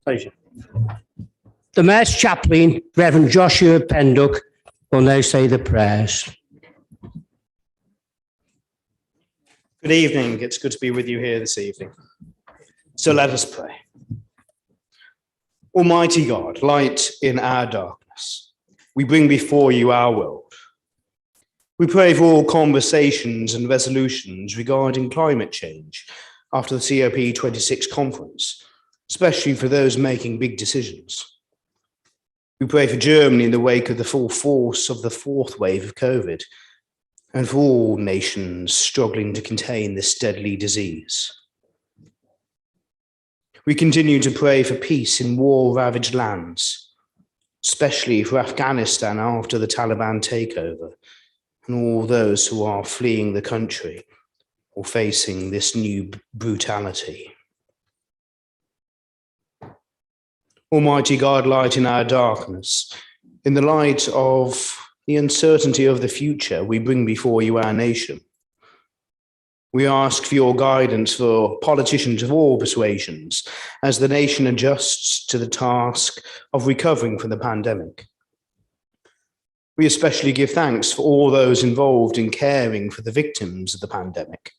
Pleasure. The Mayor's Chaplain, Reverend Joshua Penduck, will now say the prayers. Good evening. It's good to be with you here this evening. So let us pray. Almighty God, light in our darkness, we bring before you our world. We pray for all conversations and resolutions regarding climate change after the COP26 conference, especially for those making big decisions. We pray for Germany in the wake of the full force of the fourth wave of COVID, and for all nations struggling to contain this deadly disease. We continue to pray for peace in war-ravaged lands, especially for Afghanistan after the Taliban takeover, and all those who are fleeing the country or facing this new brutality. Almighty God, light in our darkness, in the light of the uncertainty of the future, we bring before you our nation. We ask for your guidance for politicians of all persuasions as the nation adjusts to the task of recovering from the pandemic. We especially give thanks for all those involved in caring for the victims of the pandemic,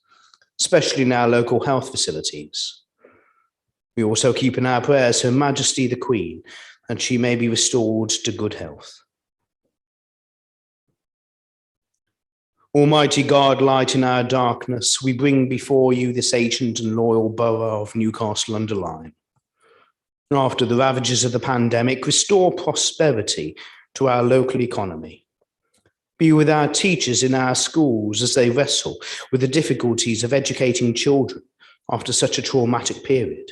especially in our local health facilities. We also keep in our prayers Her Majesty the Queen, that she may be restored to good health. Almighty God, light in our darkness, we bring before you this ancient and loyal borough of Newcastle-under-Lyme. After the ravages of the pandemic, restore prosperity to our local economy. Be with our teachers in our schools as they wrestle with the difficulties of educating children after such a traumatic period.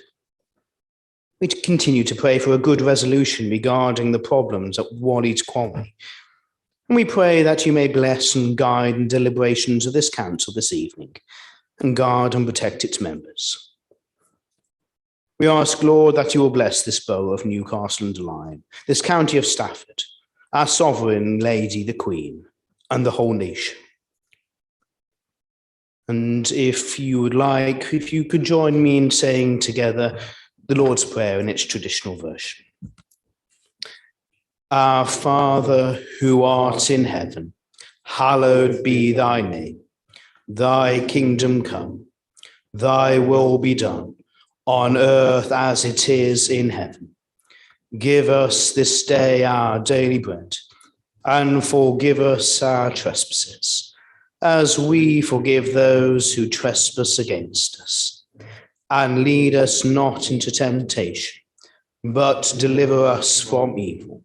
We continue to pray for a good resolution regarding the problems at Walleys Quarry. And we pray that you may bless and guide the deliberations of this council this evening and guard and protect its members. We ask, Lord, that you will bless this borough of Newcastle-under-Lyme, this county of Stafford, our sovereign lady, the Queen, and the whole nation. And if you would like, if you could join me in saying together the Lord's Prayer in its traditional version. Our Father, who art in heaven, hallowed be thy name. Thy kingdom come, thy will be done, on earth as it is in heaven. Give us this day our daily bread, and forgive us our trespasses, as we forgive those who trespass against us. And lead us not into temptation, but deliver us from evil.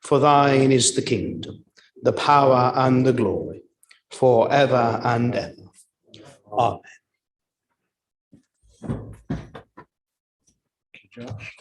For thine is the kingdom, the power and the glory, forever and ever. Amen. Thank you, Josh.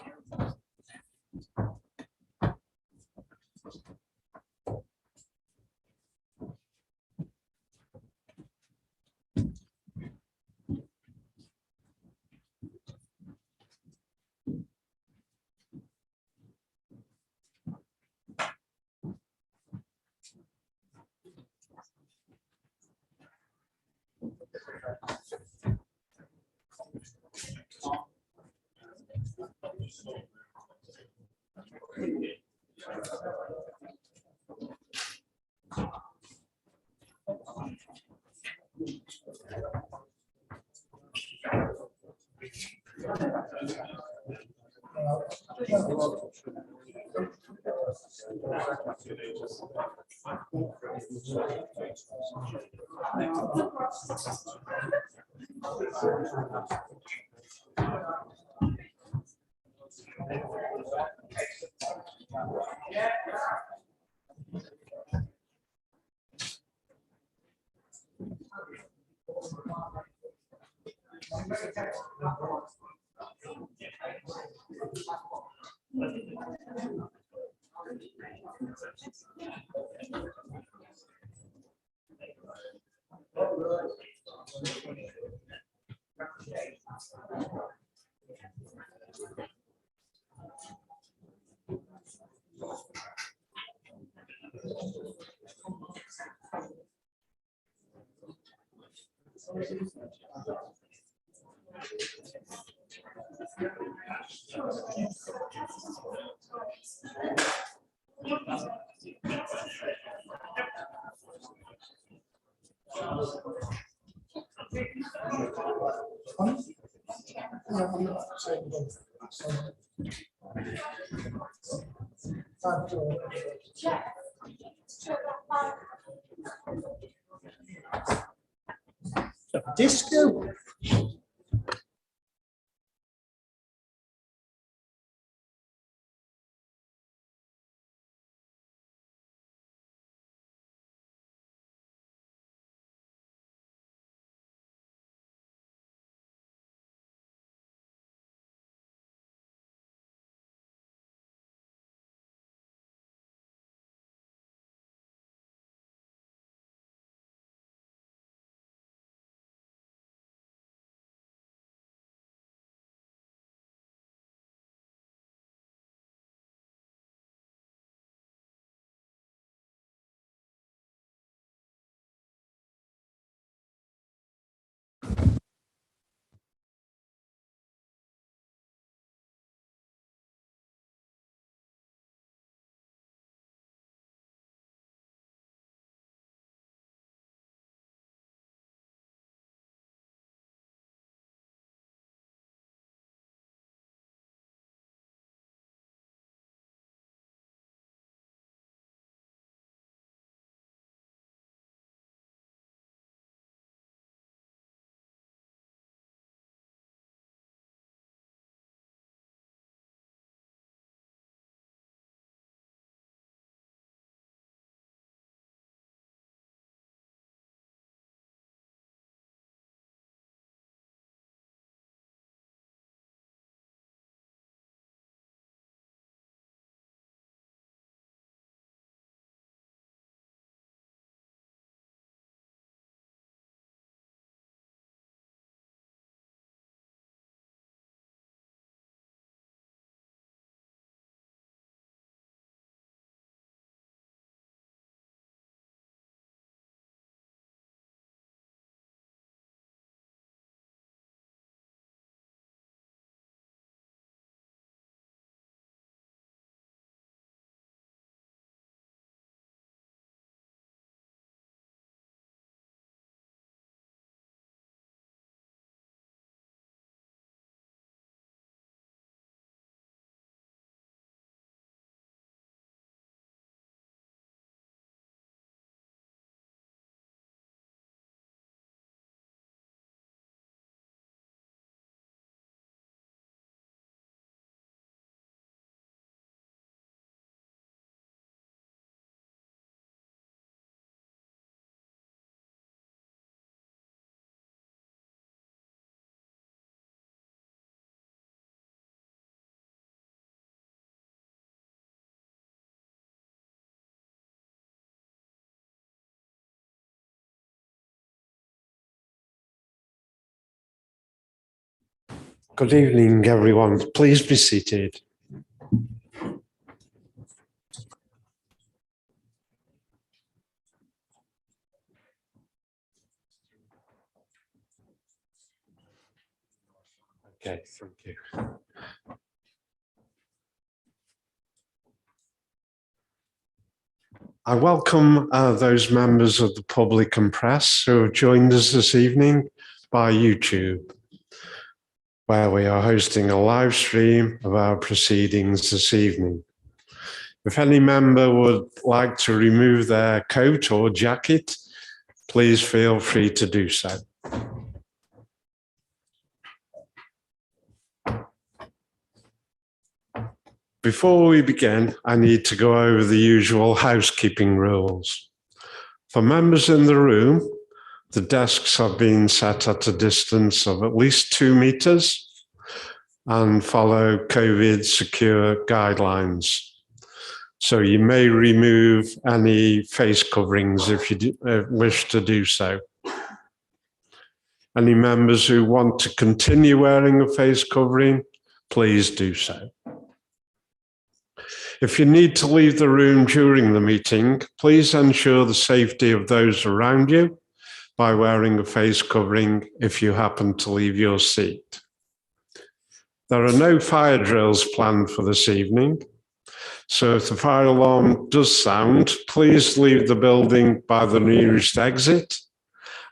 Disco. Good evening, everyone. Please be seated. Okay, thank you. I welcome those members of the public and press who have joined us this evening by YouTube, where we are hosting a live stream of our proceedings this evening. If any member would like to remove their coat or jacket, please feel free to do so. Before we begin, I need to go over the usual housekeeping rules. For members in the room, the desks have been set at a distance of at least 2 meters and follow COVID secure guidelines. So you may remove any face coverings if you wish to do so. Any members who want to continue wearing a face covering, please do so. If you need to leave the room during the meeting, please ensure the safety of those around you by wearing a face covering if you happen to leave your seat. There are no fire drills planned for this evening. So if the fire alarm does sound, please leave the building by the nearest exit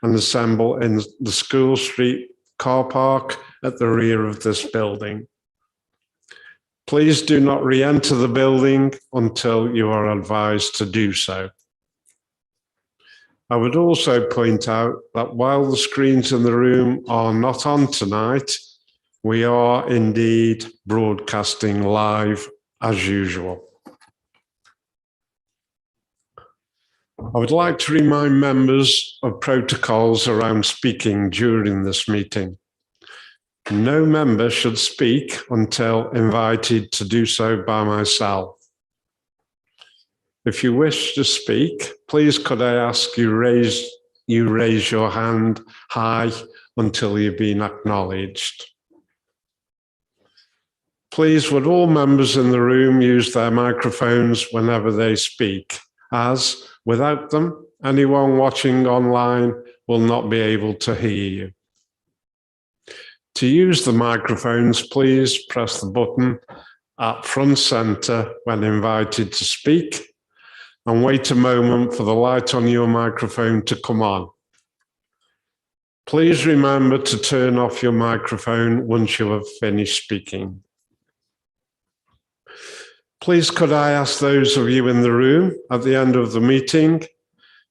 and assemble in the School Street car park at the rear of this building. Please do not re-enter the building until you are advised to do so. I would also point out that while the screens in the room are not on tonight, we are indeed broadcasting live as usual. I would like to remind members of protocols around speaking during this meeting. No member should speak until invited to do so by myself. If you wish to speak, please could I ask you raise your hand high until you've been acknowledged. Please would all members in the room use their microphones whenever they speak, as without them, anyone watching online will not be able to hear you. To use the microphones, please press the button at front center when invited to speak and wait a moment for the light on your microphone to come on. Please remember to turn off your microphone once you have finished speaking. Please could I ask those of you in the room at the end of the meeting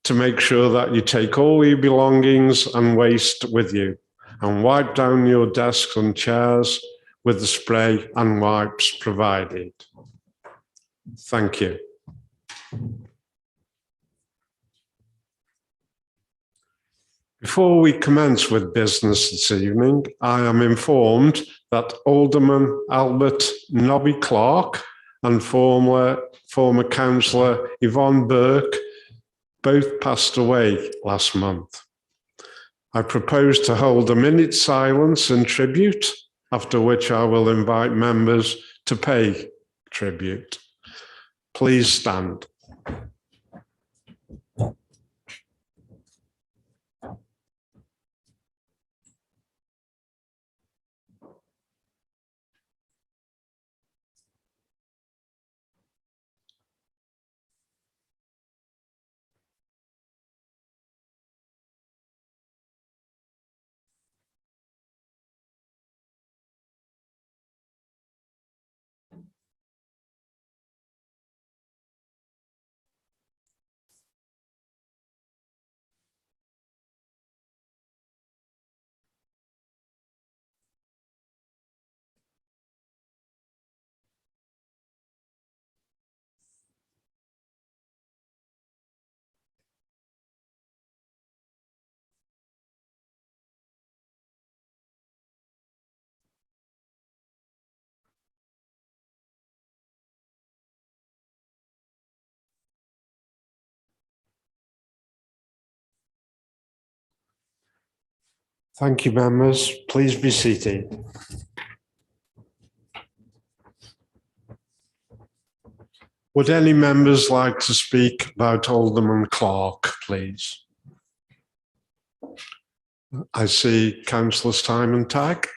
to make sure that you take all your belongings and waste with you and wipe down your desks and chairs with the spray and wipes provided. Thank you. Before we commence with business this evening, I am informed that Alderman Albert Nobby Clark and former councillor Yvonne Burke both passed away last month. I propose to hold a minute's silence in tribute, after which I will invite members to pay tribute. Please stand. Thank you, members. Please be seated. Would any members like to speak about Alderman Clark, please? I see Councillor Simon Tagg.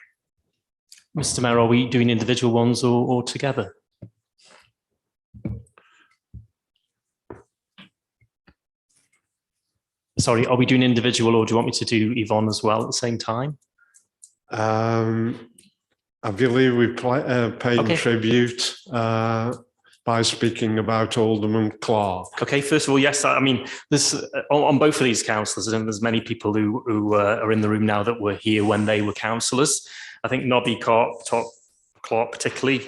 Mr. Mayor, are we doing individual ones or together? Sorry, are we doing individual or do you want me to do Yvonne as well at the same time? I believe we paid tribute by speaking about Alderman Clark. Okay, first of all, yes, I mean, this on both of these councillors, and there's many people who are in the room now that were here when they were councillors. I think Nobby Clark particularly,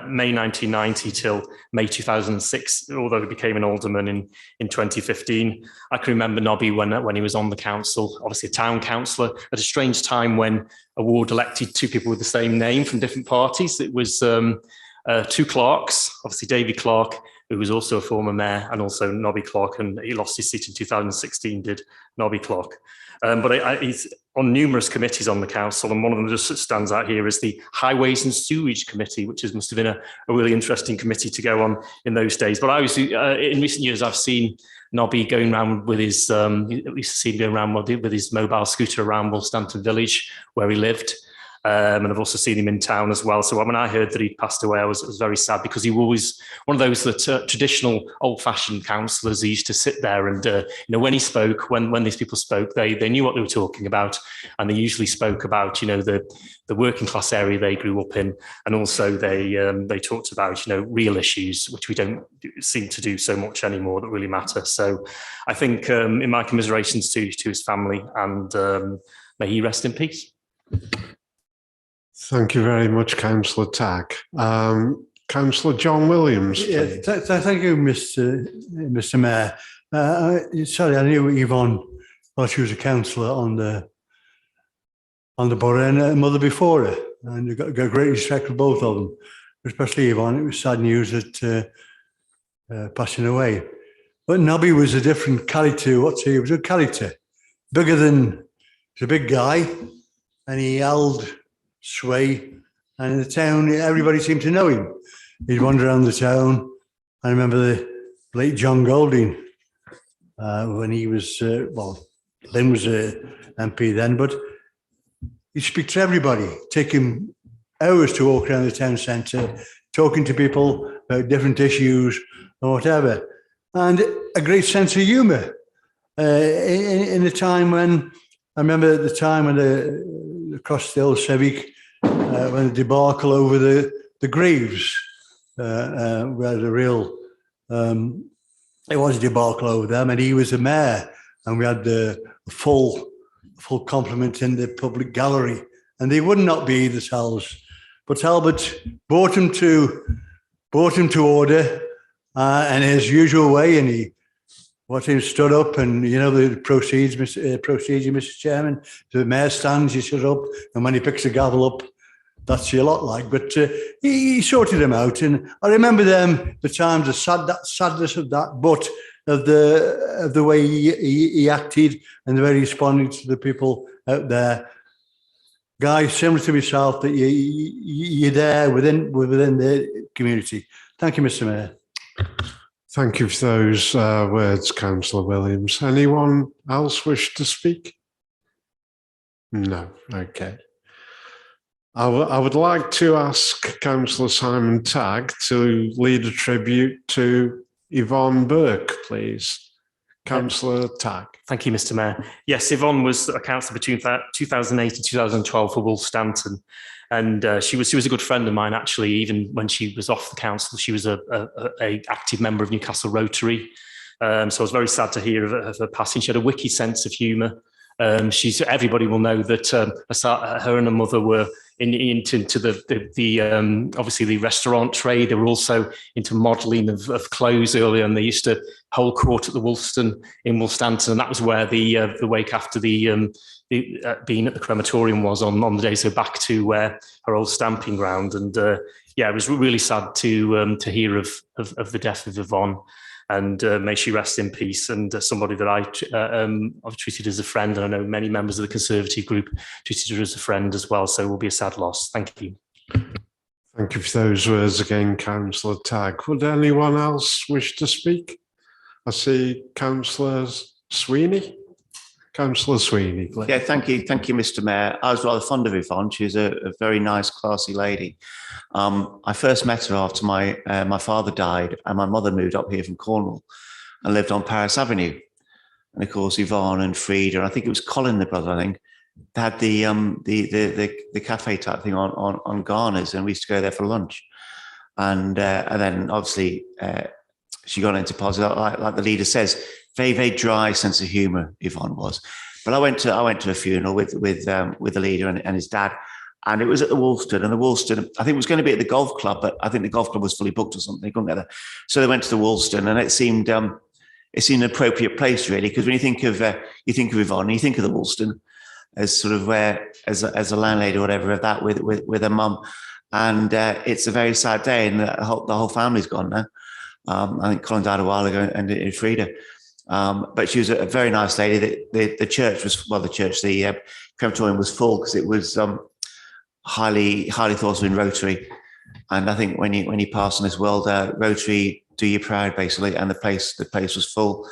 May 1990 till May 2006, although he became an alderman in 2015. I can remember Nobby when he was on the council, obviously a town councillor, at a strange time when a ward elected two people with the same name from different parties. It was two Clarks, obviously David Clark, who was also a former mayor, and also Nobby Clark, and he lost his seat in 2016, did Nobby Clark. But he's on numerous committees on the council, and one of them just stands out here is the Highways and Sewage Committee, which must have been a really interesting committee to go on in those days. But I was in recent years, I've seen Nobby going around with his, we used to see him going around with his mobile scooter around Wolstanton Village, where he lived. And I've also seen him in town as well. So when I heard that he'd passed away, I was very sad, because he was always one of those that traditional old-fashioned councillors. He used to sit there and, when he spoke, when these people spoke, they knew what they were talking about, and they usually spoke about, the working class area they grew up in, and also they talked about, real issues, which we don't seem to do so much anymore, that really matter. So I think in my commiserations to his family, and may he rest in peace. Thank you very much, Councillor Tagg. Councillor John Williams, please. Yeah, thank you, Mr. Mayor. Sorry, I knew Yvonne while she was a councillor on the borough, and her mother before her, and I got great respect for both of them, especially Yvonne. It was sad news that passing away. But Nobby was a different character. He was a character, bigger than, he's a big guy, and he held sway, and in the town everybody seemed to know him. He'd wander around the town. I remember the late John Golding, when he was Lynn was a MP then, but he'd speak to everybody, take him hours to walk around the town centre, talking to people about different issues or whatever, and a great sense of humour. In a time when, I remember at the time when across the old Civic, when the debacle over the graves, we had a real, it was a debacle over them, and he was the mayor, and we had the full complement in the public gallery, and they would not be themselves. But Albert brought him to order in his usual way, and he stood up, and the procedure, Mr. Chairman, the mayor stands, he stood up, and when he picks the gavel up, that's a lot like. But he sorted him out, and I remember the times, the sadness of that, but of the way he acted and the way he responded to the people out there. Guy, similar to myself, that you're there within the community. Thank you, Mr. Mayor. Thank you for those words, Councillor Williams. Anyone else wish to speak? No. Okay. I would like to ask Councillor Simon Tagg to lead a tribute to Yvonne Burke, please. Councillor Tagg. Thank you, Mr. Mayor. Yes, Yvonne was a councillor between 2008 and 2012 for Wolstanton. And she was a good friend of mine, actually. Even when she was off the council, she was a active member of Newcastle Rotary. So I was very sad to hear of her passing. She had a wicked sense of humour. Everybody will know that her and her mother were into the obviously the restaurant trade. They were also into modelling of clothes earlier, and they used to hold court at the Woolston in Wolstanton, and that was where the wake after the being at the crematorium was on the day. So back to where her old stamping ground, and it was really sad to hear of the death of Yvonne. And may she rest in peace. And somebody that I've treated as a friend, and I know many members of the Conservative group treated her as a friend as well. So it will be a sad loss. Thank you. Thank you for those words again, Councillor Tagg. Would anyone else wish to speak? I see Councillor Sweeney. Councillor Sweeney, please. Yeah, thank you, Mr. Mayor. I was rather fond of Yvonne. She was a very nice, classy lady. I first met her after my father died, and my mother moved up here from Cornwall and lived on Paris Avenue. And of course, Yvonne and Frida, and I think it was Colin, the brother, I think, they had the cafe type thing on Garner's, and we used to go there for lunch. And then obviously she got into politics, like the leader says. Very, very dry sense of humour, Yvonne was. But I went to a funeral with the leader and his dad, and it was at the Woolston. And the Woolston, I think it was going to be at the golf club, but I think the golf club was fully booked or something. They couldn't get there, so they went to the Woolston, and it seemed an appropriate place, really, because when you think of Yvonne, you think of the Woolston as sort of where as a landlady or whatever of that with her mum, and it's a very sad day, and the whole family's gone now. I think Colin died a while ago, and Frida. But she was a very nice lady. The church was, the crematorium was full because it was highly thought of in Rotary. And I think when he passed on this world, Rotary do you proud, basically. And the place was full,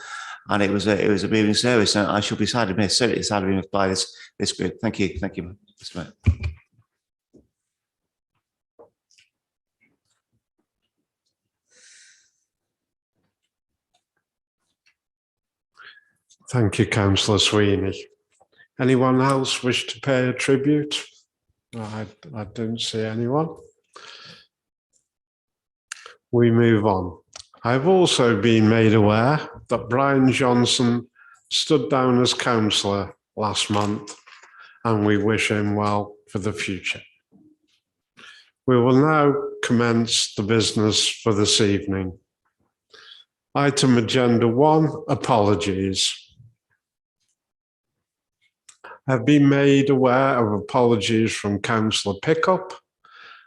and it was a moving service. And I shall be sadly missed. Certainly sadly missed by this group. Thank you, Mr. Mayor. Thank you, Councillor Sweeney. Anyone else wish to pay a tribute? I don't see anyone. We move on. I've also been made aware that Brian Johnson stood down as councillor last month, and we wish him well for the future. We will now commence the business for this evening. Item agenda 1, apologies. I've been made aware of apologies from Councillor Pickup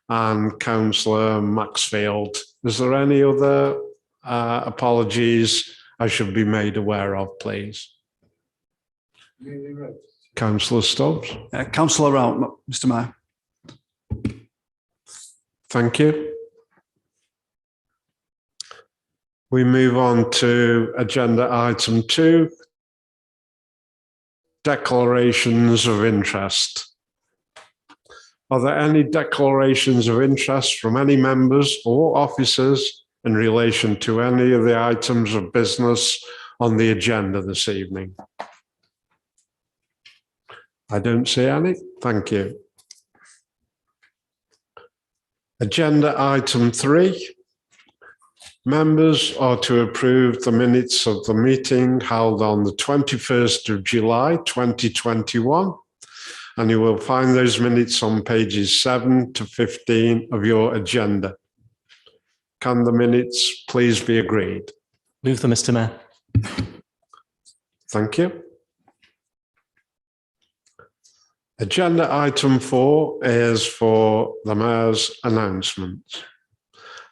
and Councillor Maxfield. Is there any other apologies I should be made aware of, please? Councillor Stubbs. Councillor Rout, Mr. Mayor. Thank you. We move on to agenda item 2, declarations of interest. Are there any declarations of interest from any members or officers in relation to any of the items of business on the agenda this evening? I don't see any. Thank you. Agenda item 3. Members are to approve the minutes of the meeting held on the 21st of July 2021, and you will find those minutes on pages 7 to 15 of your agenda. Can the minutes please be agreed? Move them, Mr. Mayor. Thank you. Agenda item 4 is for the Mayor's announcements.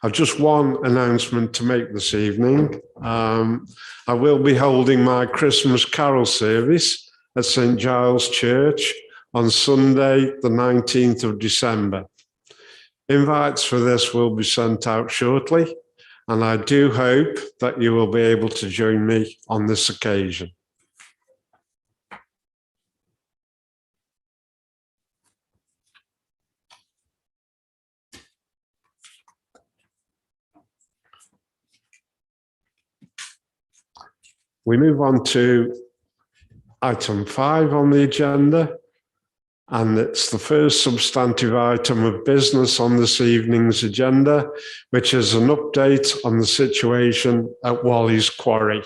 I've just one announcement to make this evening. I will be holding my Christmas carol service at St. Giles Church on Sunday, the 19th of December. Invites for this will be sent out shortly, and I do hope that you will be able to join me on this occasion. We move on to item 5 on the agenda, and it's the first substantive item of business on this evening's agenda, which is an update on the situation at Walleys Quarry.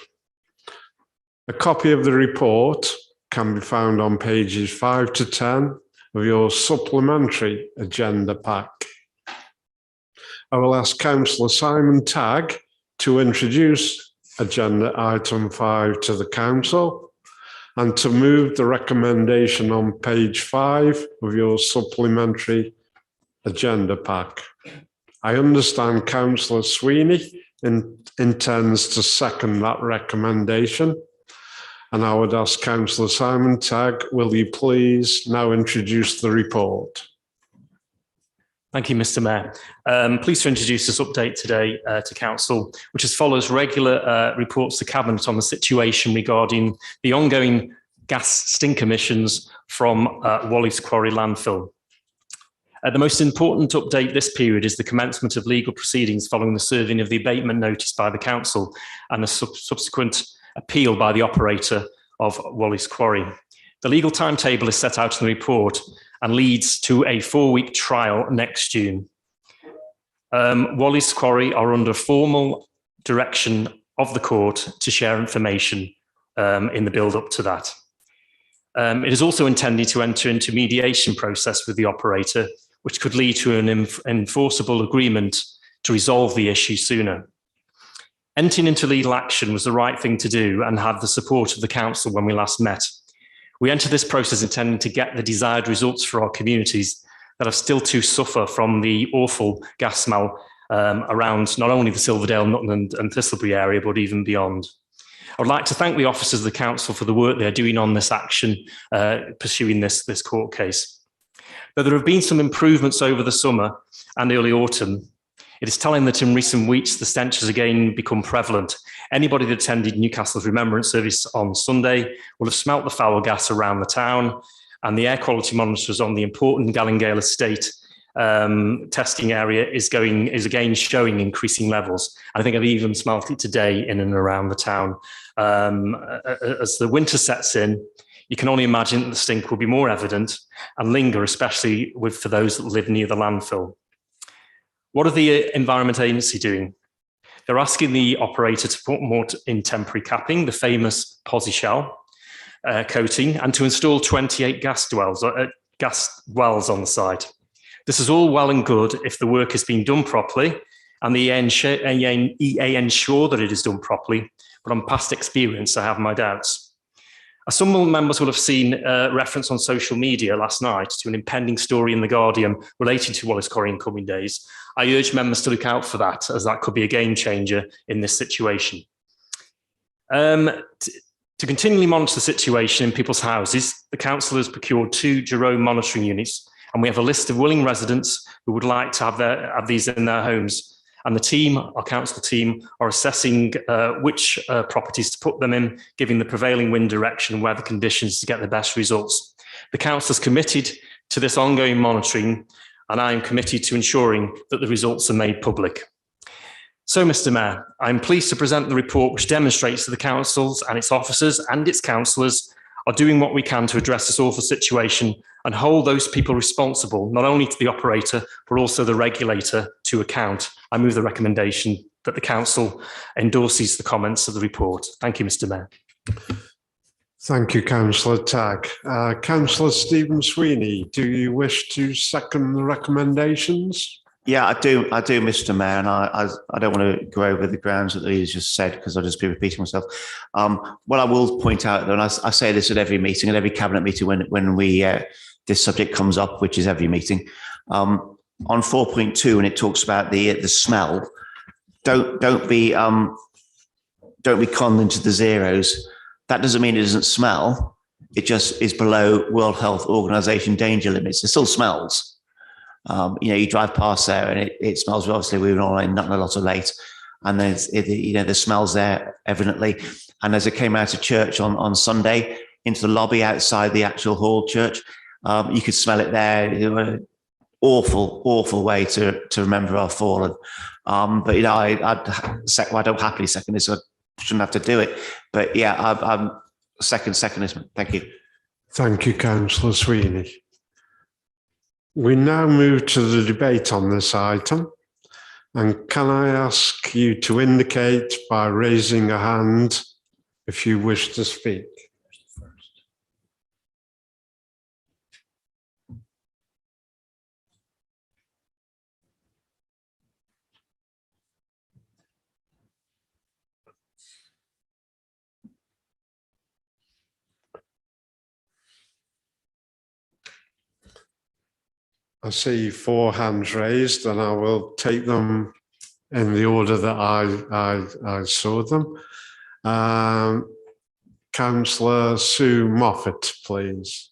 A copy of the report can be found on pages 5 to 10 of your supplementary agenda pack. I will ask Councillor Simon Tagg to introduce agenda item 5 to the council and to move the recommendation on page 5 of your supplementary agenda pack. I understand Councillor Sweeney intends to second that recommendation, and I would ask Councillor Simon Tagg, will you please now introduce the report? Thank you, Mr. Mayor. Pleased to introduce this update today to Council, which as follows: regular reports to Cabinet on the situation regarding the ongoing gas stink emissions from Walleys Quarry landfill. The most important update this period is the commencement of legal proceedings following the serving of the abatement notice by the Council and a subsequent appeal by the operator of Walleys Quarry. The legal timetable is set out in the report and leads to a 4-week trial next June. Walleys Quarry are under formal direction of the court to share information in the build-up to that. It is also intended to enter into mediation process with the operator, which could lead to an enforceable agreement to resolve the issue sooner. Entering into legal action was the right thing to do and had the support of the council when we last met. We entered this process intending to get the desired results for our communities that are still to suffer from the awful gas smell around not only the Silverdale, Nutton and Thistlebury area, but even beyond. I would like to thank the officers of the council for the work they're doing on this action, pursuing this court case. Though there have been some improvements over the summer and early autumn, it is telling that in recent weeks, the stench has again become prevalent. Anybody that attended Newcastle's Remembrance service on Sunday will have smelt the foul gas around the town, and the air quality monitors on the important Gallingale estate testing area is again showing increasing levels. I think I've even smelt it today in and around the town. As the winter sets in, you can only imagine that the stink will be more evident and linger, especially for those that live near the landfill. What are the Environment Agency doing? They're asking the operator to put more in temporary capping, the famous posi shell coating, and to install 28 gas wells on the site. This is all well and good if the work is being done properly and the EA ensure that it is done properly, but on past experience, I have my doubts. As some members will have seen reference on social media last night to an impending story in The Guardian relating to Walleys Quarry in coming days, I urge members to look out for that, as that could be a game changer in this situation. To continually monitor the situation in people's houses, the council has procured 2 Jerome monitoring units, and we have a list of willing residents who would like to have these in their homes. And the team, our council team, are assessing which properties to put them in, giving the prevailing wind direction and weather conditions to get the best results. The council is committed to this ongoing monitoring, and I am committed to ensuring that the results are made public. So, Mr. Mayor, I'm pleased to present the report which demonstrates that the councils and its officers and its councillors are doing what we can to address this awful situation and hold those people responsible, not only to the operator, but also the regulator, to account. I move the recommendation that the council endorses the comments of the report. Thank you, Mr. Mayor. Thank you, Councillor Tagg. Councillor Stephen Sweeney, do you wish to second the recommendations? Yeah, I do, Mr. Mayor, and I don't want to go over the grounds that he's just said because I'll just be repeating myself. What I will point out, though, and I say this at every meeting, at every cabinet meeting when this subject comes up, which is every meeting, on 4.2, when it talks about the smell, don't be conned into the zeros. That doesn't mean it doesn't smell. It just is below World Health Organization danger limits. It still smells. You drive past there and it smells. Obviously, we were all in not a lot of late, and the smells there evidently. And as it came out of church on Sunday into the lobby outside the actual hall church, you could smell it there. Awful way to remember our fallen. But I don't happily second this. So I shouldn't have to do it. But yeah, I'm second this. Thank you. Thank you, Councillor Sweeney. We now move to the debate on this item. And can I ask you to indicate by raising a hand if you wish to speak? I see 4 hands raised, and I will take them in the order that I saw them. Councillor Sue Moffat, please.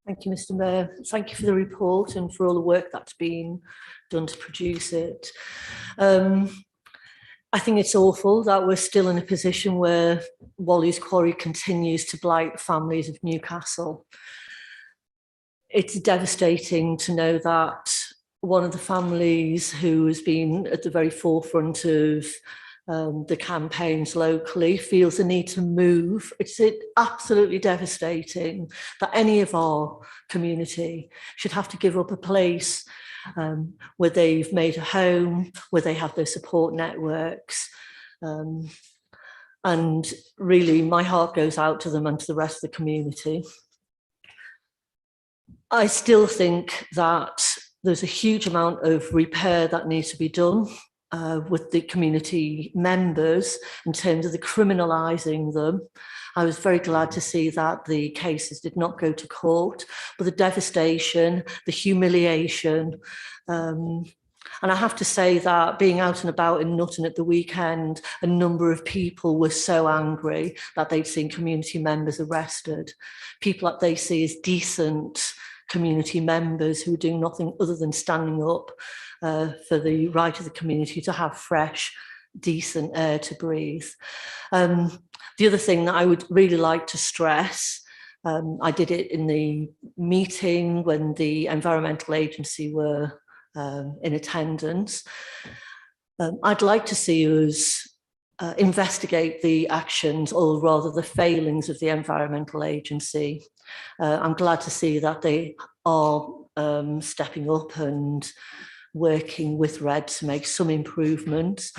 Thank you, Mr. Mayor. Thank you for the report and for all the work that's been done to produce it. I think it's awful that we're still in a position where Walleys Quarry continues to blight families of Newcastle. It's devastating to know that one of the families who has been at the very forefront of the campaigns locally feels the need to move. It's absolutely devastating that any of our community should have to give up a place where they've made a home, where they have their support networks. And really, my heart goes out to them and to the rest of the community. I still think that there's a huge amount of repair that needs to be done with the community members in terms of the criminalising them. I was very glad to see that the cases did not go to court, but the devastation, the humiliation, and I have to say that being out and about in Nutton at the weekend, a number of people were so angry that they'd seen community members arrested, people that they see as decent community members who do nothing other than standing up for the right of the community to have fresh, decent air to breathe. The other thing that I would really like to stress I did it in the meeting when the Environmental Agency were in attendance. I'd like to see us investigate the actions, or rather the failings of the Environmental Agency. I'm glad to see that they are stepping up and working with RED to make some improvements,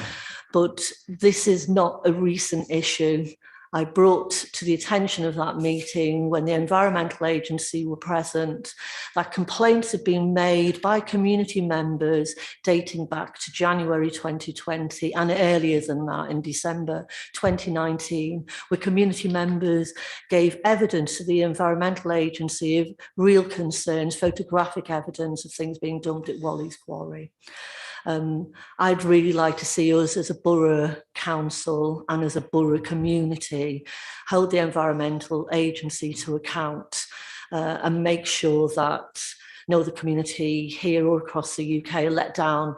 but this is not a recent issue. I brought to the attention of that meeting when the Environmental Agency were present that complaints had been made by community members dating back to January 2020 and earlier than that in December 2019, where community members gave evidence to the Environmental Agency of real concerns, photographic evidence of things being dumped at Walleys Quarry. I'd really like to see us as a borough council and as a borough community hold the Environmental Agency to account and make sure that no other community here or across the UK are let down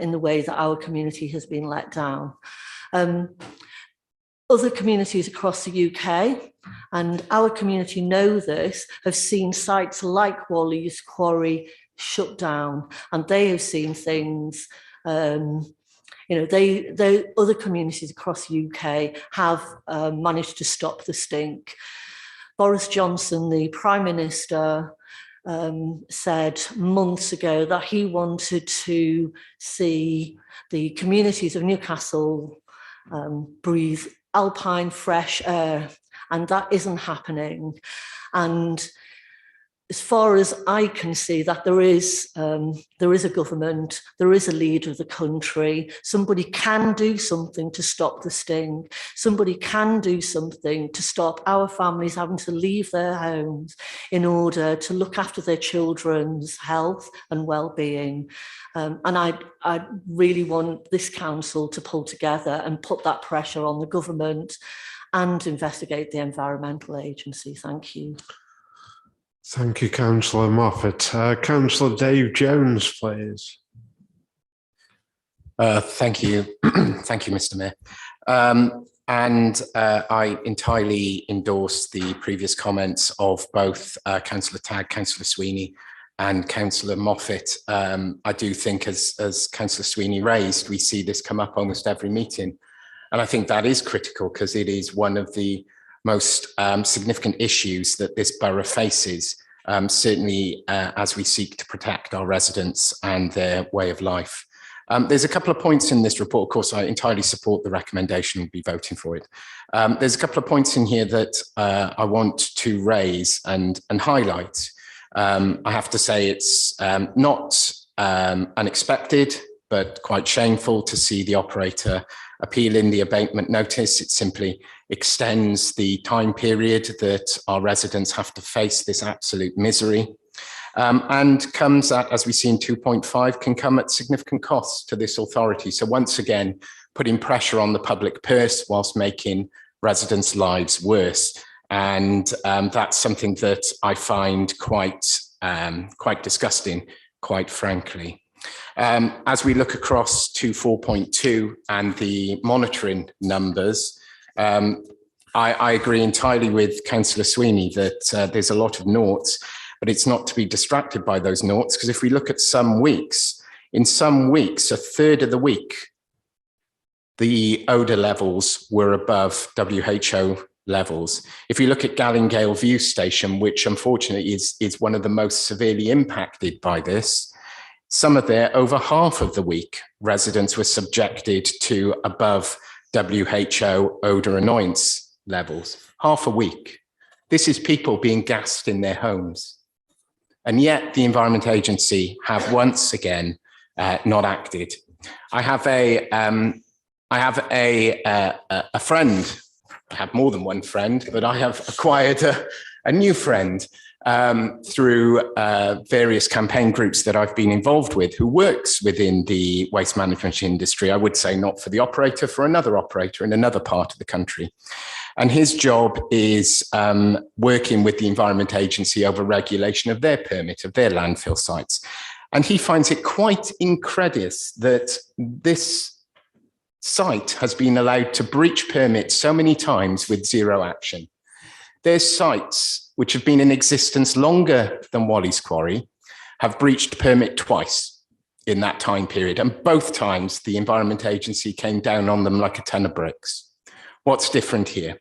in the way that our community has been let down. Other communities across the UK, and our community know this, have seen sites like Walleys Quarry shut down, and they have seen things, they other communities across the UK have managed to stop the stink. Boris Johnson, the Prime Minister, said months ago that he wanted to see the communities of Newcastle breathe alpine fresh air, and that isn't happening. And as far as I can see, that there is a government, there is a leader of the country. Somebody can do something to stop the sting. Somebody can do something to stop our families having to leave their homes in order to look after their children's health and well-being. And I really want this council to pull together and put that pressure on the government and investigate the Environmental Agency. Thank you. Thank you, Councillor Moffat. Councillor Dave Jones, please. Thank you. Thank you, Mr. Mayor. I entirely endorse the previous comments of both Councillor Tagg, Councillor Sweeney and Councillor Moffat. I do think, as Councillor Sweeney raised, we see this come up almost every meeting. And I think that is critical because it is one of the most significant issues that this borough faces, certainly as we seek to protect our residents and their way of life. There's a couple of points in this report. Of course, I entirely support the recommendation and be voting for it. There's a couple of points in here that I want to raise and highlight. I have to say it's not unexpected, but quite shameful to see the operator appeal in the abatement notice. It simply extends the time period that our residents have to face this absolute misery, and comes at, as we see in 2.5, can come at significant costs to this authority. So once again, putting pressure on the public purse whilst making residents' lives worse. And that's something that I find quite disgusting, quite frankly. As we look across to 4.2 and the monitoring numbers, I agree entirely with Councillor Sweeney that there's a lot of noughts, but it's not to be distracted by those noughts, because if we look at some weeks, in some weeks, a third of the week, the odour levels were above WHO levels. If you look at Gallingale View Station, which unfortunately is one of the most severely impacted by this, some of there, over half of the week, residents were subjected to above WHO odour annoyance levels. Half a week. This is people being gassed in their homes. And yet the Environment Agency have once again not acted. I have a friend. I have more than one friend, but I have acquired a new friend through various campaign groups that I've been involved with, who works within the waste management industry. I would say not for the operator, for another operator in another part of the country. And his job is working with the Environment Agency over regulation of their permit, of their landfill sites. And he finds it quite incredulous that this site has been allowed to breach permits so many times with zero action. Their sites, which have been in existence longer than Walleys Quarry, have breached permit twice in that time period. And both times the Environment Agency came down on them like a ton of bricks. What's different here?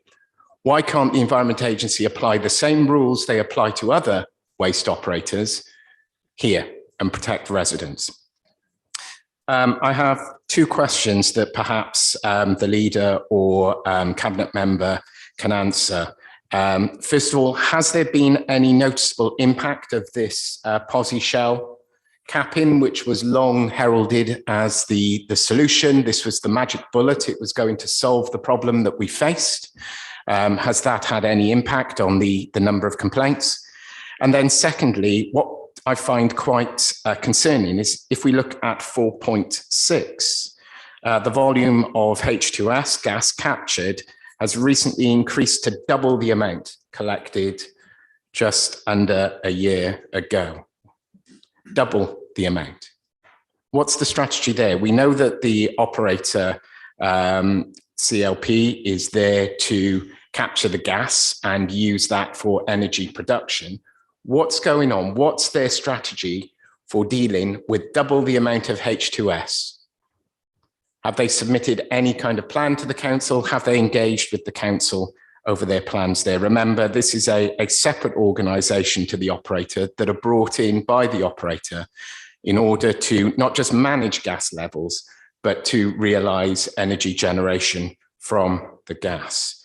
Why can't the Environment Agency apply the same rules they apply to other waste operators here and protect residents? I have two questions that perhaps the leader or cabinet member can answer. First of all, has there been any noticeable impact of this posi shell capping, which was long heralded as the solution? This was the magic bullet. It was going to solve the problem that we faced. Has that had any impact on the number of complaints? And then secondly, what I find quite concerning is if we look at 4.6, the volume of H2S gas captured has recently increased to double the amount collected just under a year ago. Double the amount. What's the strategy there? We know that the operator CLP is there to capture the gas and use that for energy production. What's going on? What's their strategy for dealing with double the amount of H2S? Have they submitted any kind of plan to the council? Have they engaged with the council over their plans there? Remember, this is a separate organisation to the operator that are brought in by the operator in order to not just manage gas levels, but to realise energy generation from the gas.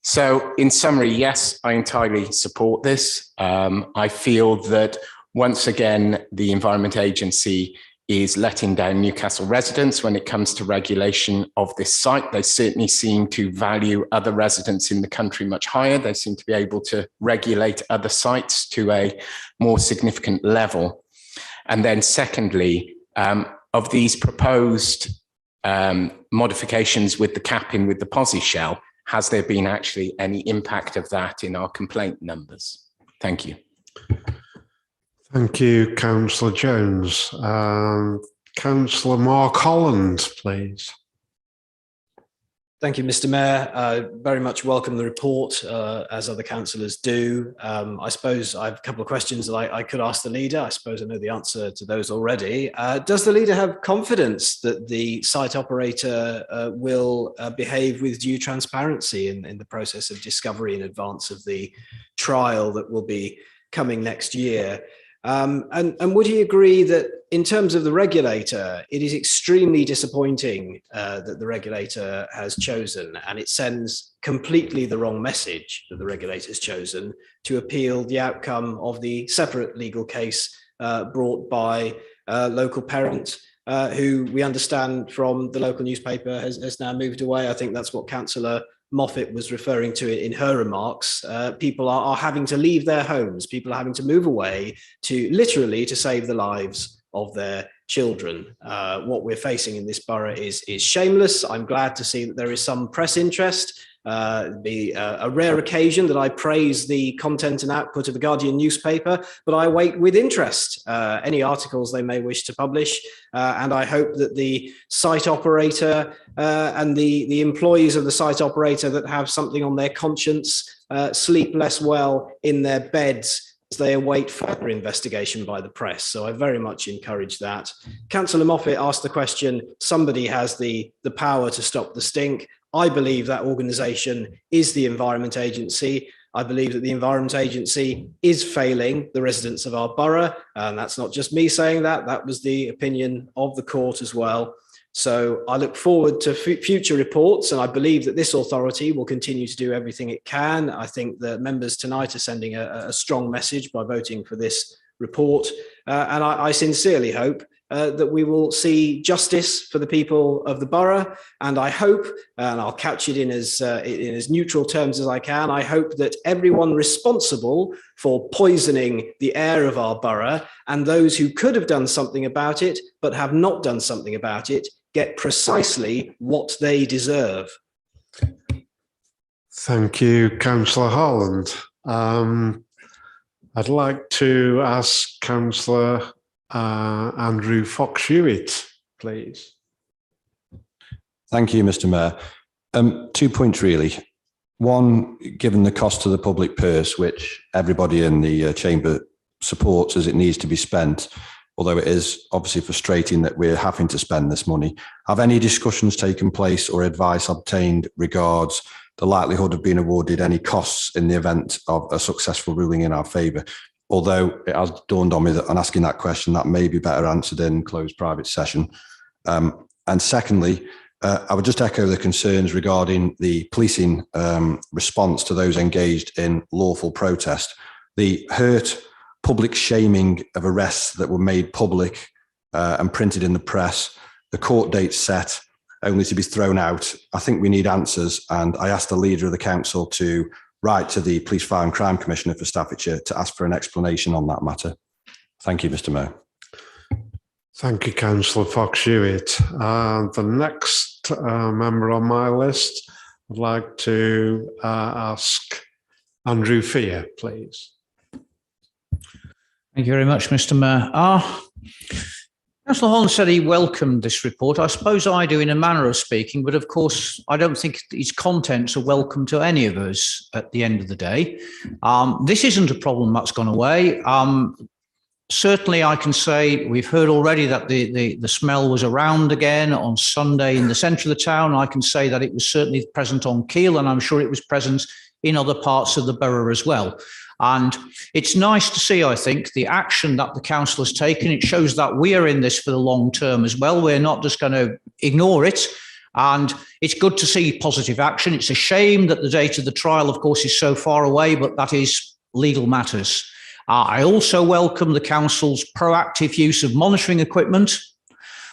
So in summary, yes, I entirely support this. I feel that once again, the Environment Agency is letting down Newcastle residents when it comes to regulation of this site. They certainly seem to value other residents in the country much higher. They seem to be able to regulate other sites to a more significant level. And then secondly, of these proposed modifications with the capping with the posi shell, has there been actually any impact of that in our complaint numbers? Thank you. Thank you, Councillor Jones. Councillor Mark Holland, please. Thank you, Mr. Mayor. I very much welcome the report, as other councillors do. I suppose I have a couple of questions that I could ask the leader. I suppose I know the answer to those already. Does the leader have confidence that the site operator will behave with due transparency in the process of discovery in advance of the trial that will be coming next year? And would he agree that in terms of the regulator, it is extremely disappointing that the regulator has chosen, and it sends completely the wrong message that the regulator has chosen to appeal the outcome of the separate legal case brought by a local parent who we understand from the local newspaper has now moved away. I think that's what Councillor Moffat was referring to it in her remarks. People are having to leave their homes. People are having to move away to literally to save the lives of their children. What we're facing in this borough is shameless. I'm glad to see that there is some press interest. It'd be a rare occasion that I praise the content and output of the Guardian newspaper, but I await with interest any articles they may wish to publish. And I hope that the site operator and the employees of the site operator that have something on their conscience sleep less well in their beds as they await further investigation by the press. So I very much encourage that. Councillor Moffat asked the question, somebody has the power to stop the stink. I believe that organisation is the Environment Agency. I believe that the Environment Agency is failing the residents of our borough. And that's not just me saying that. That was the opinion of the court as well. So I look forward to future reports, and I believe that this authority will continue to do everything it can. I think the members tonight are sending a strong message by voting for this report. And I sincerely hope that we will see justice for the people of the borough. And I hope, and I'll couch it in as neutral terms as I can, I hope that everyone responsible for poisoning the air of our borough and those who could have done something about it but have not done something about it get precisely what they deserve. Thank you, Councillor Holland. I'd like to ask Councillor Andrew Fox-Hewitt, please. Thank you, Mr. Mayor. 2 points really. One, given the cost to the public purse, which everybody in the chamber supports as it needs to be spent, although it is obviously frustrating that we're having to spend this money, have any discussions taken place or advice obtained regards the likelihood of being awarded any costs in the event of a successful ruling in our favour? Although it has dawned on me that on asking that question, that may be better answered in closed private session. And secondly, I would just echo the concerns regarding the policing response to those engaged in lawful protest. The hurt public shaming of arrests that were made public and printed in the press, the court dates set only to be thrown out. I think we need answers, and I asked the leader of the council to write to the Police, Fire and Crime Commissioner for Staffordshire to ask for an explanation on that matter. Thank you, Mr. Mayor. Thank you, Councillor Fox-Hewitt. The next member on my list, I'd like to ask Andrew Fear, please. Thank you very much, Mr. Mayor. Councillor Holland said he welcomed this report. I suppose I do in a manner of speaking, but of course, I don't think its contents are welcome to any of us at the end of the day. This isn't a problem that's gone away. Certainly, I can say we've heard already that the smell was around again on Sunday in the centre of the town. I can say that it was certainly present on Keele, and I'm sure it was present in other parts of the borough as well. And it's nice to see, I think, the action that the council has taken. It shows that we are in this for the long term as well. We're not just going to ignore it. And it's good to see positive action. It's a shame that the date of the trial, of course, is so far away, but that is legal matters. I also welcome the council's proactive use of monitoring equipment.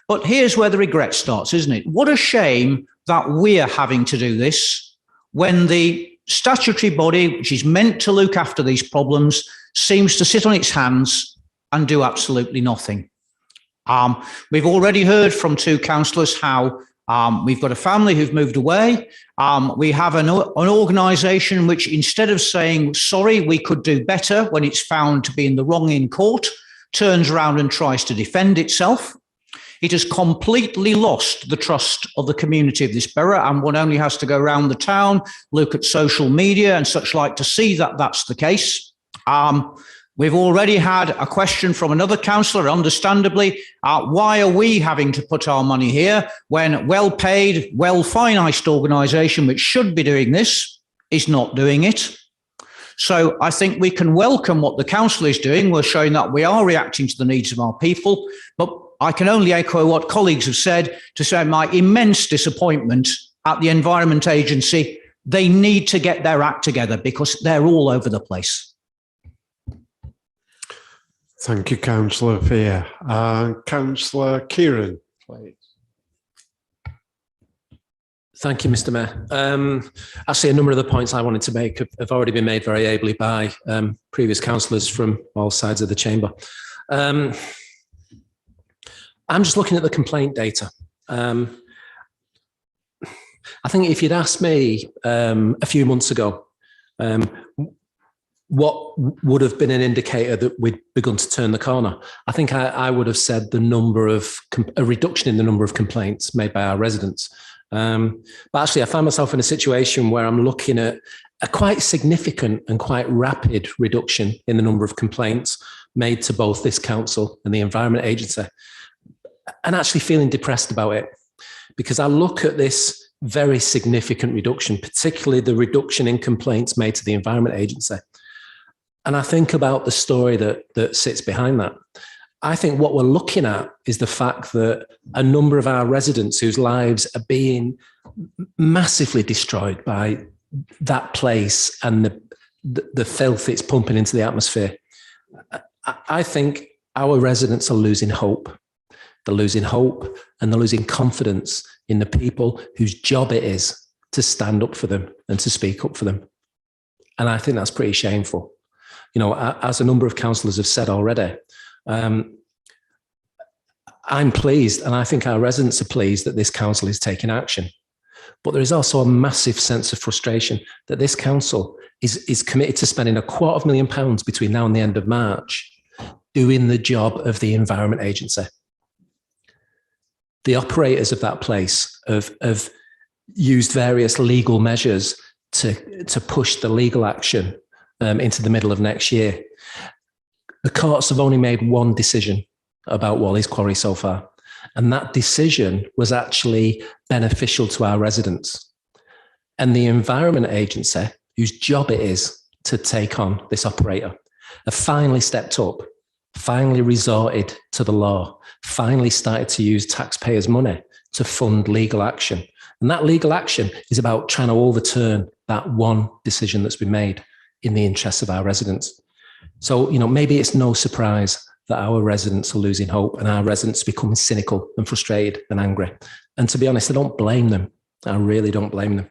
But here's where the regret starts, isn't it? What a shame that we're having to do this when the statutory body, which is meant to look after these problems, seems to sit on its hands and do absolutely nothing. We've already heard from two councillors how we've got a family who've moved away. We have an organisation which, instead of saying, sorry, we could do better when it's found to be in the wrong in court, turns around and tries to defend itself. It has completely lost the trust of the community of this borough, and one only has to go around the town, look at social media and such like to see that that's the case. We've already had a question from another councillor, understandably, why are we having to put our money here when well-paid, well-financed organisation which should be doing this is not doing it? So I think we can welcome what the council is doing. We're showing that we are reacting to the needs of our people, but I can only echo what colleagues have said to say my immense disappointment at the Environment Agency. They need to get their act together because they're all over the place. Thank you, Councillor Fear. Councillor Kieran, please. Thank you, Mr. Mayor. Actually, a number of the points I wanted to make have already been made very ably by previous councillors from all sides of the chamber. I'm just looking at the complaint data. I think if you'd asked me a few months ago, what would have been an indicator that we'd begun to turn the corner, I think I would have said a reduction in the number of complaints made by our residents. But actually, I found myself in a situation where I'm looking at a quite significant and quite rapid reduction in the number of complaints made to both this council and the Environment Agency, and actually feeling depressed about it, because I look at this very significant reduction, particularly the reduction in complaints made to the Environment Agency. And I think about the story that sits behind that. I think what we're looking at is the fact that a number of our residents whose lives are being massively destroyed by that place and the filth it's pumping into the atmosphere. I think our residents are losing hope. They're losing hope and they're losing confidence in the people whose job it is to stand up for them and to speak up for them. And I think that's pretty shameful. You know, as a number of councillors have said already, I'm pleased, and I think our residents are pleased that this council is taking action. But there is also a massive sense of frustration that this council is committed to spending £250,000 between now and the end of March doing the job of the Environment Agency. The operators of that place have used various legal measures to push the legal action into the middle of next year. The courts have only made one decision about Walleys Quarry so far, and that decision was actually beneficial to our residents. And the Environment Agency, whose job it is to take on this operator, have finally stepped up, finally resorted to the law, finally started to use taxpayers' money to fund legal action. And that legal action is about trying to overturn that one decision that's been made in the interests of our residents. So, maybe it's no surprise that our residents are losing hope and our residents are becoming cynical and frustrated and angry. And to be honest, I don't blame them. I really don't blame them.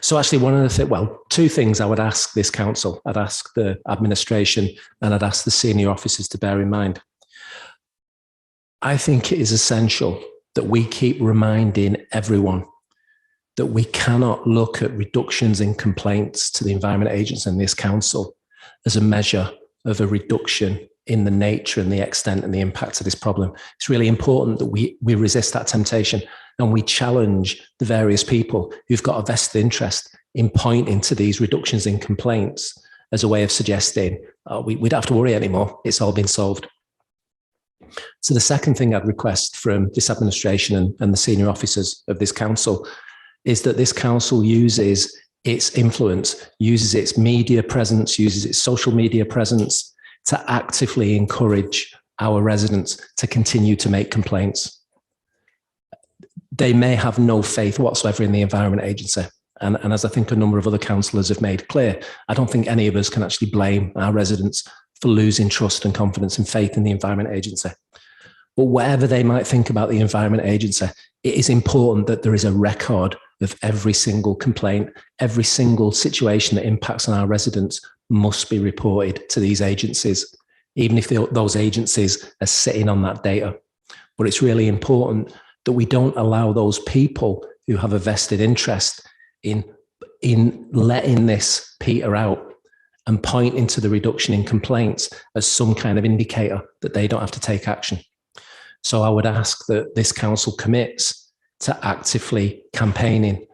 So actually two things I would ask this council. I'd ask the administration and I'd ask the senior officers to bear in mind. I think it is essential that we keep reminding everyone that we cannot look at reductions in complaints to the Environment Agency and this council as a measure of a reduction in the nature and the extent and the impact of this problem. It's really important that we resist that temptation and we challenge the various people who've got a vested interest in pointing to these reductions in complaints as a way of suggesting we don't have to worry anymore. It's all been solved. So the second thing I'd request from this administration and the senior officers of this council is that this council uses its influence, uses its media presence, uses its social media presence to actively encourage our residents to continue to make complaints. They may have no faith whatsoever in the Environment Agency. And as I think a number of other councillors have made clear, I don't think any of us can actually blame our residents for losing trust and confidence and faith in the Environment Agency. But whatever they might think about the Environment Agency, it is important that there is a record of every single complaint, every single situation that impacts on our residents must be reported to these agencies, even if those agencies are sitting on that data. But it's really important that we don't allow those people who have a vested interest in letting this peter out and pointing to the reduction in complaints as some kind of indicator that they don't have to take action. So I would ask that this council commits to actively campaigning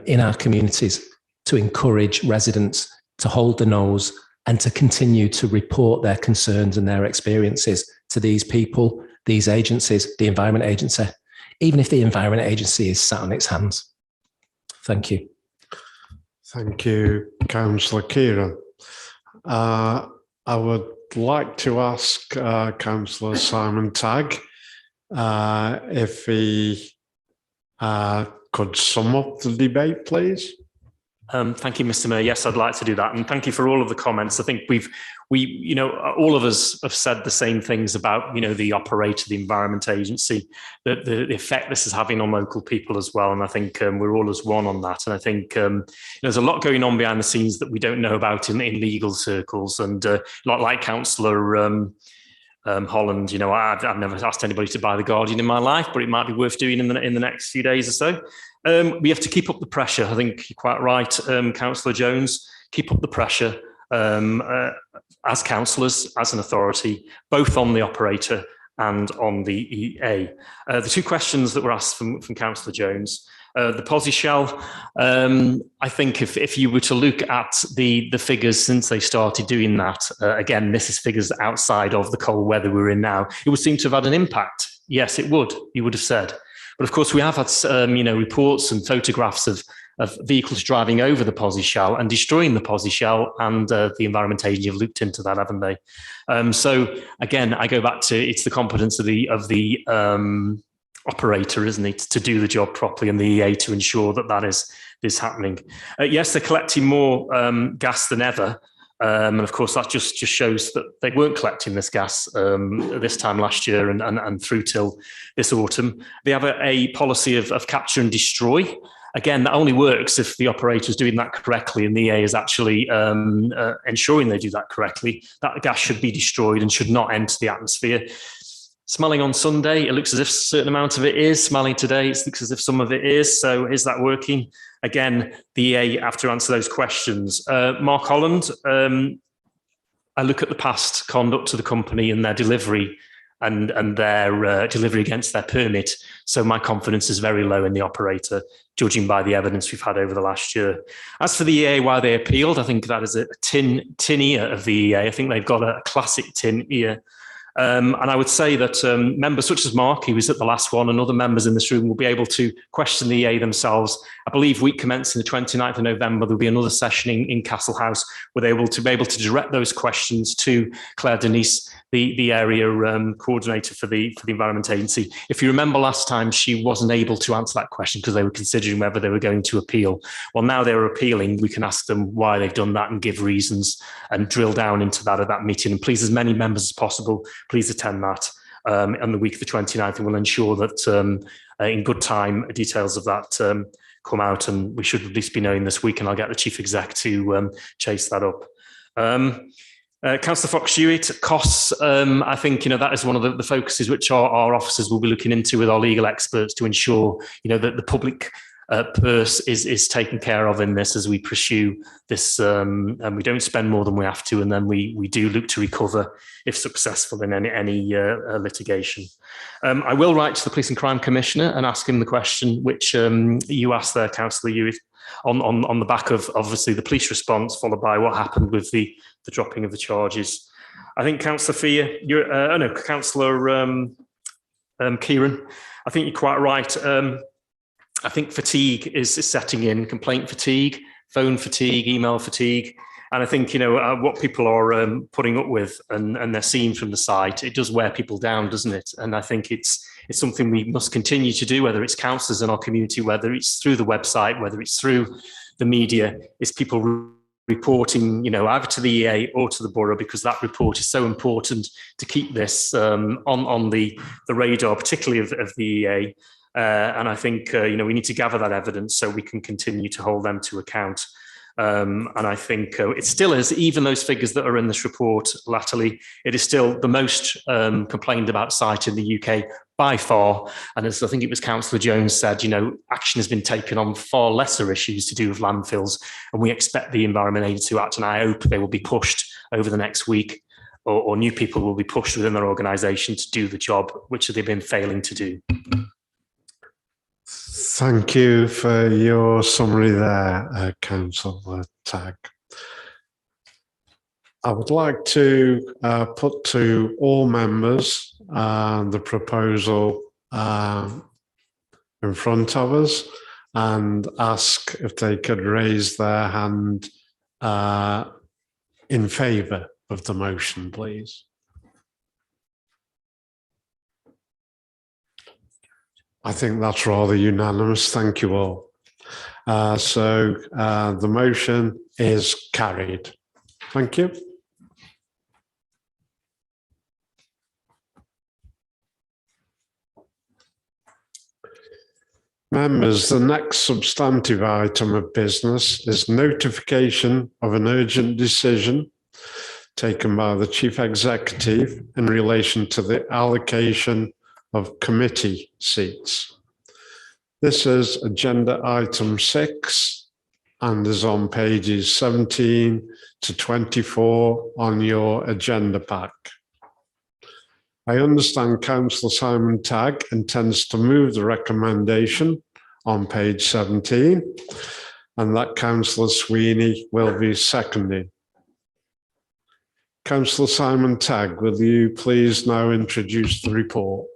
in our communities to encourage residents to hold the nose and to continue to report their concerns and their experiences to these people, these agencies, the Environment Agency, even if the Environment Agency is sat on its hands. Thank you. Thank you, Councillor Kieran. I would like to ask Councillor Simon Tagg if he could sum up the debate, please. Thank you, Mr. Mayor. Yes, I'd like to do that. And thank you for all of the comments. I think all of us have said the same things about, the operator, the Environment Agency, the effect this is having on local people as well. And I think we're all as one on that. And I think there's a lot going on behind the scenes that we don't know about in legal circles. And like Councillor Holland, I've never asked anybody to buy The Guardian in my life, but it might be worth doing in the next few days or so. We have to keep up the pressure. I think you're quite right, Councillor Jones. Keep up the pressure as councillors, as an authority, both on the operator and on the EA. The two questions that were asked from Councillor Jones. The POSI shell, I think if you were to look at the figures since they started doing that, again, this is figures outside of the cold weather we're in now, it would seem to have had an impact. Yes, it would, you would have said. But of course, we have had reports and photographs of vehicles driving over the POSI shell and destroying the POSI shell, and the Environment Agency have looked into that, haven't they? So again, I go back to it's the competence of the operator, isn't it, to do the job properly, and the EA to ensure that is happening. Yes, they're collecting more gas than ever. And of course, that just shows that they weren't collecting this gas this time last year and through till this autumn. They have a policy of capture and destroy. Again, that only works if the operator is doing that correctly and the EA is actually ensuring they do that correctly. That gas should be destroyed and should not enter the atmosphere. Smelling on Sunday, it looks as if a certain amount of it is. Smelling today, it looks as if some of it is. So is that working? Again, the EA have to answer those questions. Mark Holland, I look at the past conduct of the company and their delivery and their delivery against their permit. So my confidence is very low in the operator, judging by the evidence we've had over the last year. As for the EA, why they appealed, I think that is a tin ear of the EA. I think they've got a classic tin ear. And I would say that members such as Mark, he was at the last one, and other members in this room will be able to question the EA themselves. I believe week commencing the 29th of November, there'll be another session in Castle House where they will be able to direct those questions to Claire Denise, the area coordinator for the Environment Agency. If you remember last time, she wasn't able to answer that question because they were considering whether they were going to appeal. Well, now they're appealing, we can ask them why they've done that and give reasons and drill down into that at that meeting. And please, as many members as possible, please attend that on the week of the 29th, and we'll ensure that in good time, details of that come out, and we should at least be knowing this week, and I'll get the Chief Exec to chase that up. Councillor Fox-Hewitt, costs, I think, that is one of the focuses which our officers will be looking into with our legal experts to ensure, that the public purse is taken care of in this as we pursue this, and we don't spend more than we have to, and then we do look to recover if successful in any litigation. I will write to the Police and Crime Commissioner and ask him the question which you asked there, Councillor Hewitt, on the back of obviously the police response followed by what happened with the dropping of the charges. I think Councillor Fia, Councillor Kieran, I think you're quite right. I think fatigue is setting in, complaint fatigue, phone fatigue, email fatigue. And I think, what people are putting up with and they're seeing from the site, it does wear people down, doesn't it? And I think it's something we must continue to do, whether it's councillors in our community, whether it's through the website, whether it's through the media, is people reporting, either to the EA or to the borough, because that report is so important to keep this on the radar, particularly of the EA. And I think, we need to gather that evidence so we can continue to hold them to account. And I think it still is, even those figures that are in this report latterly, it is still the most complained about site in the UK by far. And as I think it was Councillor Jones said, action has been taken on far lesser issues to do with landfills. And we expect the Environment Agency to act, and I hope they will be pushed over the next week, or new people will be pushed within their organisation to do the job which they've been failing to do. Thank you for your summary there, Councillor Tagg. I would like to put to all members the proposal in front of us and ask if they could raise their hand in favour of the motion, please. I think that's rather unanimous. Thank you all. So the motion is carried. Thank you. Members, the next substantive item of business is notification of an urgent decision taken by the Chief Executive in relation to the allocation of committee seats. This is agenda item 6 and is on pages 17 to 24 on your agenda pack. I understand Councillor Simon Tagg intends to move the recommendation on page 17, and that Councillor Sweeney will be seconding. Councillor Simon Tagg, will you please now introduce the report?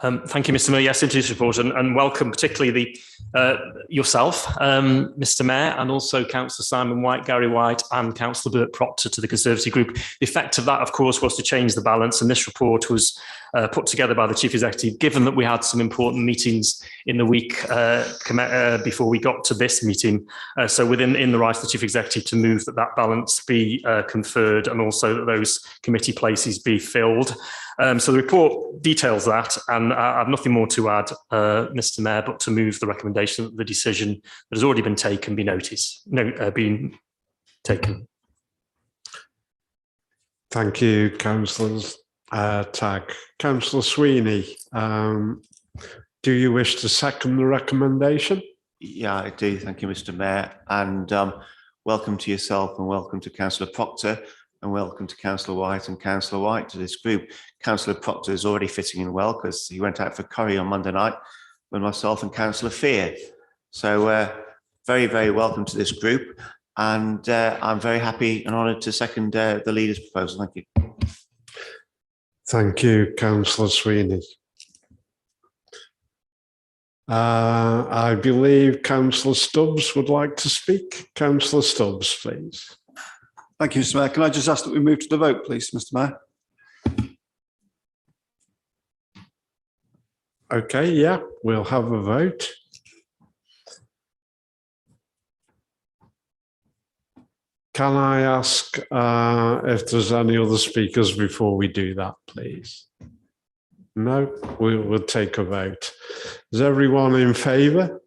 Thank you, Mr. Mayor. Yes, introduce report, and welcome particularly yourself, Mr. Mayor, and also Councillor Simon White, Gary White, and Councillor Burke Proctor to the Conservative Group. The effect of that, of course, was to change the balance, and this report was put together by the Chief Executive, given that we had some important meetings in the week before we got to this meeting. So in the right of the Chief Executive to move that balance be conferred, and also that those committee places be filled. So the report details that, and I have nothing more to add, Mr. Mayor, but to move the recommendation that the decision that has already been taken be been taken. Thank you, Councillor Tagg. Councillor Sweeney, do you wish to second the recommendation? Yeah, I do. Thank you, Mr. Mayor, and welcome to yourself and welcome to Councillor Proctor. and welcome to Councillor White and Councillor White to this group. Councillor Proctor is already fitting in well because he went out for curry on Monday night with myself and Councillor Fear. So very, very welcome to this group. And I'm very happy and honoured to second the leader's proposal. Thank you. Thank you, Councillor Sweeney. I believe Councillor Stubbs would like to speak. Councillor Stubbs, please. Thank you, Mr. Mayor. Can I just ask that we move to the vote, please, Mr. Mayor? Okay, yeah, we'll have a vote. Can I ask if there's any other speakers before we do that, please? No, we will take a vote. Is everyone in favour?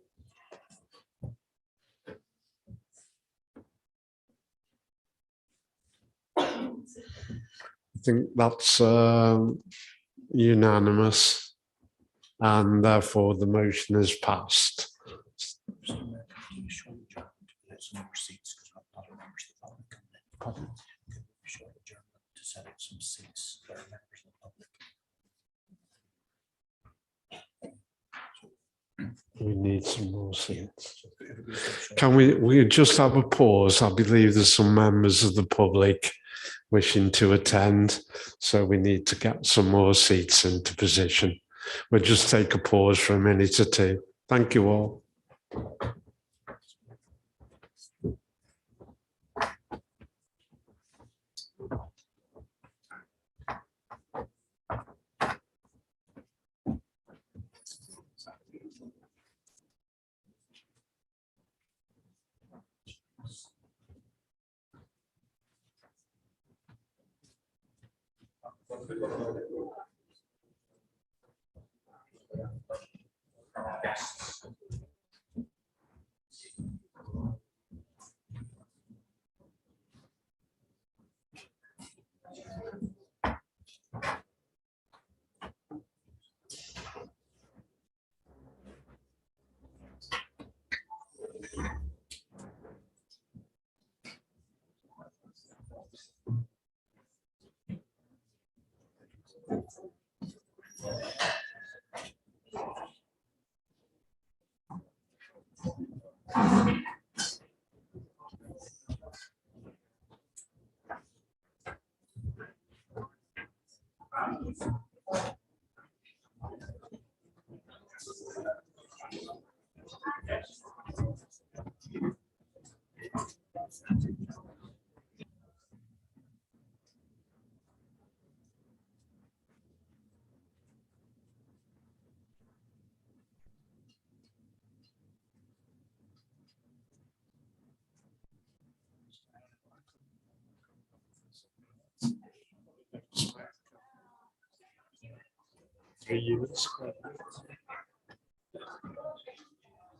I think that's unanimous, and therefore the motion is passed. We need some more seats. Can we just have a pause? I believe there's some members of the public wishing to attend, so we need to get some more seats into position. We'll just take a pause for a minute or two. Thank you all.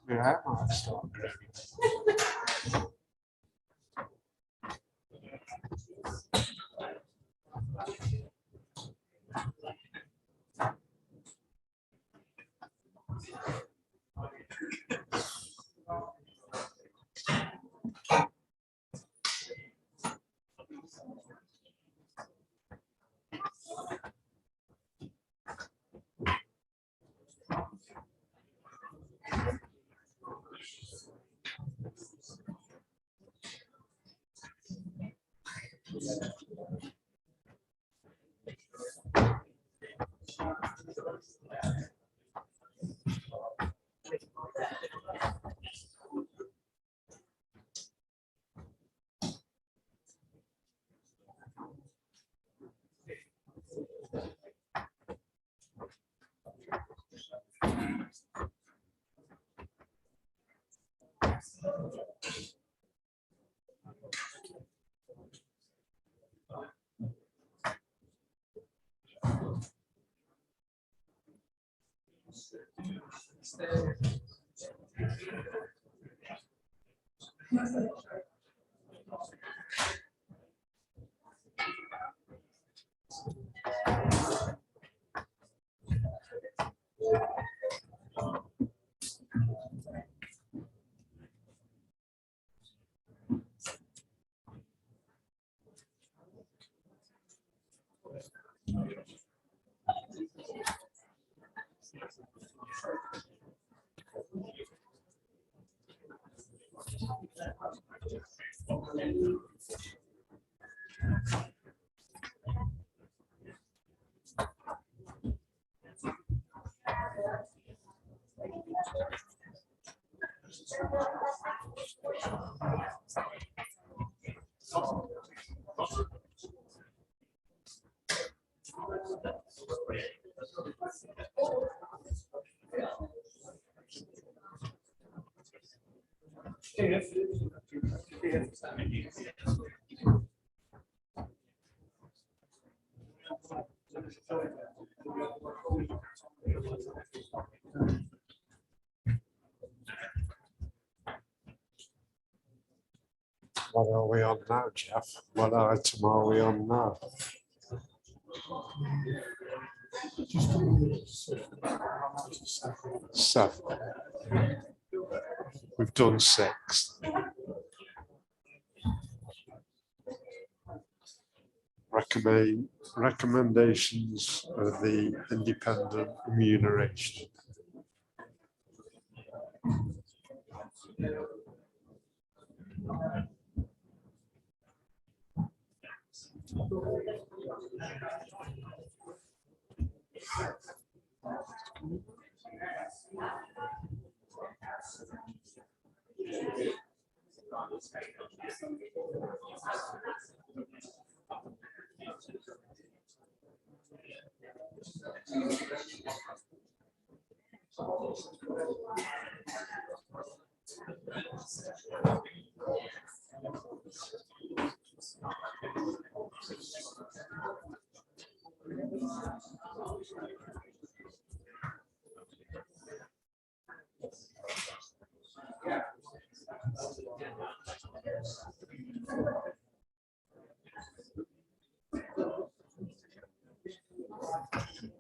Yeah, I'll start. What are we on now, Jeff? What item are we on now? Seven. We've done 6. Recommendations of the independent remuneration.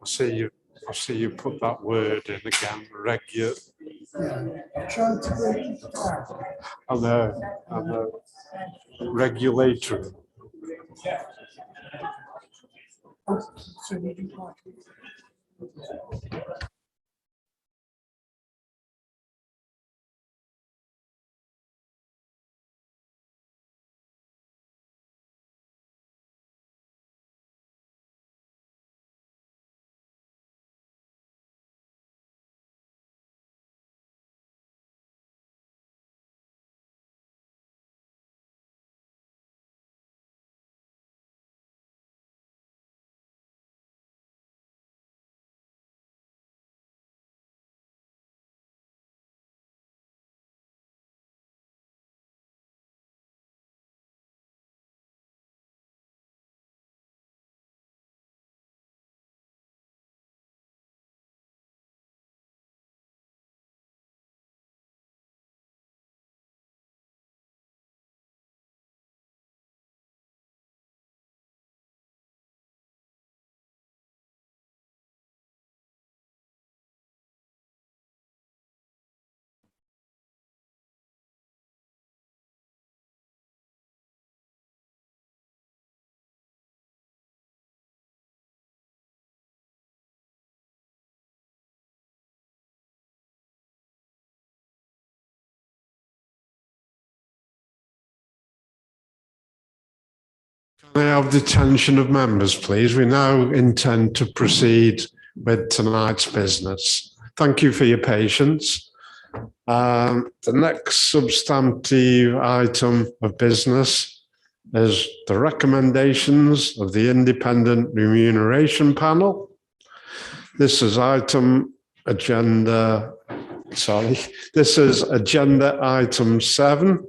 I see you put that word in again, regular. I know. Regulatory. Can I have the attention of members, please? We now intend to proceed with tonight's business. Thank you for your patience. The next substantive item of business is the recommendations of the Independent Remuneration Panel. This is agenda item 7.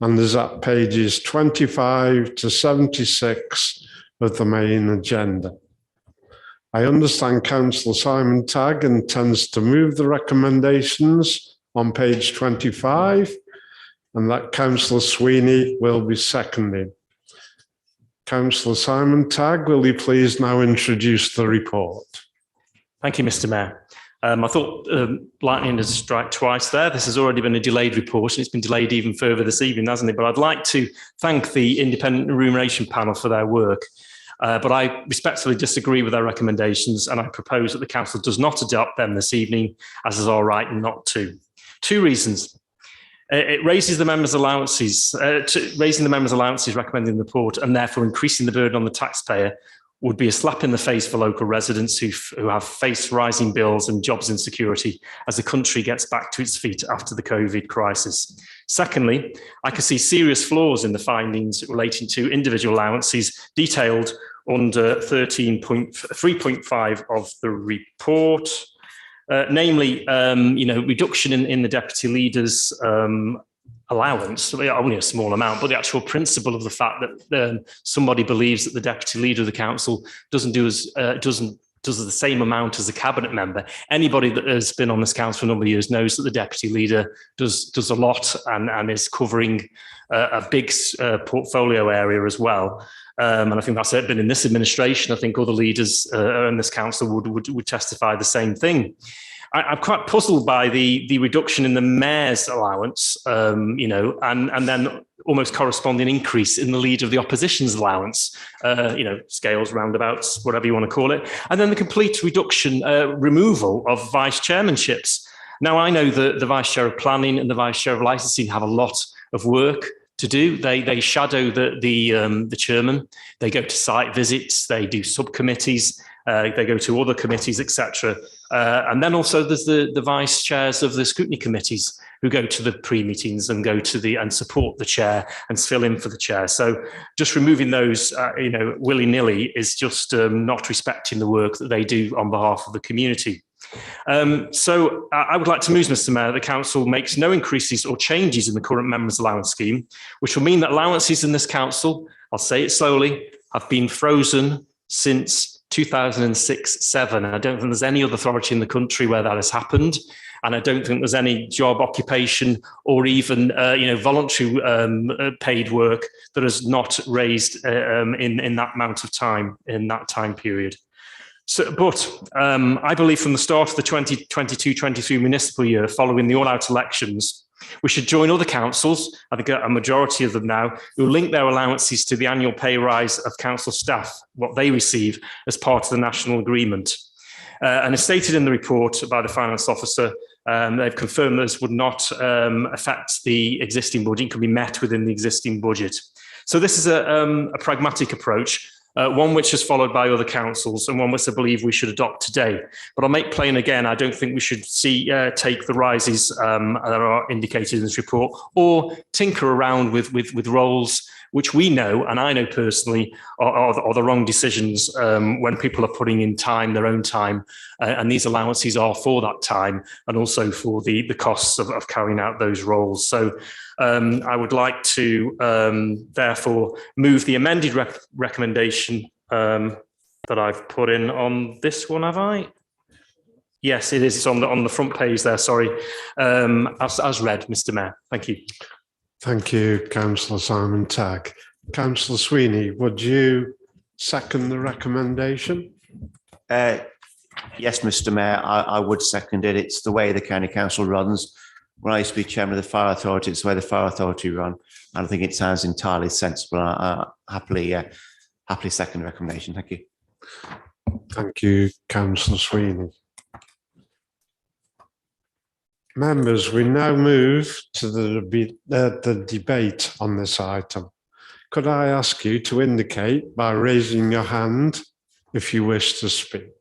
And is at pages 25 to 76 of the main agenda. I understand Councillor Simon Tagg intends to move the recommendations on page 25, and that Councillor Sweeney will be seconding. Councillor Simon Tagg, will you please now introduce the report? Thank you, Mr. Mayor. I thought lightning has struck twice there. This has already been a delayed report, and it's been delayed even further this evening, hasn't it? But I'd like to thank the Independent Remuneration Panel for their work. But I respectfully disagree with their recommendations, and I propose that the Council does not adopt them this evening, as is our right not to. 2 reasons. It raises the members' allowances, raising the members' allowances recommended in the report, and therefore increasing the burden on the taxpayer would be a slap in the face for local residents who have faced rising bills and jobs insecurity as the country gets back to its feet after the COVID crisis. Secondly, I can see serious flaws in the findings relating to individual allowances detailed under 13.3.5 of the report. Namely, reduction in the deputy leader's allowance, only a small amount, but the actual principle of the fact that somebody believes that the deputy leader of the council doesn't do the same amount as a cabinet member. Anybody that has been on this council for a number of years knows that the deputy leader does a lot and is covering a big portfolio area as well. And I think that's been in this administration. I think other leaders in this council would testify the same thing. I'm quite puzzled by the reduction in the mayor's allowance, and then almost corresponding increase in the leader of the opposition's allowance, scales, roundabouts, whatever you want to call it. And then the complete removal of vice chairmanships. Now, I know that the vice chair of planning and the vice chair of licensing have a lot of work to do. They shadow the chairman. They go to site visits. They do subcommittees. They go to other committees, etc. And then also there's the vice chairs of the scrutiny committees who go to the pre-meetings and and support the chair and fill in for the chair. So just removing those, willy-nilly is just not respecting the work that they do on behalf of the community. So I would like to move, Mr. Mayor, the council makes no increases or changes in the current members' allowance scheme, which will mean that allowances in this council, I'll say it slowly, have been frozen since 2006-7. I don't think there's any other authority in the country where that has happened. And I don't think there's any job, occupation, or even voluntary paid work that has not raised in that amount of time, in that time period. So, but I believe from the start of the 2022-23 municipal year, following the all-out elections, we should join other councils, I think a majority of them now, who link their allowances to the annual pay rise of council staff, what they receive as part of the national agreement. And as stated in the report by the finance officer, they've confirmed that this would not affect the existing budget, it can be met within the existing budget. So this is a pragmatic approach, one which is followed by other councils and one which I believe we should adopt today. But I'll make plain again, I don't think we should take the rises that are indicated in this report or tinker around with roles which we know, and I know personally, are the wrong decisions when people are putting in time, their own time, and these allowances are for that time and also for the costs of carrying out those roles. So I would like to therefore move the amended recommendation that I've put in on this one, have I? Yes, it is. It's on the front page there, sorry, as read, Mr. Mayor. Thank you. Thank you, Councillor Simon Tagg. Councillor Sweeney, would you second the recommendation? Yes, Mr. Mayor, I would second it. It's the way the county council runs. When I used to be chairman of the fire authority, it's the way the fire authority run. And I think it sounds entirely sensible. I happily second the recommendation. Thank you. Thank you, Councillor Sweeney. Members, we now move to the debate on this item. Could I ask you to indicate by raising your hand if you wish to speak?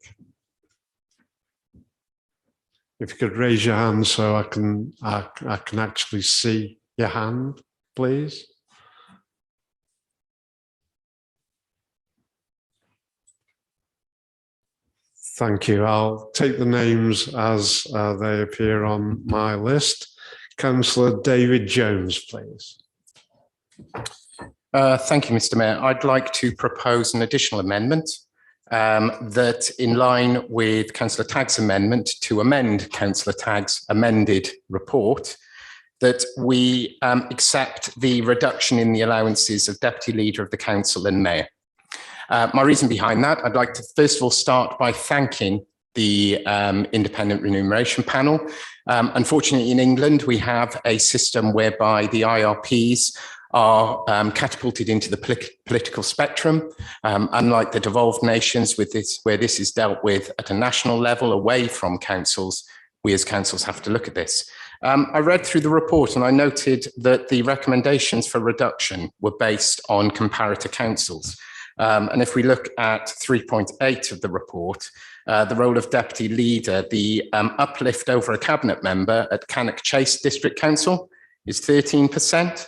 If you could raise your hand so I can actually see your hand, please. Thank you. I'll take the names as they appear on my list. Councillor David Jones, please. Thank you, Mr. Mayor. I'd like to propose an additional amendment that, in line with Councillor Tagg's amendment to amend Councillor Tagg's amended report, that we accept the reduction in the allowances of Deputy Leader of the Council and Mayor. My reason behind that, I'd like to first of all start by thanking the Independent Remuneration Panel. Unfortunately, in England, we have a system whereby the IRPs are catapulted into the political spectrum, unlike the devolved nations where this is dealt with at a national level away from councils. We as councils have to look at this. I read through the report and I noted that the recommendations for reduction were based on comparator councils. And if we look at 3.8 of the report, the role of deputy leader, the uplift over a cabinet member at Cannock Chase District Council is 13%,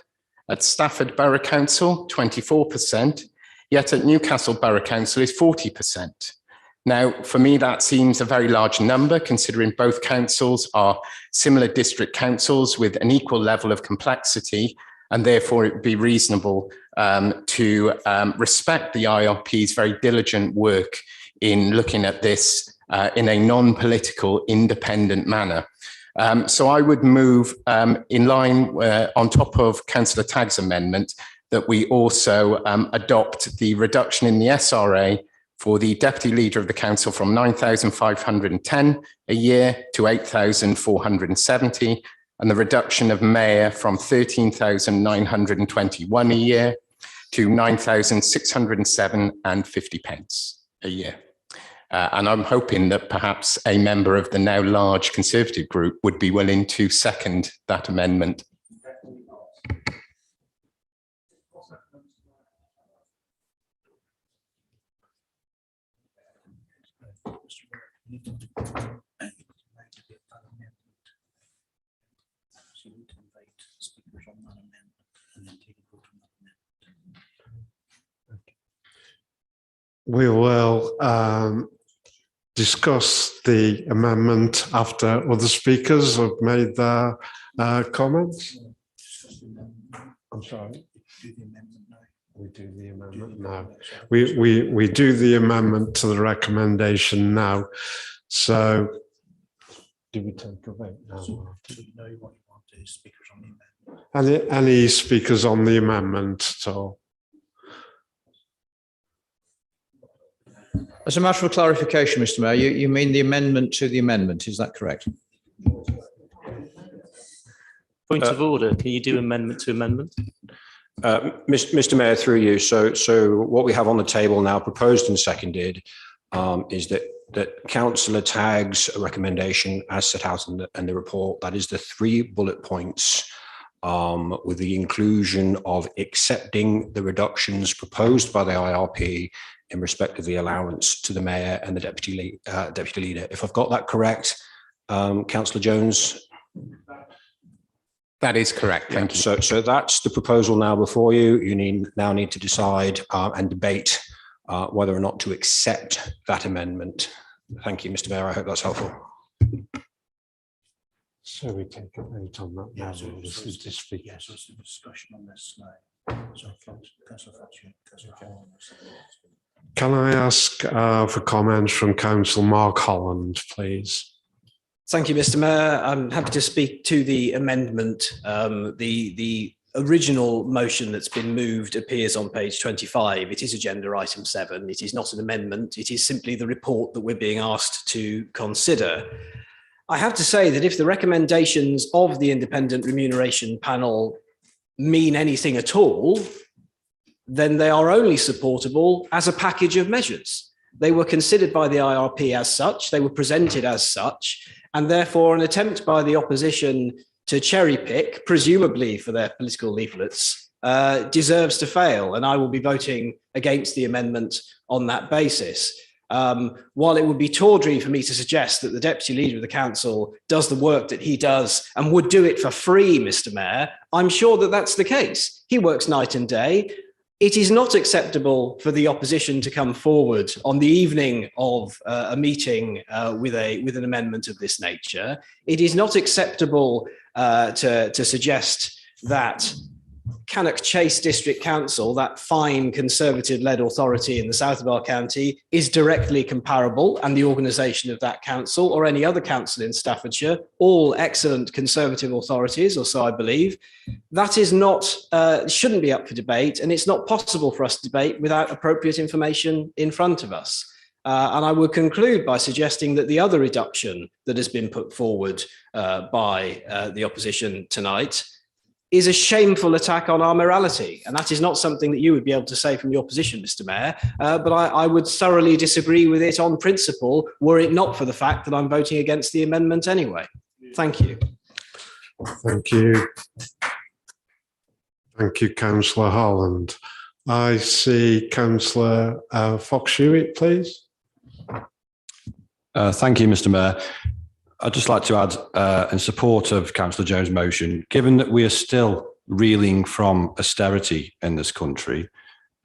at Stafford Borough Council, 24%, yet at Newcastle Borough Council is 40%. Now, for me, that seems a very large number, considering both councils are similar district councils with an equal level of complexity, and therefore it would be reasonable to respect the IRP's very diligent work in looking at this in a non-political, independent manner. So I would move in line on top of Councillor Tagg's amendment that we also adopt the reduction in the SRA for the deputy leader of the council from 9,510 a year to 8,470, and the reduction of mayor from 13,921 a year to 9,607 and 50 pence a year. And I'm hoping that perhaps a member of the now large Conservative group would be willing to second that amendment. We will discuss the amendment after other speakers have made their comments. I'm sorry. We do the amendment now. We do the amendment to the recommendation now. So, do we take a vote now? Any speakers on the amendment at all? As a matter of clarification, Mr. Mayor, you mean the amendment to the amendment, is that correct? Point of order, can you do amendment to amendment? Mr. Mayor, through you. So what we have on the table now, proposed and seconded, is that Councillor Tagg's recommendation, as set out in the report, that is the 3 bullet points, with the inclusion of accepting the reductions proposed by the IRP in respect of the allowance to the mayor and the deputy leader. If I've got that correct, Councillor Jones. That is correct. Thank you. So that's the proposal now before you. You now need to decide and debate whether or not to accept that amendment. Thank you, Mr. Mayor. I hope that's helpful. So we take a vote on that now. This is just for yes, it's a discussion on this now. So, can I ask for comments from Councillor Mark Holland, please? Thank you, Mr. Mayor. I'm happy to speak to the amendment. The original motion that's been moved appears on page 25. It is agenda item 7. It is not an amendment. It is simply the report that we're being asked to consider. I have to say that if the recommendations of the independent remuneration panel mean anything at all, then they are only supportable as a package of measures. They were considered by the IRP as such, they were presented as such, and therefore an attempt by the opposition to cherry pick, presumably for their political leaflets, deserves to fail. And I will be voting against the amendment on that basis. While it would be tawdry for me to suggest that the deputy leader of the council does the work that he does and would do it for free, Mr. Mayor, I'm sure that that's the case. He works night and day. It is not acceptable for the opposition to come forward on the evening of a meeting with an amendment of this nature. It is not acceptable to suggest that Cannock Chase District Council, that fine Conservative-led authority in the south of our county, is directly comparable, and the organisation of that council or any other council in Staffordshire, all excellent Conservative authorities, or so I believe. That is not, shouldn't be up for debate, and it's not possible for us to debate without appropriate information in front of us. And I would conclude by suggesting that the other reduction that has been put forward by the opposition tonight is a shameful attack on our morality. And that is not something that you would be able to say from your position, Mr. Mayor, but I would thoroughly disagree with it on principle, were it not for the fact that I'm voting against the amendment anyway. Thank you. Thank you. Thank you, Councillor Holland. I see Councillor Fox Hewitt, please. Thank you, Mr. Mayor. I'd just like to add, in support of Councillor Jones' motion, given that we are still reeling from austerity in this country,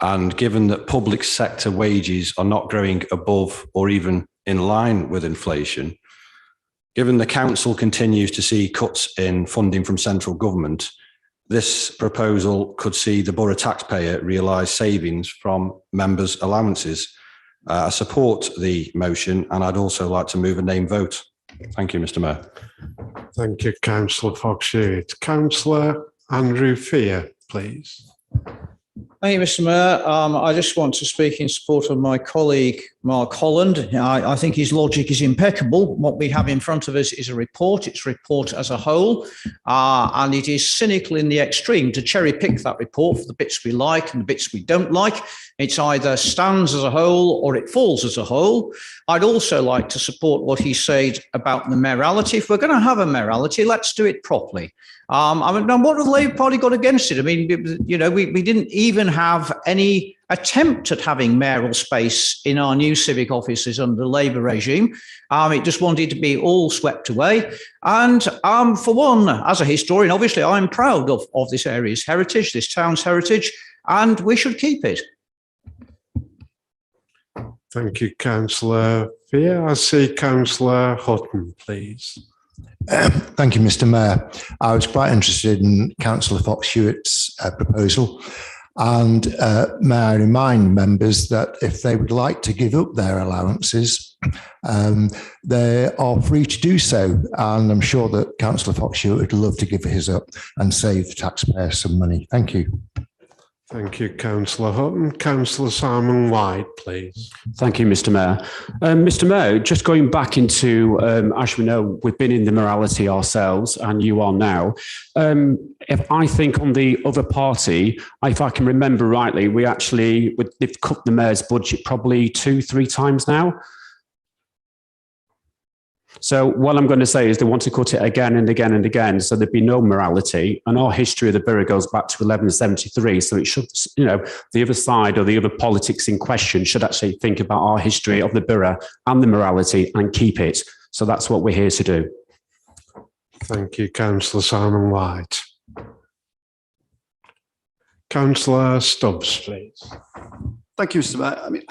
and given that public sector wages are not growing above or even in line with inflation, given the council continues to see cuts in funding from central government, this proposal could see the borough taxpayer realise savings from members' allowances. I support the motion, and I'd also like to move a name vote. Thank you, Mr. Mayor. Thank you, Councillor Fox Hewitt. Councillor Andrew Fear, please. Thank you, Mr. Mayor. I just want to speak in support of my colleague, Mark Holland. I think his logic is impeccable. What we have in front of us is a report. It's a report as a whole, and it is cynical in the extreme to cherry pick that report for the bits we like and the bits we don't like. It's either stands as a whole or it falls as a whole. I'd also like to support what he said about the mayoralty. If we're going to have a mayoralty, let's do it properly. I mean, now what have the Labour Party got against it? I mean, you know, we didn't even have any attempt at having mayoral space in our new civic offices under the Labour regime. It just wanted to be all swept away. And for one, as a historian, obviously, I'm proud of this area's heritage, this town's heritage, and we should keep it. Thank you, Councillor Fear. I see Councillor Hutton, please. Thank you, Mr. Mayor. I was quite interested in Councillor Fox Hewitt's proposal, and may I remind members that if they would like to give up their allowances, they are free to do so, and I'm sure that Councillor Fox Hewitt would love to give his up and save the taxpayer some money. Thank you. Thank you, Councillor Hutton. Councillor Simon White, please. Thank you, Mr. Mayor. Mr. Mayor, just going back into, as we know, we've been in the morality ourselves, and you are now. If I think on the other party, if I can remember rightly, they've cut the mayor's budget probably 2-3 times now. So what I'm going to say is they want to cut it again and again and again, so there'd be no morality. And our history of the borough goes back to 1173. So it should, you know, the other side or the other politics in question should actually think about our history of the borough and the morality and keep it. So that's what we're here to do. Thank you, Councillor Simon White. Councillor Stubbs, please. Thank you, Mr. Mayor. I mean,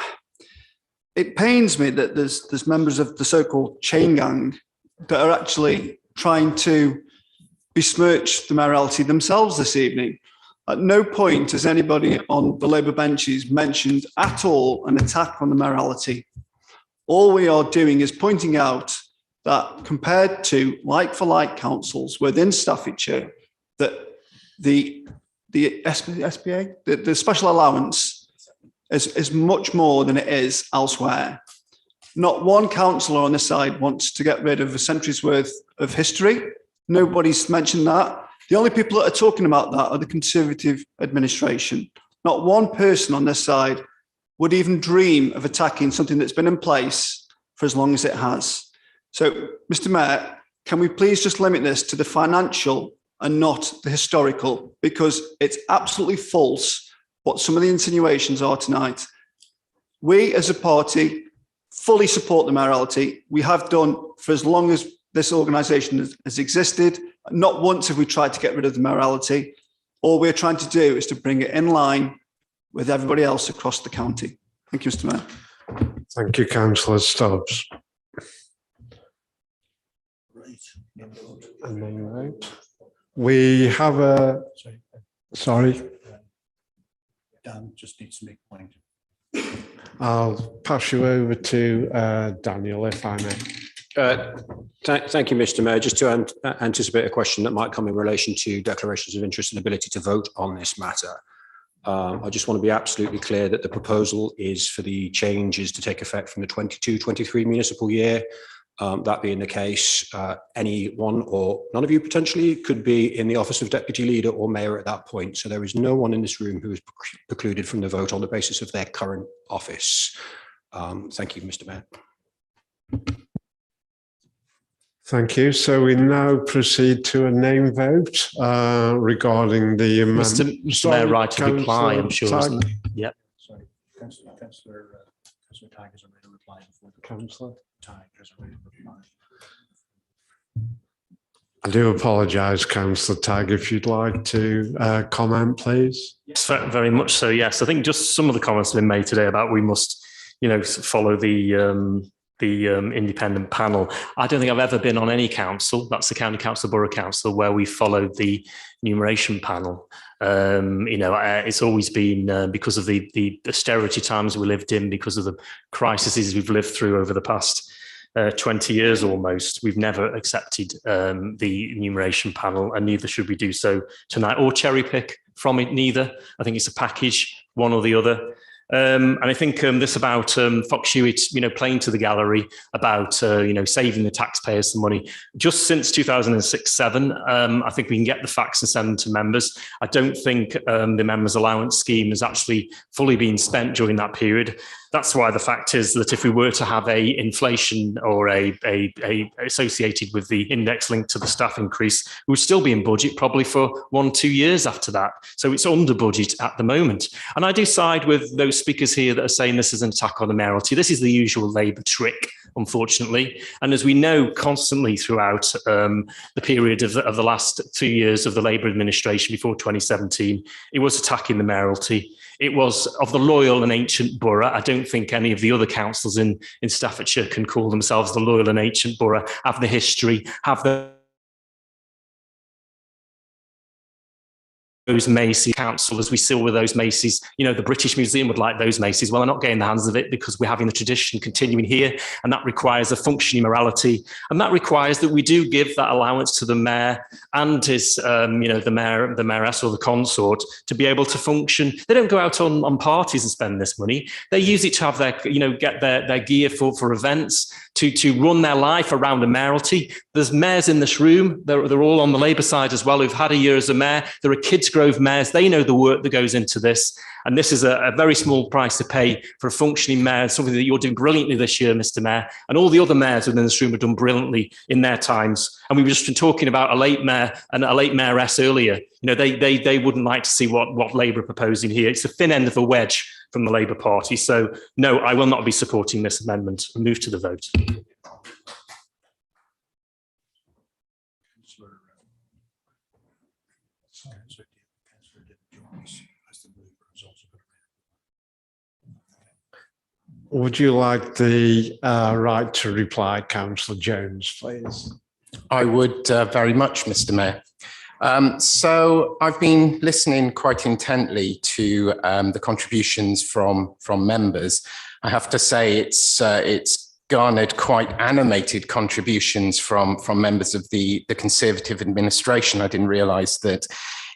it pains me that there's members of the so-called chain gang that are actually trying to besmirch the mayoralty themselves this evening. At no point has anybody on the Labour benches mentioned at all an attack on the mayoralty. All we are doing is pointing out that compared to like-for-like councils within Staffordshire, that the SPA, the special allowance is much more than it is elsewhere. Not one councillor on this side wants to get rid of a century's worth of history. Nobody's mentioned that. The only people that are talking about that are the Conservative administration. Not one person on this side would even dream of attacking something that's been in place for as long as it has. So, Mr. Mayor, can we please just limit this to the financial and not the historical, because it's absolutely false what some of the insinuations are tonight. We as a party fully support the mayoralty. We have done for as long as this organisation has existed. Not once have we tried to get rid of the mayoralty. All we're trying to do is to bring it in line with everybody else across the county. Thank you, Mr. Mayor. Thank you, Councillor Stubbs. We have a... Sorry. Dan just needs to make a point. I'll pass you over to Daniel, if I may. Thank you, Mr. Mayor. Just to anticipate a question that might come in relation to declarations of interest and ability to vote on this matter. I just want to be absolutely clear that the proposal is for the changes to take effect from the 22-23 municipal year. That being the case, anyone or none of you potentially could be in the office of deputy leader or mayor at that point. So there is no one in this room who is precluded from the vote on the basis of their current office. Thank you, Mr. Mayor. Thank you. So we now proceed to a name vote regarding the amendment. Mr. Mayor, right to reply, I'm sure, isn't it? Yep. Sorry, Councillor Tagg has already replied before. Councillor Tagg has already replied. I do apologise, Councillor Tagg, if you'd like to comment, please. Yes, very much so. Yes, I think just some of the comments have been made today about we must, follow the independent panel. I don't think I've ever been on any council, that's the county council, borough council, where we followed the remuneration panel. It's always been because of the austerity times we lived in, because of the crises we've lived through over the past 20 years almost. We've never accepted the remuneration panel, and neither should we do so tonight, or cherry pick from it, neither. I think it's a package, one or the other. And I think this about Fox Hewitt, playing to the gallery about, saving the taxpayers some money. Just since 2006-7, I think we can get the facts and send them to members. I don't think the members' allowance scheme has actually fully been spent during that period. That's why the fact is that if we were to have a inflation or a associated with the index linked to the staff increase, we would still be in budget probably for 1-2 years after that. So it's under budget at the moment. And I do side with those speakers here that are saying this is an attack on the mayoralty. This is the usual Labour trick, unfortunately. And as we know constantly throughout the period of the last 2 years of the Labour administration before 2017, it was attacking the mayoralty. It was of the loyal and ancient borough. I don't think any of the other councils in Staffordshire can call themselves the loyal and ancient borough, have the history, have those Macy's council, as we still with those Macy's, the British Museum would like those Macy's. Well, they're not getting the hands of it because we're having the tradition continuing here, and that requires a functioning morality, and that requires that we do give that allowance to the mayor and his, the mayoress or the consort to be able to function. They don't go out on parties and spend this money. They use it to have their, get their gear for events, to run their life around the mayoralty. There's mayors in this room. They're all on the Labour side as well, who've had a year as a mayor. There are Kidsgrove mayors. They know the work that goes into this. And this is a very small price to pay for a functioning mayor, something that you're doing brilliantly this year, Mr. Mayor. And all the other mayors within this room have done brilliantly in their times. And we've just been talking about a late mayor and a late mayoress earlier. They wouldn't like to see what Labour are proposing here. It's the thin end of a wedge from the Labour Party. So no, I will not be supporting this amendment. We'll move to the vote. Would you like the right to reply, Councillor Jones, please? I would very much, Mr. Mayor. So I've been listening quite intently to the contributions from members. I have to say it's garnered quite animated contributions from members of the Conservative administration. I didn't realise that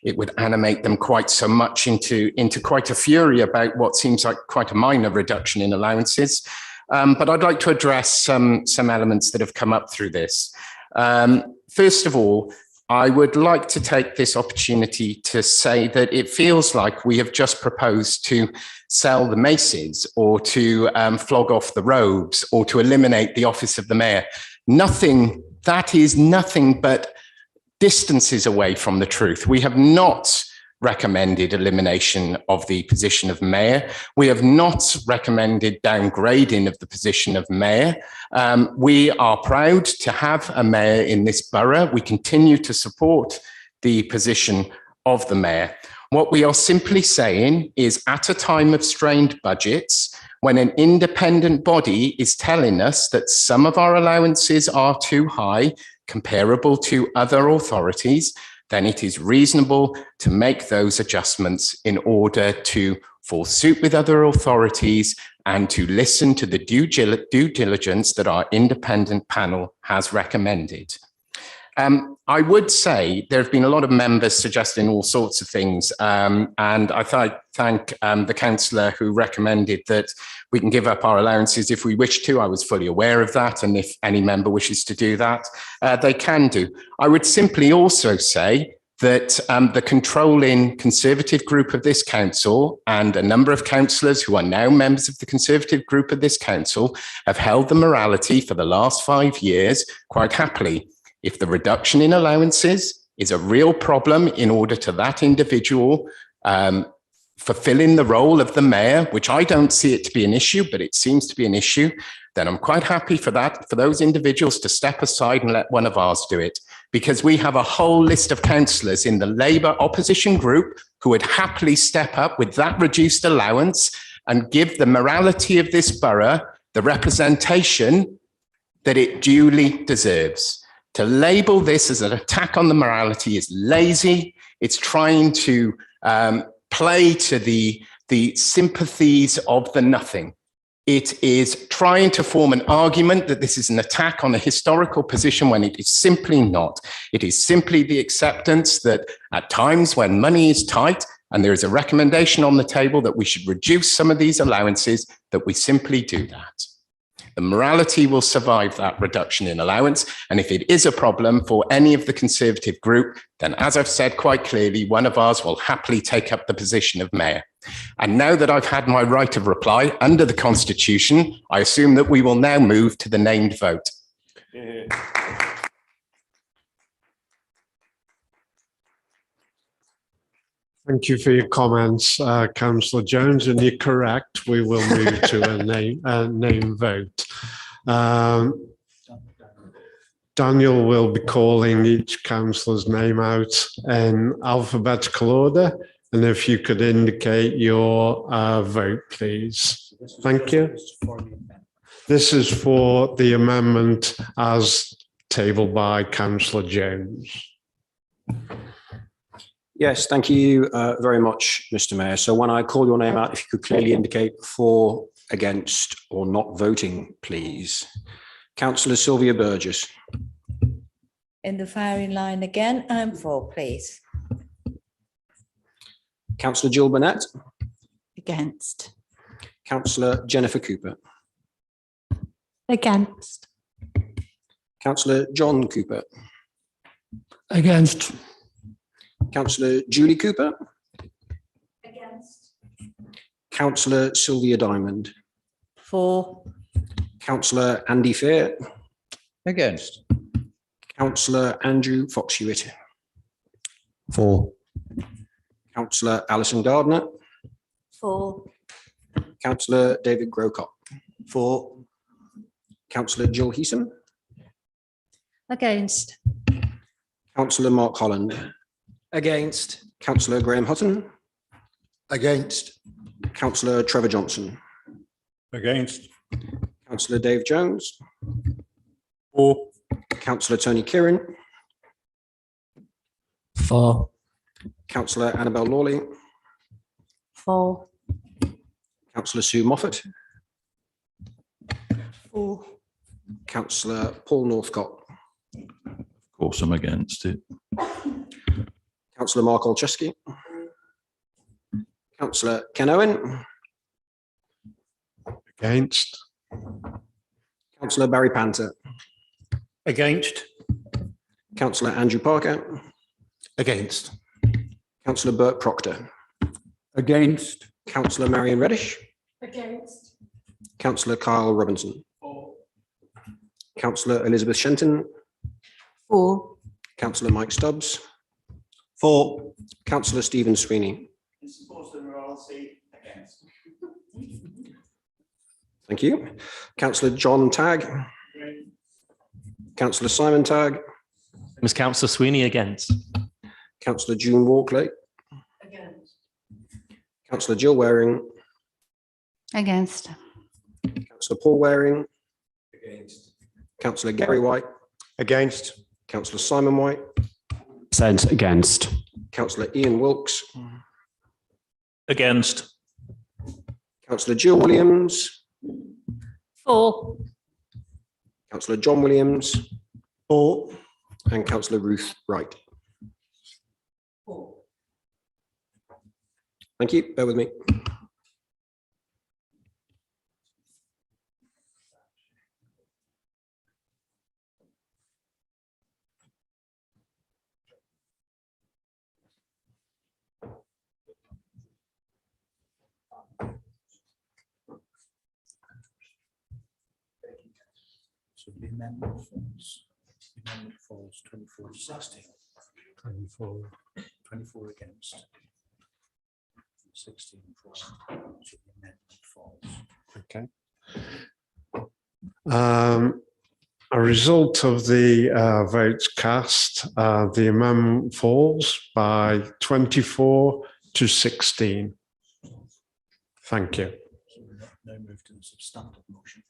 it would animate them quite so much into quite a fury about what seems like quite a minor reduction in allowances. But I'd like to address some elements that have come up through this. First of all, I would like to take this opportunity to say that it feels like we have just proposed to sell the Macy's or to flog off the robes or to eliminate the office of the mayor. That is nothing but distances away from the truth. We have not recommended elimination of the position of mayor. We have not recommended downgrading of the position of mayor. We are proud to have a mayor in this borough. We continue to support the position of the mayor. What we are simply saying is, at a time of strained budgets, when an independent body is telling us that some of our allowances are too high, comparable to other authorities, then it is reasonable to make those adjustments in order to fall suit with other authorities and to listen to the due diligence that our independent panel has recommended. I would say there have been a lot of members suggesting all sorts of things, and I thank the councillor who recommended that we can give up our allowances if we wish to. I was fully aware of that, and if any member wishes to do that, they can do. I would simply also say that the controlling Conservative group of this council and a number of councillors who are now members of the Conservative group of this council have held the morality for the last 5 years quite happily. If the reduction in allowances is a real problem in order to that individual fulfilling the role of the mayor, which I don't see it to be an issue, but it seems to be an issue, then I'm quite happy for that, for those individuals to step aside and let one of ours do it. Because we have a whole list of councillors in the Labour opposition group who would happily step up with that reduced allowance and give the morality of this borough the representation that it duly deserves. To label this as an attack on the morality is lazy. It's trying to play to the sympathies of the nothing. It is trying to form an argument that this is an attack on a historical position when it is simply not. It is simply the acceptance that at times when money is tight and there is a recommendation on the table that we should reduce some of these allowances, that we simply do that. The morality will survive that reduction in allowance. And if it is a problem for any of the Conservative group, then as I've said quite clearly, one of ours will happily take up the position of mayor. And now that I've had my right of reply under the Constitution, I assume that we will now move to the named vote. Yeah. Thank you for your comments, Councillor Jones, and you're correct. We will move to a name vote. Daniel will be calling each councillor's name out in alphabetical order, and if you could indicate your vote, please. Thank you. This is for the amendment as tabled by Councillor Jones. Yes, thank you very much, Mr. Mayor. So when I call your name out, if you could clearly indicate for, against, or not voting, please. Councillor Sylvia Burgess. In the firing line again, I'm for, please. Councillor Jill Burnett. Against. Councillor Jennifer Cooper. Against. Councillor John Cooper. Against. Councillor Julie Cooper. Against. Councillor Sylvia Diamond. For. Councillor Andy Fair. Against. Councillor Andrew Fox-Hewitt. For. Councillor Alison Gardner. For. Councillor David Grocott. For. Councillor Jill Heeson. Against. Councillor Mark Holland. Against. Councillor Graham Hutton. Against. Councillor Trevor Johnson. Against. Councillor Dave Jones. For. Councillor Tony Kieran. For. Councillor Annabelle Lawley. For. Councillor Sue Moffat. For. Councillor Paul Northcott. Of course, I'm against it. Councillor Mark Olczewski. Councillor Ken Owen. Against. Councillor Barry Panter. Against. Councillor Andrew Parker. Against. Councillor Burke Proctor. Against. Councillor Marion Reddish. Against. Councillor Kyle Robinson. Councillor Elizabeth Shenton. For. Councillor Mike Stubbs. For. Councillor Stephen Sweeney. Thank you. Councillor John Tagg. Councillor Simon Tagg. Ms. Councillor Sweeney against. Councillor June Walkley. Against. Councillor Jill Waring. Against. Councillor Paul Waring. Against. Councillor Gary White. Against. Councillor Simon White. Sense against. Councillor Ian Wilkes. Against. Councillor Jill Williams. For. Councillor John Williams. For. And Councillor Ruth Wright. For. Thank you. Bear with me. amendment falls. The amendment falls 24 to 16. 24 against. 16 for. So the amendment falls. Okay. A result of the votes cast, the amendment falls by 24 to 16. Thank you. So we now move to the substantive motion.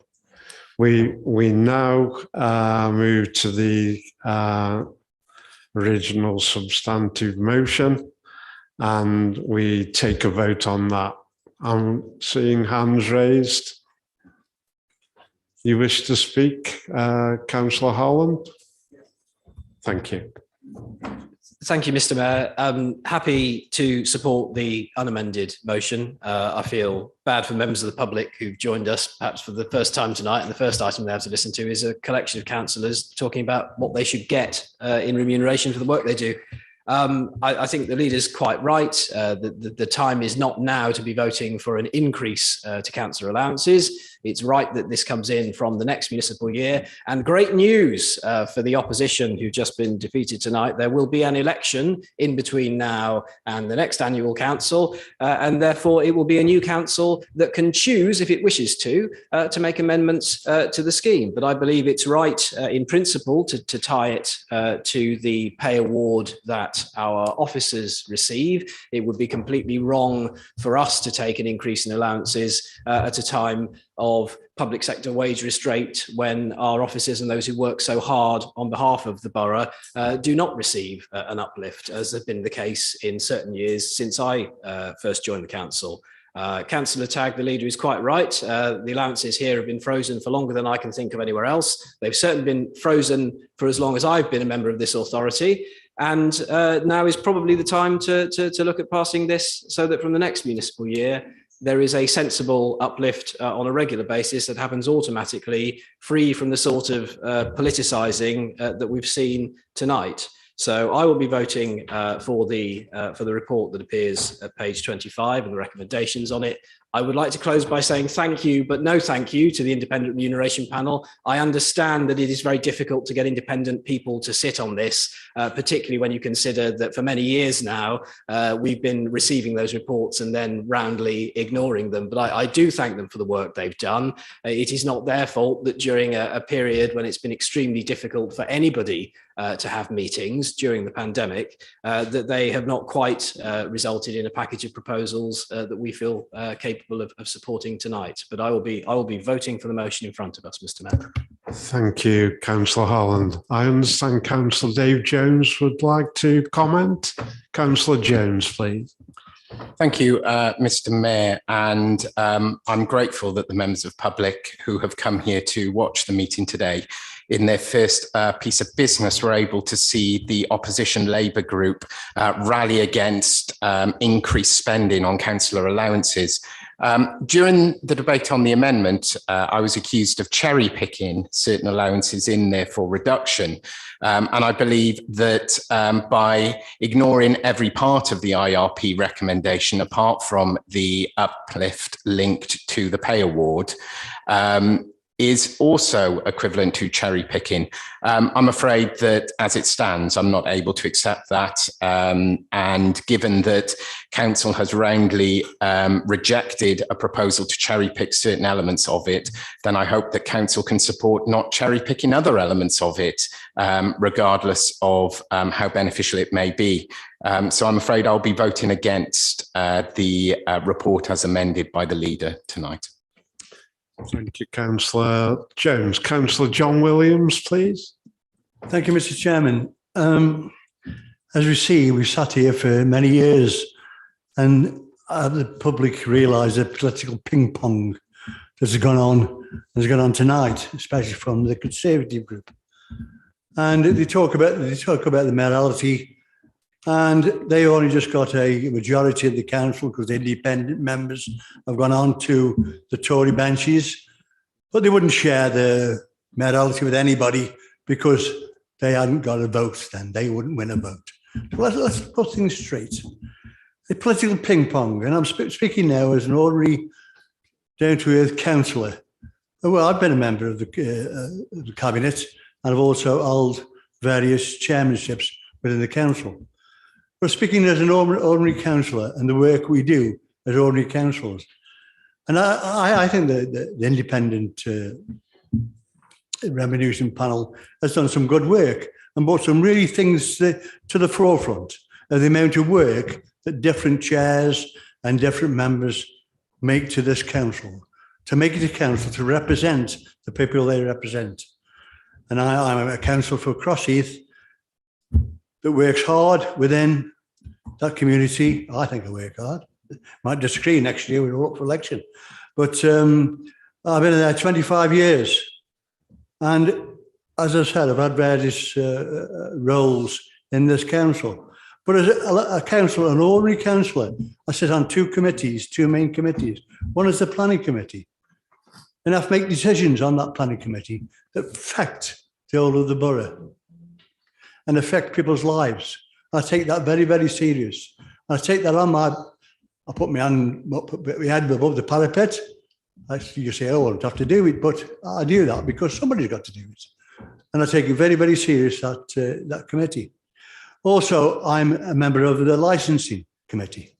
We now move to the original substantive motion, and we take a vote on that. I'm seeing hands raised. You wish to speak, Councillor Holland? Thank you. Thank you, Mr. Mayor. I'm happy to support the unamended motion. I feel bad for members of the public who've joined us perhaps for the first time tonight, and the first item they have to listen to is a collection of councillors talking about what they should get in remuneration for the work they do. I think the leader's quite right. The time is not now to be voting for an increase to councillor allowances. It's right that this comes in from the next municipal year. And great news for the opposition who've just been defeated tonight. There will be an election in between now and the next annual council. And therefore, it will be a new council that can choose, if it wishes to make amendments to the scheme. But I believe it's right in principle to tie it to the pay award that our officers receive. It would be completely wrong for us to take an increase in allowances at a time of public sector wage restraint when our officers and those who work so hard on behalf of the borough do not receive an uplift, as has been the case in certain years since I first joined the council. Councillor Tagg, the leader, is quite right. The allowances here have been frozen for longer than I can think of anywhere else. They've certainly been frozen for as long as I've been a member of this authority. And now is probably the time to look at passing this so that from the next municipal year, there is a sensible uplift on a regular basis that happens automatically, free from the sort of politicising that we've seen tonight. So I will be voting for the report that appears at page 25 and the recommendations on it. I would like to close by saying thank you, but no thank you to the independent remuneration panel. I understand that it is very difficult to get independent people to sit on this, particularly when you consider that for many years now, we've been receiving those reports and then roundly ignoring them. But I do thank them for the work they've done. It is not their fault that during a period when it's been extremely difficult for anybody to have meetings during the pandemic, that they have not quite resulted in a package of proposals that we feel capable of supporting tonight. But I will be voting for the motion in front of us, Mr. Mayor. Thank you, Councillor Holland. I understand Councillor Dave Jones would like to comment. Councillor Jones, please. Thank you, Mr. Mayor, and I'm grateful that the members of public who have come here to watch the meeting today in their first piece of business were able to see the opposition Labour group rally against increased spending on councillor allowances. During the debate on the amendment, I was accused of cherry picking certain allowances in there for reduction. And I believe that by ignoring every part of the IRP recommendation, apart from the uplift linked to the pay award, is also equivalent to cherry picking. I'm afraid that as it stands, I'm not able to accept that. And given that council has roundly rejected a proposal to cherry pick certain elements of it, then I hope that council can support not cherry picking other elements of it, regardless of how beneficial it may be. So I'm afraid I'll be voting against the report as amended by the leader tonight. Thank you, Councillor Jones. Councillor John Williams, please. Thank you, Mr. Chairman. As we see, we've sat here for many years, and the public realise the political ping pong that has gone on tonight, especially from the Conservative group. And they talk about the mayoralty, and they only just got a majority of the council because the independent members have gone on to the Tory benches, but they wouldn't share the mayoralty with anybody because they hadn't got a vote then. They wouldn't win a vote. So let's put things straight. The political ping pong, and I'm speaking now as an ordinary down-to-earth councillor. Well, I've been a member of the cabinet, and I've also held various chairmanships within the council. But speaking as an ordinary councillor and the work we do as ordinary councillors, and I think the independent remuneration panel has done some good work and brought some really things to the forefront of the amount of work that different chairs and different members make to this council, to make it a council to represent the people they represent. And I'm a councillor for Crossheath that works hard within that community. I think I work hard. Might disagree next year when we're up for election. But I've been there 25 years. And as I said, I've had various roles in this council. But as a councillor, an ordinary councillor, I sit on two main committees. One is the planning committee. And I have to make decisions on that planning committee that affect the whole of the borough and affect people's lives. I take that very, very serious. I take that on I put my head above the parapet. You say, oh, I don't have to do it, but I do that because somebody's got to do it. And I take it very, very serious, that committee. Also, I'm a member of the licensing committee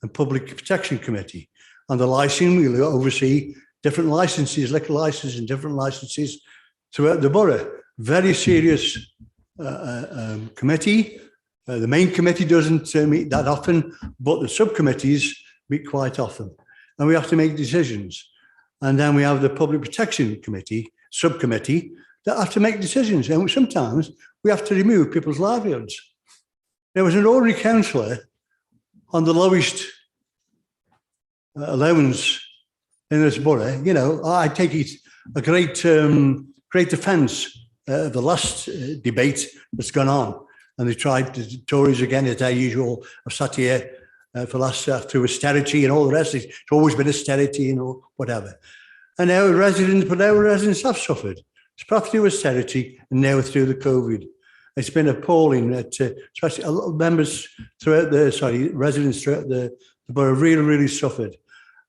and public protection committee. On the licensing, we oversee different licenses, liquor licenses and different licenses throughout the borough. Very serious committee. The main committee doesn't meet that often, but the subcommittees meet quite often. And we have to make decisions. And then we have the public protection committee, subcommittee, that have to make decisions. And sometimes we have to remove people's livelihoods. There was an ordinary councillor on the lowest allowance in this borough. You know, I take it a great defence of the last debate that's gone on. And they tried, the Tories again, as their usual, have sat here for last through austerity and all the rest. It's always been austerity and whatever. And our residents have suffered. It's partly through austerity and now through the COVID. It's been appalling that especially a lot of members throughout residents throughout the borough really, really suffered.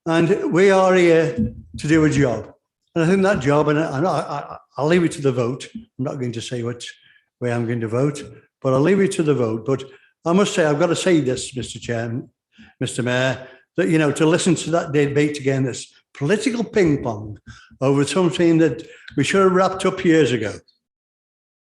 And we are here to do a job. And I think that job, and I'll leave it to the vote. I'm not going to say which way I'm going to vote, but I'll leave it to the vote. But I must say, I've got to say this, Mr. Chairman, Mr. Mayor, that, you know, to listen to that debate again, this political ping pong over something that we should have wrapped up years ago.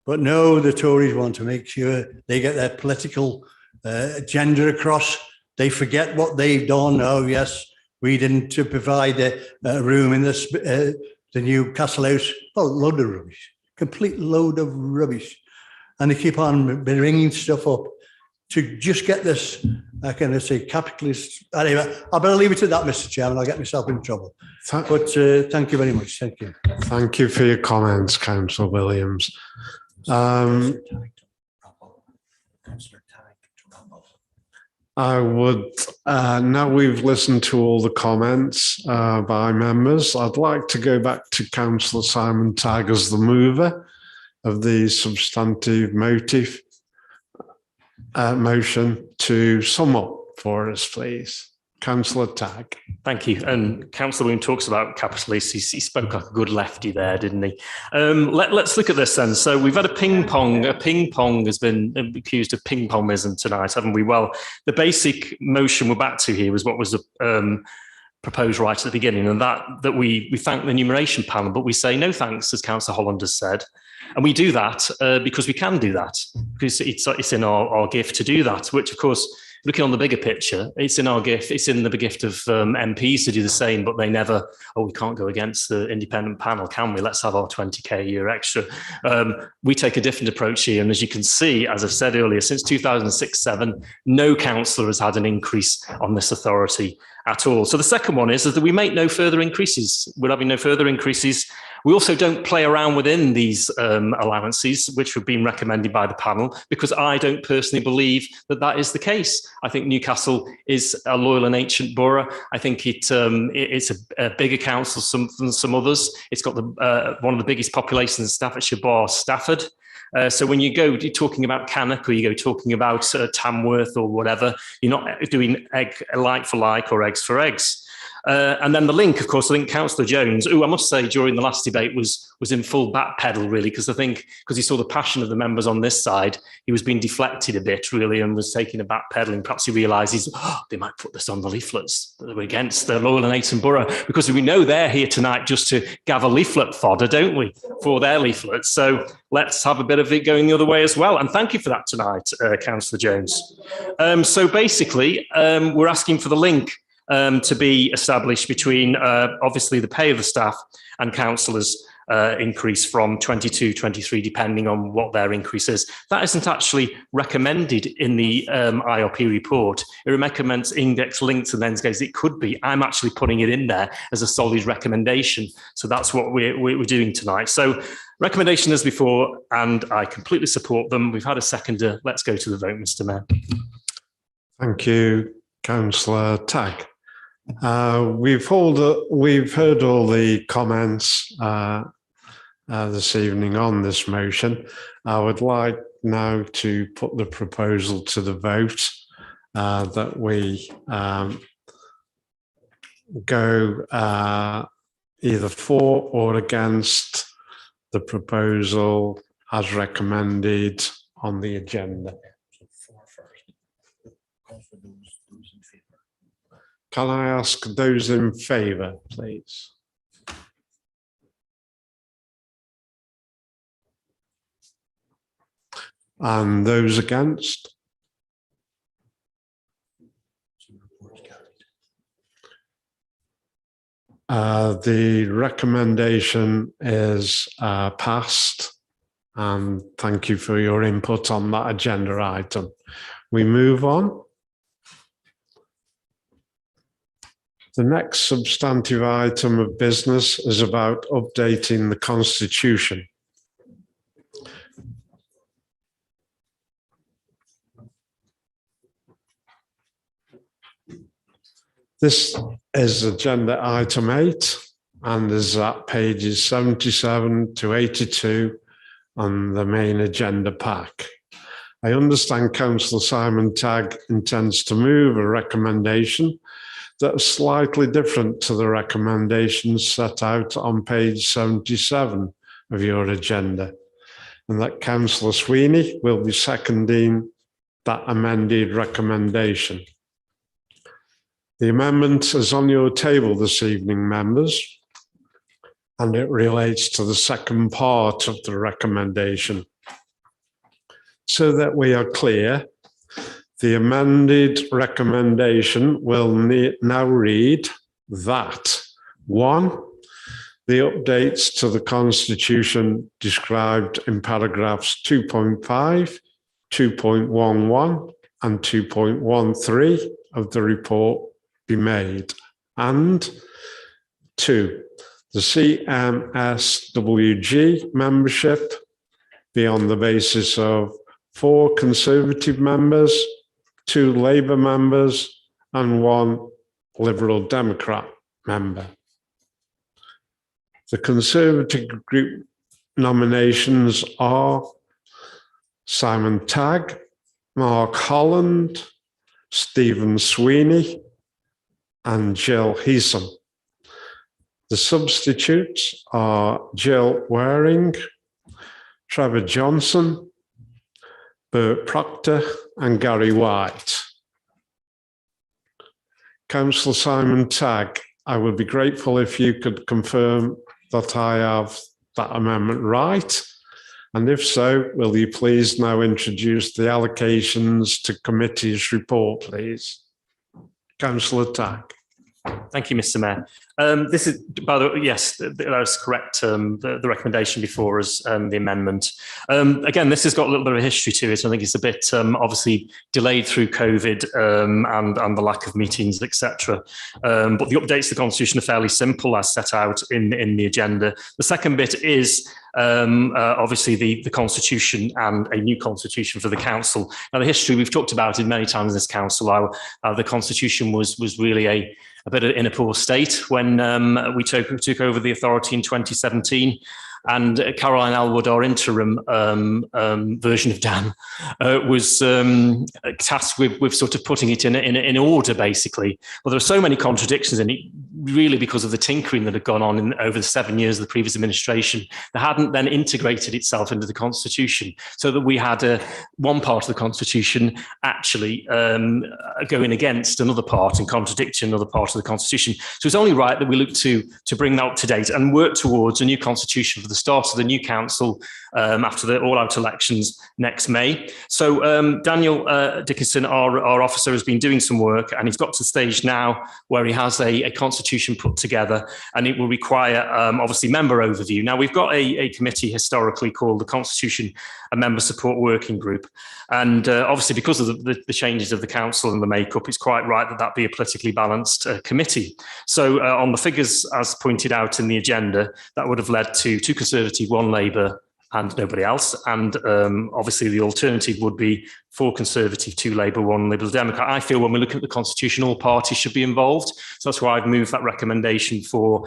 But no, the Tories want to make sure they get their political agenda across. They forget what they've done. Oh, yes, we didn't provide a room in this, the Newcastle house. Oh, load of rubbish, complete load of rubbish. And they keep on bringing stuff up to just get this, can I say, capitalist. Anyway, I better leave it at that, Mr. Chairman. I'll get myself in trouble. But thank you very much. Thank you. Thank you for your comments, Councillor Williams. I would, now we've listened to all the comments by members, I'd like to go back to Councillor Simon Tagg as the mover of the substantive motion to sum up for us, please. Councillor Tagg. Thank you. And Councillor Williams talks about capitalists. He spoke like a good lefty there, didn't he? Let's look at this then. So we've had a ping pong. A ping pong has been accused of ping pongism tonight, haven't we? Well, the basic motion we're back to here was what was proposed right at the beginning, and that we thank the Remuneration panel, but we say no thanks, as Councillor Holland has said. And we do that because we can do that, because it's in our gift to do that, which, of course, looking on the bigger picture, it's in our gift. It's in the gift of MPs to do the same, but they never, we can't go against the independent panel, can we? Let's have our 20k a year extra. We take a different approach here. And as you can see, as I've said earlier, since 2006-7, no councillor has had an increase on this authority at all. So the second one is that we make no further increases. We're having no further increases. We also don't play around within these allowances, which have been recommended by the panel, because I don't personally believe that that is the case. I think Newcastle is a loyal and ancient borough. I think it's a bigger council than some others. It's got one of the biggest populations in Staffordshire, bar Stafford. So when you're talking about Cannock, or you go talking about Tamworth or whatever, you're not doing egg like for like or eggs for eggs. And then the link, of course, I think Councillor Jones, who I must say during the last debate was in full backpedal, really, because I think because he saw the passion of the members on this side, he was being deflected a bit, really, and was taking a backpedaling. Perhaps he realises they might put this on the leaflets that we're against the Loyal and Ayton Borough, because we know they're here tonight just to gather leaflet fodder, don't we, for their leaflets. So let's have a bit of it going the other way as well. And thank you for that tonight, Councillor Jones. So basically, we're asking for the link to be established between obviously the pay of the staff and councillors increase from 22-23, depending on what their increase is. That isn't actually recommended in the IOP report. It recommends index links and then says it could be. I'm actually putting it in there as a solid recommendation. So that's what we're doing tonight. So recommendation as before, and I completely support them. We've had a seconder. Let's go to the vote, Mr. Mayor. Thank you, Councillor Tagg. We've heard all the comments this evening on this motion. I would like now to put the proposal to the vote that we go either for or against the proposal as recommended on the agenda. Can I ask those in favour, please? And those against? The recommendation is passed, and thank you for your input on that agenda item. We move on. The next substantive item of business is about updating the Constitution. This is agenda item 8 and is at pages 77 to 82 on the main agenda pack. I understand Councillor Simon Tagg intends to move a recommendation that is slightly different to the recommendations set out on page 77 of your agenda, and that Councillor Sweeney will be seconding that amended recommendation. The amendment is on your table this evening, members, and it relates to the second part of the recommendation. So that we are clear, the amended recommendation will now read that 1, the updates to the Constitution described in paragraphs 2.5, 2.11 and 2.13 of the report be made, and 2, the CMSWG membership be on the basis of 4 Conservative members, 2 Labour members and 1 Liberal Democrat member. The Conservative group nominations are Simon Tagg, Mark Holland, Stephen Sweeney and Jill Heeson. The substitutes are Jill Waring, Trevor Johnson, Burke Proctor and Gary White. Councillor Simon Tagg, I would be grateful if you could confirm that I have that amendment right. And if so, will you please now introduce the allocations to committee's report, please? Councillor Tagg. Thank you, Mr. Mayor. This is, by the way, yes, that was correct. The recommendation before us, the amendment. Again, this has got a little bit of a history to it. I think it's a bit obviously delayed through COVID and the lack of meetings, etc. But the updates to the Constitution are fairly simple, as set out in the agenda. The second bit is obviously the Constitution and a new Constitution for the Council. Now, the history, we've talked about it many times in this Council, how the Constitution was really a bit in a poor state when we took over the authority in 2017. And Caroline Elwood, our interim version of Dan, was tasked with sort of putting it in order, basically. Well, there are so many contradictions in it, really because of the tinkering that had gone on over the 7 years of the previous administration, that hadn't then integrated itself into the Constitution, so that we had one part of the Constitution actually going against another part and contradicting another part of the Constitution. So it's only right that we look to bring that up to date and work towards a new Constitution for the start of the new council after the all-out elections next May. So Daniel Dickinson, our officer, has been doing some work, and he's got to the stage now where he has a constitution put together, and it will require obviously member overview. Now, we've got a committee historically called the Constitution and Member Support Working Group, and obviously because of the changes of the council and the makeup, it's quite right that that be a politically balanced committee. So on the figures as pointed out in the agenda, that would have led to 2 Conservative, 1 Labour and nobody else. And obviously the alternative would be 4 Conservative, 2 Labour, 1 Liberal Democrat. I feel when we look at the Constitution, all parties should be involved. So that's why I've moved that recommendation for,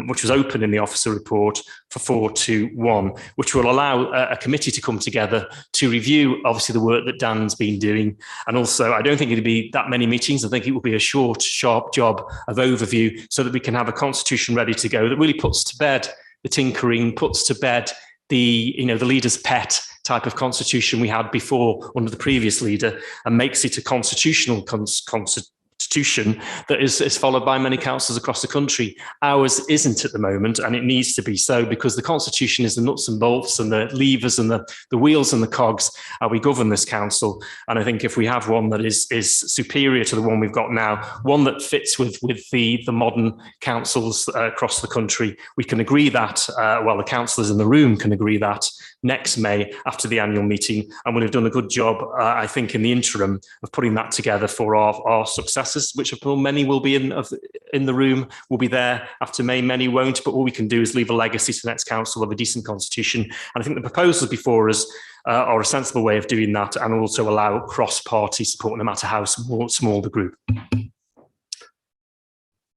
which was open in the officer report, for 4-1, which will allow a committee to come together to review, obviously, the work that Dan's been doing. And also, I don't think it'll be that many meetings. I think it will be a short, sharp job of overview so that we can have a Constitution ready to go that really puts to bed the tinkering, puts to bed the leader's pet type of constitution we had before under the previous leader, and makes it a constitutional constitution that is followed by many councils across the country. Ours isn't at the moment, and it needs to be so, because the Constitution is the nuts and bolts and the levers and the wheels and the cogs how we govern this council. And I think if we have one that is superior to the one we've got now, one that fits with the modern councils across the country, we can agree that, the councillors in the room can agree that next May after the annual meeting, and we'll have done a good job, I think, in the interim of putting that together for our successors, which of course many will be in the room, will be there after May, many won't, but all we can do is leave a legacy to the next council of a decent constitution. And I think the proposals before us are a sensible way of doing that, and also allow cross-party support no matter how small the group.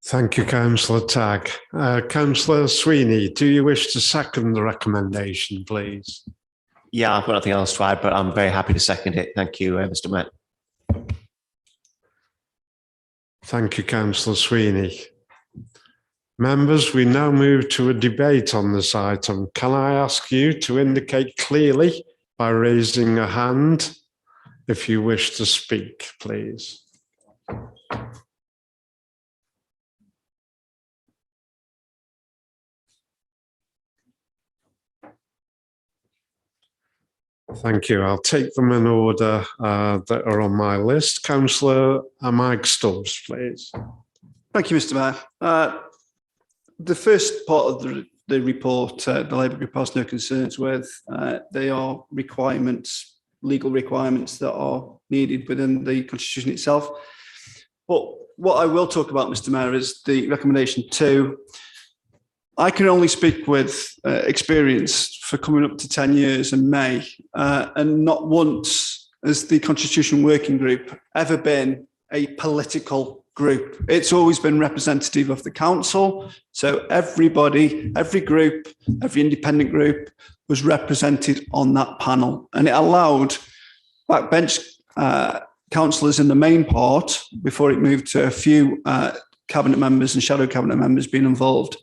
Thank you, Councillor Tagg. Councillor Sweeney, do you wish to second the recommendation, please? Yeah, I've got nothing else to add, but I'm very happy to second it. Thank you, Mr. Mayor. Thank you, Councillor Sweeney. Members, we now move to a debate on this item. Can I ask you to indicate clearly by raising a hand if you wish to speak, please? Thank you. I'll take them in order that are on my list. Councillor Mike Stubbs, please. Thank you, Mr. Mayor. The first part of the report, the Labour Group has no concerns with. They are requirements, legal requirements that are needed within the Constitution itself. But what I will talk about, Mr. Mayor, is the recommendation 2. I can only speak with experience for coming up to 10 years in May, and not once has the Constitution Working Group ever been a political group. It's always been representative of the council. So everybody, every group, every independent group was represented on that panel, and it allowed backbench councillors in the main part, before it moved to a few cabinet members and shadow cabinet members being involved,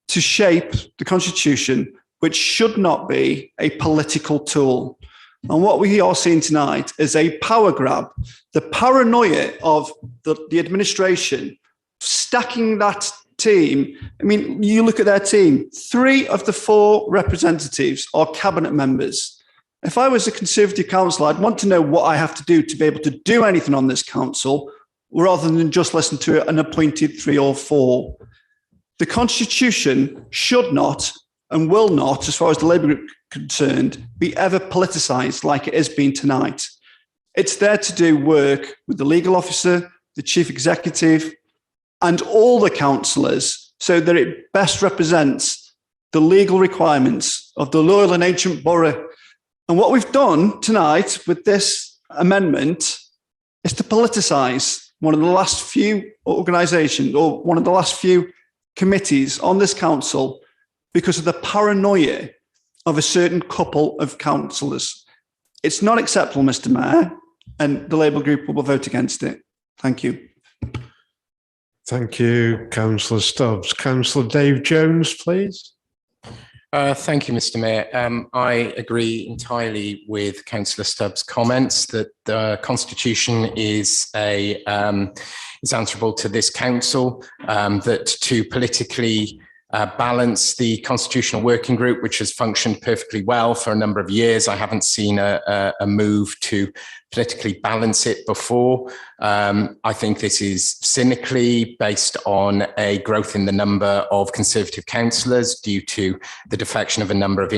to shape the Constitution, which should not be a political tool. And what we are seeing tonight is a power grab, the paranoia of the administration stacking that team. I mean, you look at their team, 3 of the 4 representatives are cabinet members. If I was a Conservative councillor, I'd want to know what I have to do to be able to do anything on this council, rather than just listen to an appointed 3 or 4. The Constitution should not and will not, as far as the Labour Group is concerned, be ever politicised like it has been tonight. It's there to do work with the legal officer, the chief executive, and all the councillors, so that it best represents the legal requirements of the loyal and ancient borough. And what we've done tonight with this amendment is to politicise one of the last few organisations, or one of the last few committees on this council, because of the paranoia of a certain couple of councillors. It's not acceptable, Mr. Mayor, and the Labour Group will vote against it. Thank you. Thank you, Councillor Stubbs. Councillor Dave Jones, please. Thank you, Mr. Mayor. I agree entirely with Councillor Stubbs' comments that the Constitution is answerable to this council, that to politically balance the Constitutional Working Group, which has functioned perfectly well for a number of years. I haven't seen a move to politically balance it before. I think this is cynically based on a growth in the number of Conservative councillors due to the defection of a number of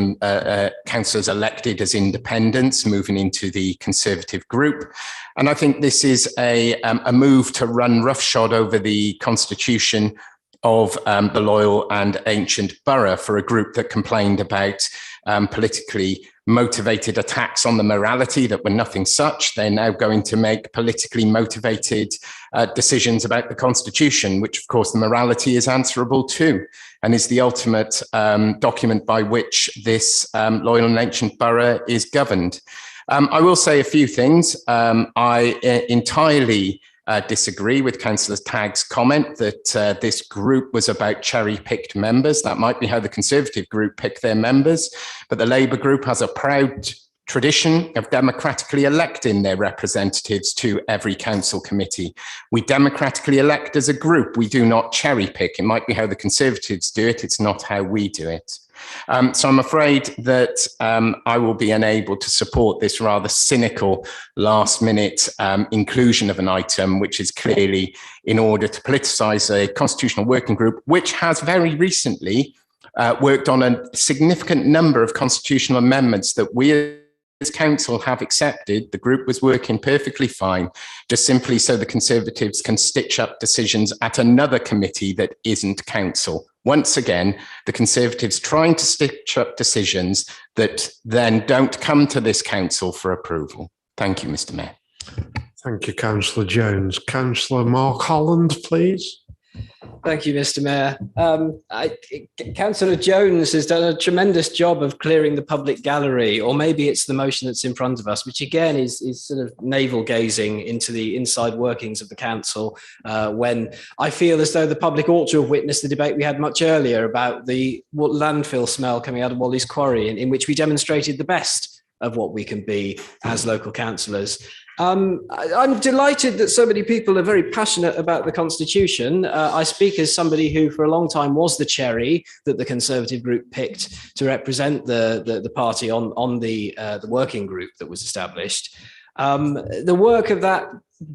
councillors elected as independents moving into the Conservative group. And I think this is a move to run roughshod over the Constitution of the loyal and ancient borough for a group that complained about politically motivated attacks on the morality that were nothing such. They're now going to make politically motivated decisions about the Constitution, which of course the morality is answerable to and is the ultimate document by which this loyal and ancient borough is governed. I will say a few things. I entirely disagree with Councillor Tagg's comment that this group was about cherry-picked members. That might be how the Conservative group pick their members, but the Labour group has a proud tradition of democratically electing their representatives to every council committee. We democratically elect as a group. We do not cherry-pick. It might be how the Conservatives do it. It's not how we do it. So I'm afraid that I will be unable to support this rather cynical last-minute inclusion of an item, which is clearly in order to politicise a constitutional working group, which has very recently worked on a significant number of constitutional amendments that we as council have accepted. The group was working perfectly fine, just simply so the Conservatives can stitch up decisions at another committee that isn't council. Once again, the Conservatives trying to stitch up decisions that then don't come to this council for approval. Thank you, Mr. Mayor. Thank you, Councillor Jones. Councillor Mark Holland, please. Thank you, Mr. Mayor. Councillor Jones has done a tremendous job of clearing the public gallery, or maybe it's the motion that's in front of us, which again is sort of navel gazing into the inside workings of the council, when I feel as though the public ought to have witnessed the debate we had much earlier about the landfill smell coming out of Walleys Quarry, in which we demonstrated the best of what we can be as local councillors. I'm delighted that so many people are very passionate about the Constitution. I speak as somebody who for a long time was the cherry that the Conservative group picked to represent the party on the working group that was established. The work of that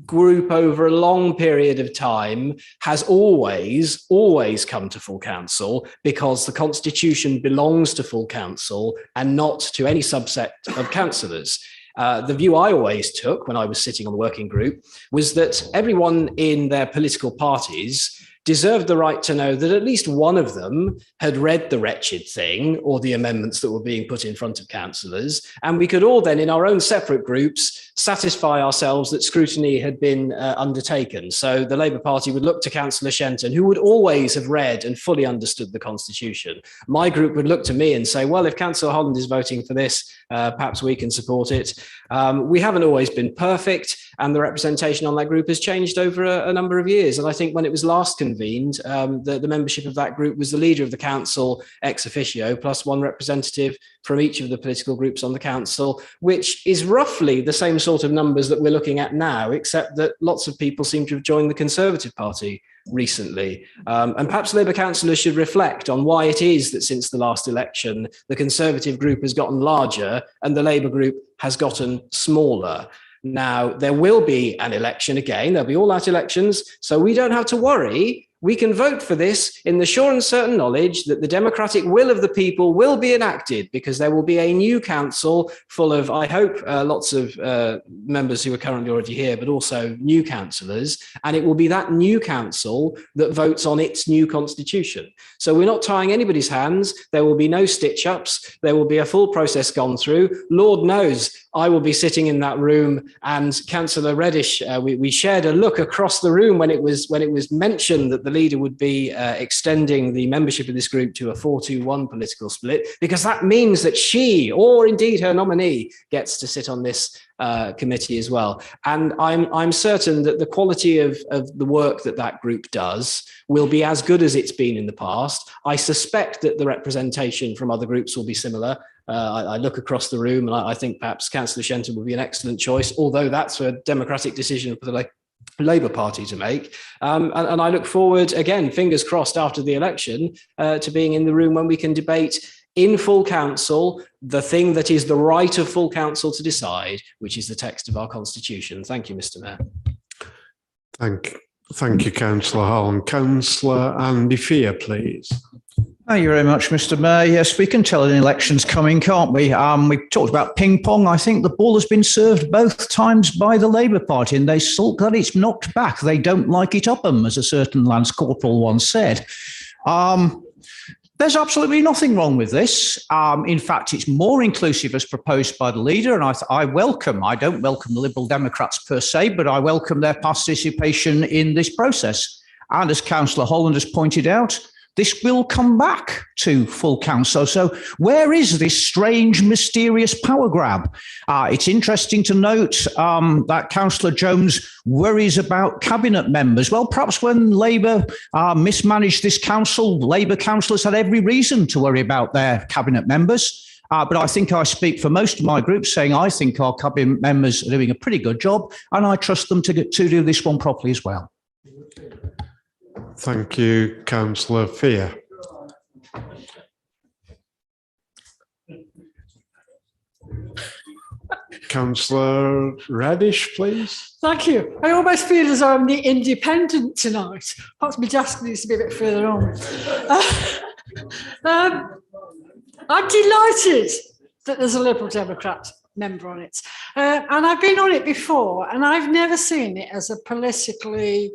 group over a long period of time has always come to full council, because the Constitution belongs to full council and not to any subset of councillors. The view I always took when I was sitting on the working group was that everyone in their political parties deserved the right to know that at least one of them had read the wretched thing or the amendments that were being put in front of councillors. And we could all then, in our own separate groups, satisfy ourselves that scrutiny had been undertaken. So the Labour Party would look to Councillor Shenton, who would always have read and fully understood the Constitution. My group would look to me and say, well, if Councillor Holland is voting for this, perhaps we can support it. We haven't always been perfect, and the representation on that group has changed over a number of years. And I think when it was last convened, the membership of that group was the leader of the council ex officio, plus one representative from each of the political groups on the council, which is roughly the same sort of numbers that we're looking at now, except that lots of people seem to have joined the Conservative Party recently. And perhaps Labour councillors should reflect on why it is that since the last election, the Conservative group has gotten larger and the Labour group has gotten smaller. Now, there will be an election again. There'll be all-out elections, so we don't have to worry. We can vote for this in the sure and certain knowledge that the democratic will of the people will be enacted, because there will be a new council full of, I hope, lots of members who are currently already here, but also new councillors. And it will be that new council that votes on its new constitution. So we're not tying anybody's hands. There will be no stitch-ups. There will be a full process gone through. Lord knows I will be sitting in that room, and Councillor Reddish, we shared a look across the room when it was mentioned that the the leader would be extending the membership of this group to a 4-2-1 political split, because that means that she, or indeed her nominee, gets to sit on this committee as well. And I'm certain that the quality of the work that group does will be as good as it's been in the past. I suspect that the representation from other groups will be similar. I look across the room and I think perhaps Councillor Shenton would be an excellent choice, although that's a democratic decision for the Labour Party to make. And I look forward, again, fingers crossed after the election, to being in the room when we can debate in full council the thing that is the right of full council to decide, which is the text of our constitution. Thank you, Mr. Mayor. Thank you, Councillor Holland. Councillor Andy Fear, please. Thank you very much, Mr. Mayor. Yes, we can tell an election's coming, can't we? We've talked about ping pong. I think the ball has been served both times by the Labour Party, and they sulk that it's knocked back. They don't like it up 'em, as a certain Lance Corporal once said. There's absolutely nothing wrong with this. In fact, it's more inclusive as proposed by the leader, and I don't welcome the Liberal Democrats per se, but I welcome their participation in this process. And as Councillor Holland has pointed out, this will come back to full council. So where is this strange, mysterious power grab? It's interesting to note that Councillor Jones worries about cabinet members. Well, perhaps when Labour mismanaged this council, Labour councillors had every reason to worry about their cabinet members. But I think I speak for most of my group saying I think our cabinet members are doing a pretty good job, and I trust them to do this one properly as well. Thank you, Councillor Fear. Councillor Reddish, please. Thank you. I almost feel as though I'm the independent tonight. Perhaps my desk needs to be a bit further on. I'm delighted that there's a Liberal Democrat member on it. And I've been on it before, and I've never seen it as a politically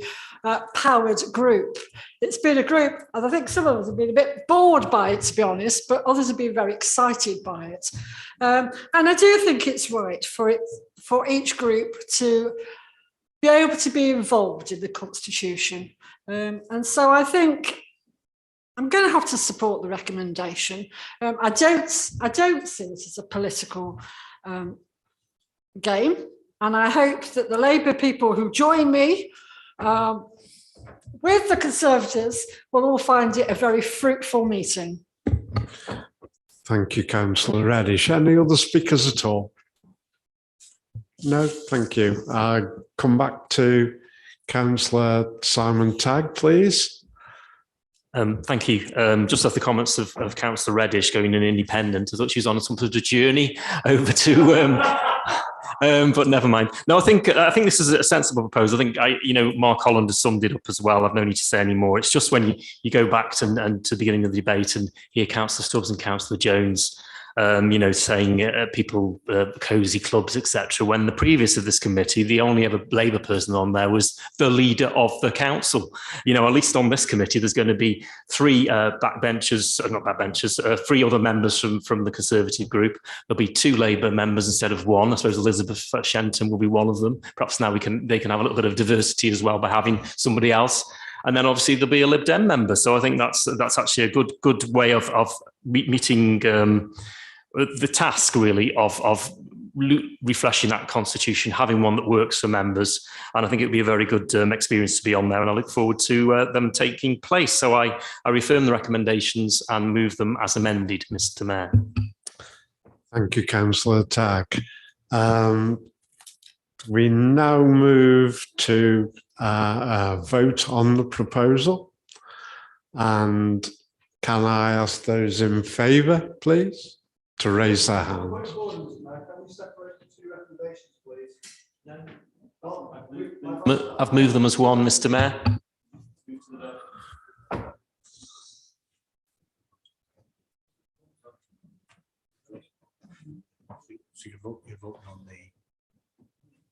powered group. It's been a group, and I think some of us have been a bit bored by it, to be honest, but others have been very excited by it. And I do think it's right for each group to be able to be involved in the Constitution. And so I think I'm going to have to support the recommendation. I don't see it as a political game, and I hope that the Labour people who join me with the Conservatives will all find it a very fruitful meeting. Thank you, Councillor Reddish. Any other speakers at all? No, thank you. Come back to Councillor Simon Tagg, please. Thank you. Just off the comments of Councillor Reddish going in independent, I thought she was on some sort of journey over to, but never mind. No, I think this is a sensible proposal. I think Mark Holland has summed it up as well. I've no need to say any more. It's just when you go back to the beginning of the debate and hear Councillor Stubbs and Councillor Jones, saying people, cosy clubs, etc. When the previous of this committee, the only ever Labour person on there was the leader of the council. At least on this committee, there's going to be three three other members from the Conservative group. There'll be two Labour members instead of one. I suppose Elizabeth Shenton will be one of them. Perhaps now they can have a little bit of diversity as well by having somebody else. And then obviously there'll be a Lib Dem member. So I think that's actually a good way of meeting the task really of refreshing that constitution, having one that works for members. And I think it would be a very good experience to be on there. And I look forward to them taking place. So I reaffirm the recommendations and move them as amended, Mr. Mayor. Thank you, Councillor Tagg. We now move to vote on the proposal. And can I ask those in favour, please, to raise their hands? I've moved them as one, Mr. Mayor. So you're voting on the...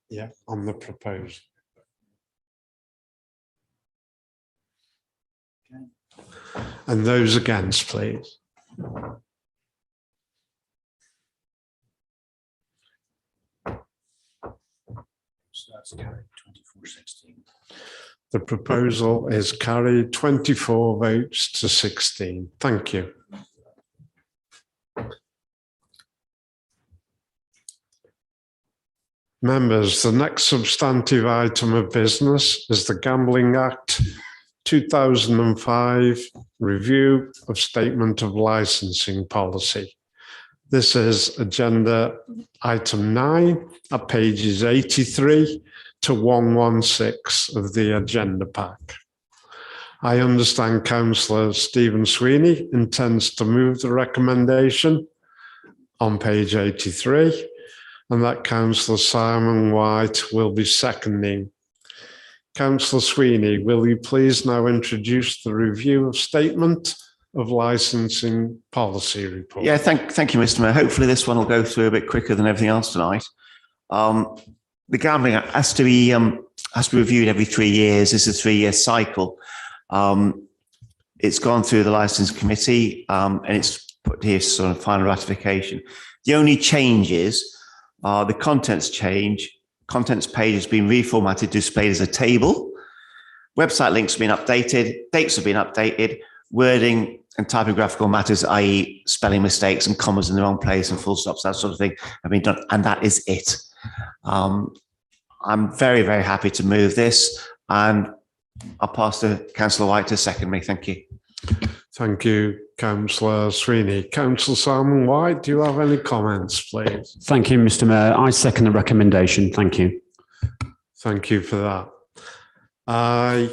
Yeah, on the proposal. Okay. And those against, please. That's carried 24-16. The proposal is carried 24 votes to 16. Thank you. Members, the next substantive item of business is the Gambling Act 2005 review of statement of licensing policy. This is agenda item 9 at pages 83 to 116 of the agenda pack. I understand Councillor Stephen Sweeney intends to move the recommendation on page 83, and that Councillor Simon White will be seconding. Councillor Sweeney, will you please now introduce the review of statement of licensing policy report? Yeah, thank you, Mr. Mayor. Hopefully this one will go through a bit quicker than everything else tonight. The Gambling Act has to be reviewed every 3 years. It's a 3-year cycle. It's gone through the Licence Committee and it's put here sort of final ratification. The only changes are the contents change. Contents page has been reformatted, displayed as a table. Website links have been updated. Dates have been updated. Wording and typographical matters, i.e. spelling mistakes and commas in the wrong place and full stops, that sort of thing, have been done. And that is it. I'm very, very happy to move this, and I'll pass to Councillor White to second me. Thank you. Thank you, Councillor Sweeney. Councillor Simon White, do you have any comments, please? Thank you, Mr. Mayor. I second the recommendation. Thank you. Thank you for that. I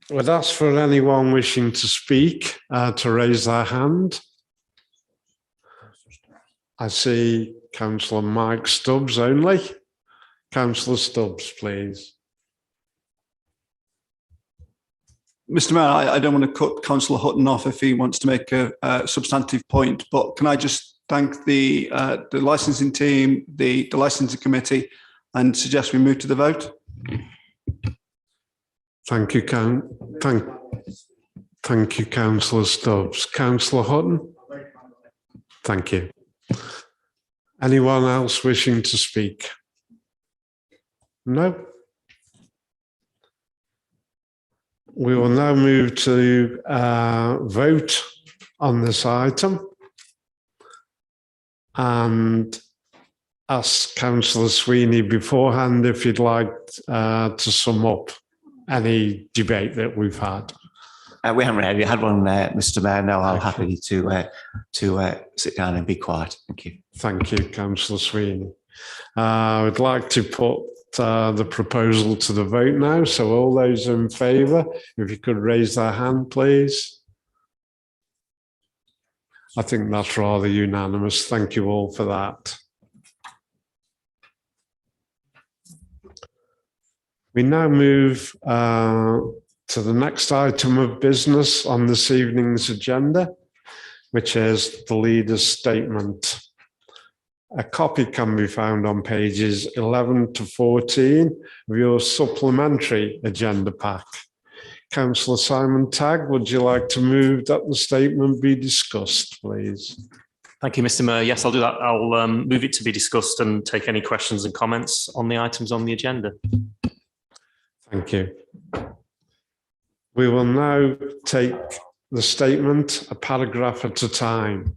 would ask for anyone wishing to speak to raise their hand. I see Councillor Mike Stubbs only. Councillor Stubbs, please. Mr. Mayor, I don't want to cut Councillor Hutton off if he wants to make a substantive point, but can I just thank the licensing team, the licensing committee, and suggest we move to the vote? Thank you, thank you, Councillor Stubbs. Councillor Hutton? Thank you. Anyone else wishing to speak? No? We will now move to vote on this item and ask Councillor Sweeney beforehand if you'd like to sum up any debate that we've had. We haven't really had one, Mr. Mayor. No, I'm happy to sit down and be quiet. Thank you. Thank you, Councillor Sweeney. I would like to put the proposal to the vote now. So all those in favour, if you could raise their hand, please. I think that's rather unanimous. Thank you all for that. We now move to the next item of business on this evening's agenda, which is the leader's statement. A copy can be found on pages 11 to 14 of your supplementary agenda pack. Councillor Simon Tagg, would you like to move that the statement be discussed, please? Thank you, Mr. Mayor. Yes, I'll do that. I'll move it to be discussed and take any questions and comments on the items on the agenda. Thank you. We will now take the statement a paragraph at a time.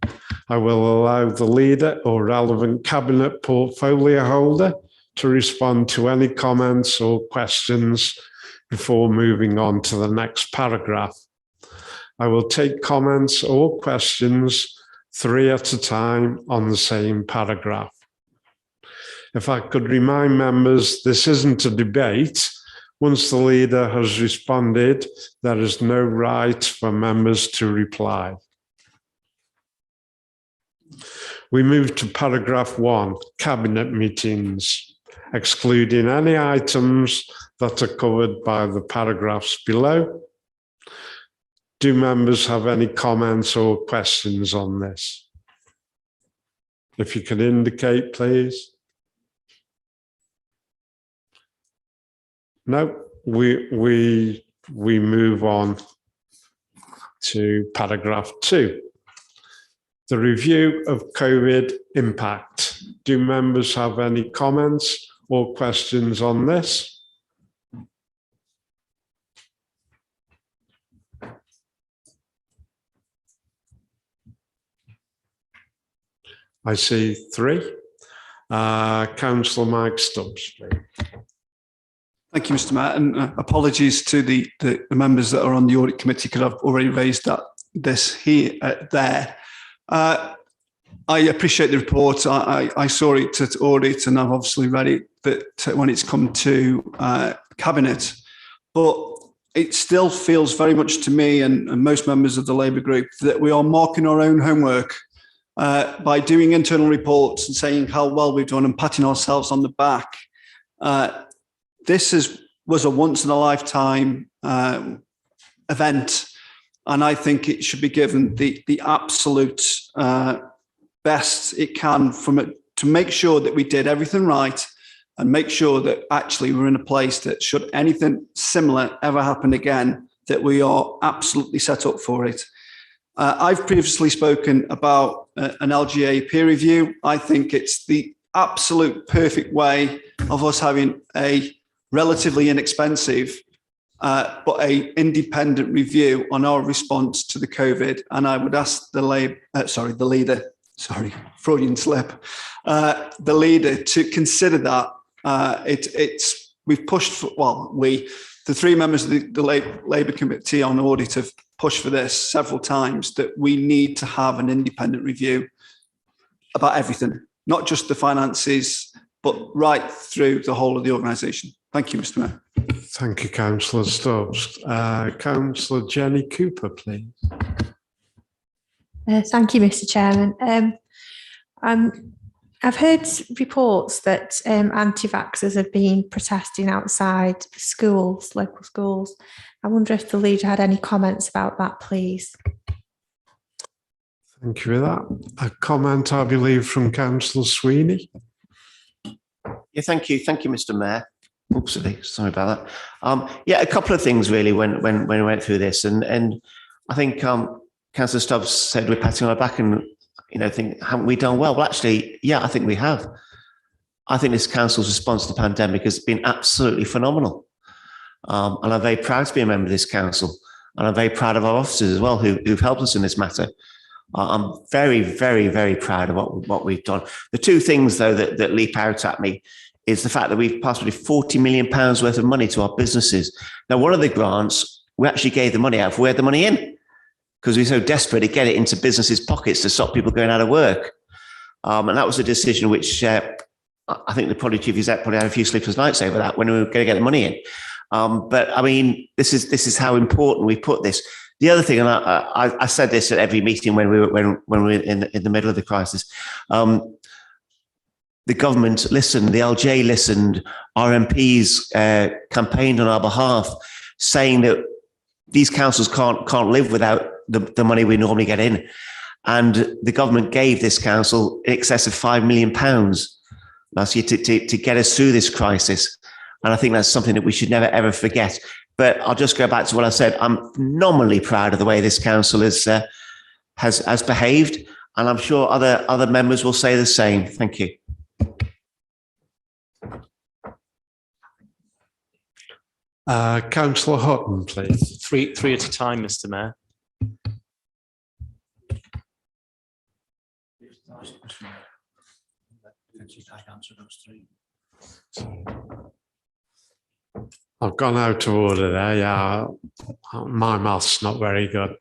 I will allow the leader or relevant cabinet portfolio holder to respond to any comments or questions before moving on to the next paragraph. I will take comments or questions 3 at a time on the same paragraph. If I could remind members, this isn't a debate. Once the leader has responded, there is no right for members to reply. We move to paragraph 1, cabinet meetings, excluding any items that are covered by the paragraphs below. Do members have any comments or questions on this? If you could indicate, please. No, we move on to paragraph 2. The review of COVID impact. Do members have any comments or questions on this? I see three. Councillor Mike Stubbs, please. Thank you, Mr. Mayor, and apologies to the members that are on the audit committee because I've already raised this here there. I appreciate the report. I saw it at audit, and I've obviously read it that when it's come to cabinet, but it still feels very much to me and most members of the Labour group that we are marking our own homework by doing internal reports and saying how well we've done and patting ourselves on the back. This was a once in a lifetime event, and I think it should be given the absolute best it can from it to make sure that we did everything right and make sure that actually we're in a place that should anything similar ever happen again, that we are absolutely set up for it. I've previously spoken about an LGA peer review. I think it's the absolute perfect way of us having a relatively inexpensive but a independent review on our response to the COVID. And I would ask the leader, Freudian slip, the leader to consider that. We've pushed for, the three members of the Labour Committee on Audit have pushed for this several times, that we need to have an independent review about everything, not just the finances, but right through the whole of the organisation. Thank you, Mr. Mayor. Thank you, Councillor Stubbs. Councillor Jenny Cooper, please. Thank you, Mr. Chairman. I've heard reports that anti-vaxxers have been protesting outside schools, local schools. I wonder if the leader had any comments about that, please. Thank you for that. A comment, I believe, from Councillor Sweeney. Yeah, thank you, Mr. Mayor. Oopsie, sorry about that. Yeah, a couple of things really when we went through this, and I think Councillor Stubbs said we're patting our back and think haven't we done well? Well, actually, yeah, I think we have. I think this council's response to the pandemic has been absolutely phenomenal, and I'm very proud to be a member of this council, and I'm very proud of our officers as well who've helped us in this matter. I'm very, very, very proud of what we've done. The two things though that leap out at me is the fact that we've passed £40 million worth of money to our businesses. Now, one of the grants, we actually gave the money out. We had the money in because we were so desperate to get it into businesses' pockets to stop people going out of work. And that was a decision which I think the probably chief exec probably had a few sleepless nights over that when we were going to get the money in. But I mean, this is how important we put this. The other thing, and I said this at every meeting when we were in the middle of the crisis, the government listened, the LJ listened, our MPs campaigned on our behalf, saying that these councils can't live without the money we normally get in. And the government gave this council in excess of £5 million last year to get us through this crisis. And I think that's something that we should never, ever forget. But I'll just go back to what I said. I'm phenomenally proud of the way this council has behaved. And I'm sure other members will say the same. Thank you. Councillor Hutton, please. Three at a time, Mr. Mayor. I've gone out of order there. Yeah, my math's not very good.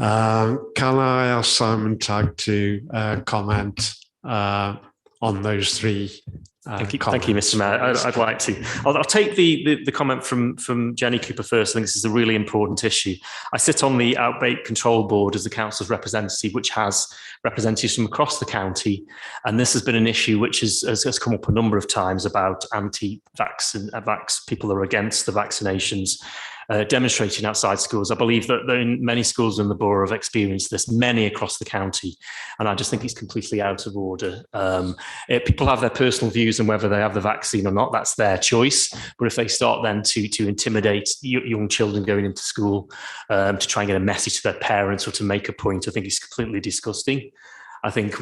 Can I ask Simon Tagg to comment on those three? Thank you, Mr. Mayor. I'd like to. I'll take the comment from Jenny Cooper first. I think this is a really important issue. I sit on the Outbreak Control Board as the council's representative, which has representatives from across the county. And this has been an issue which has come up a number of times about anti-vax people are against the vaccinations. Demonstrating outside schools. I believe that in many schools in the borough have experienced this, many across the county, and I just think it's completely out of order. People have their personal views on whether they have the vaccine or not, that's their choice, but if they start then to intimidate young children going into school to try and get a message to their parents or to make a point, I think it's completely disgusting. I think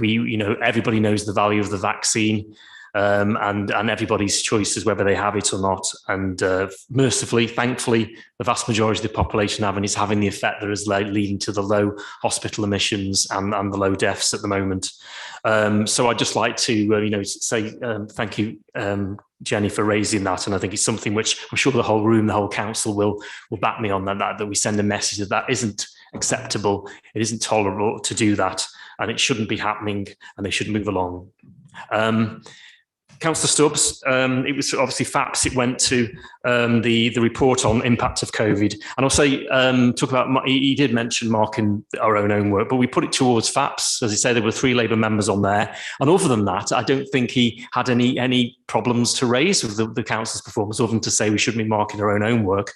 everybody knows the value of the vaccine. and everybody's choice is whether they have it or not. And mercifully, thankfully, the vast majority of the population having the effect that is leading to the low hospital admissions and the low deaths at the moment. So I'd just like to, say thank you, Jenny, for raising that. And I think it's something which I'm sure the whole council will back me on that we send a message that isn't acceptable, it isn't tolerable to do that, and it shouldn't be happening, and they should move along. Councillor Stubbs, it was obviously FAPS, it went to the report on impact of COVID. And I'll say, talk about, he did mention marking our own homework, but we put it towards FAPS. As he said, there were 3 Labour members on there. And other than that, I don't think he had any problems to raise with the council's performance, other than to say we shouldn't be marking our own homework.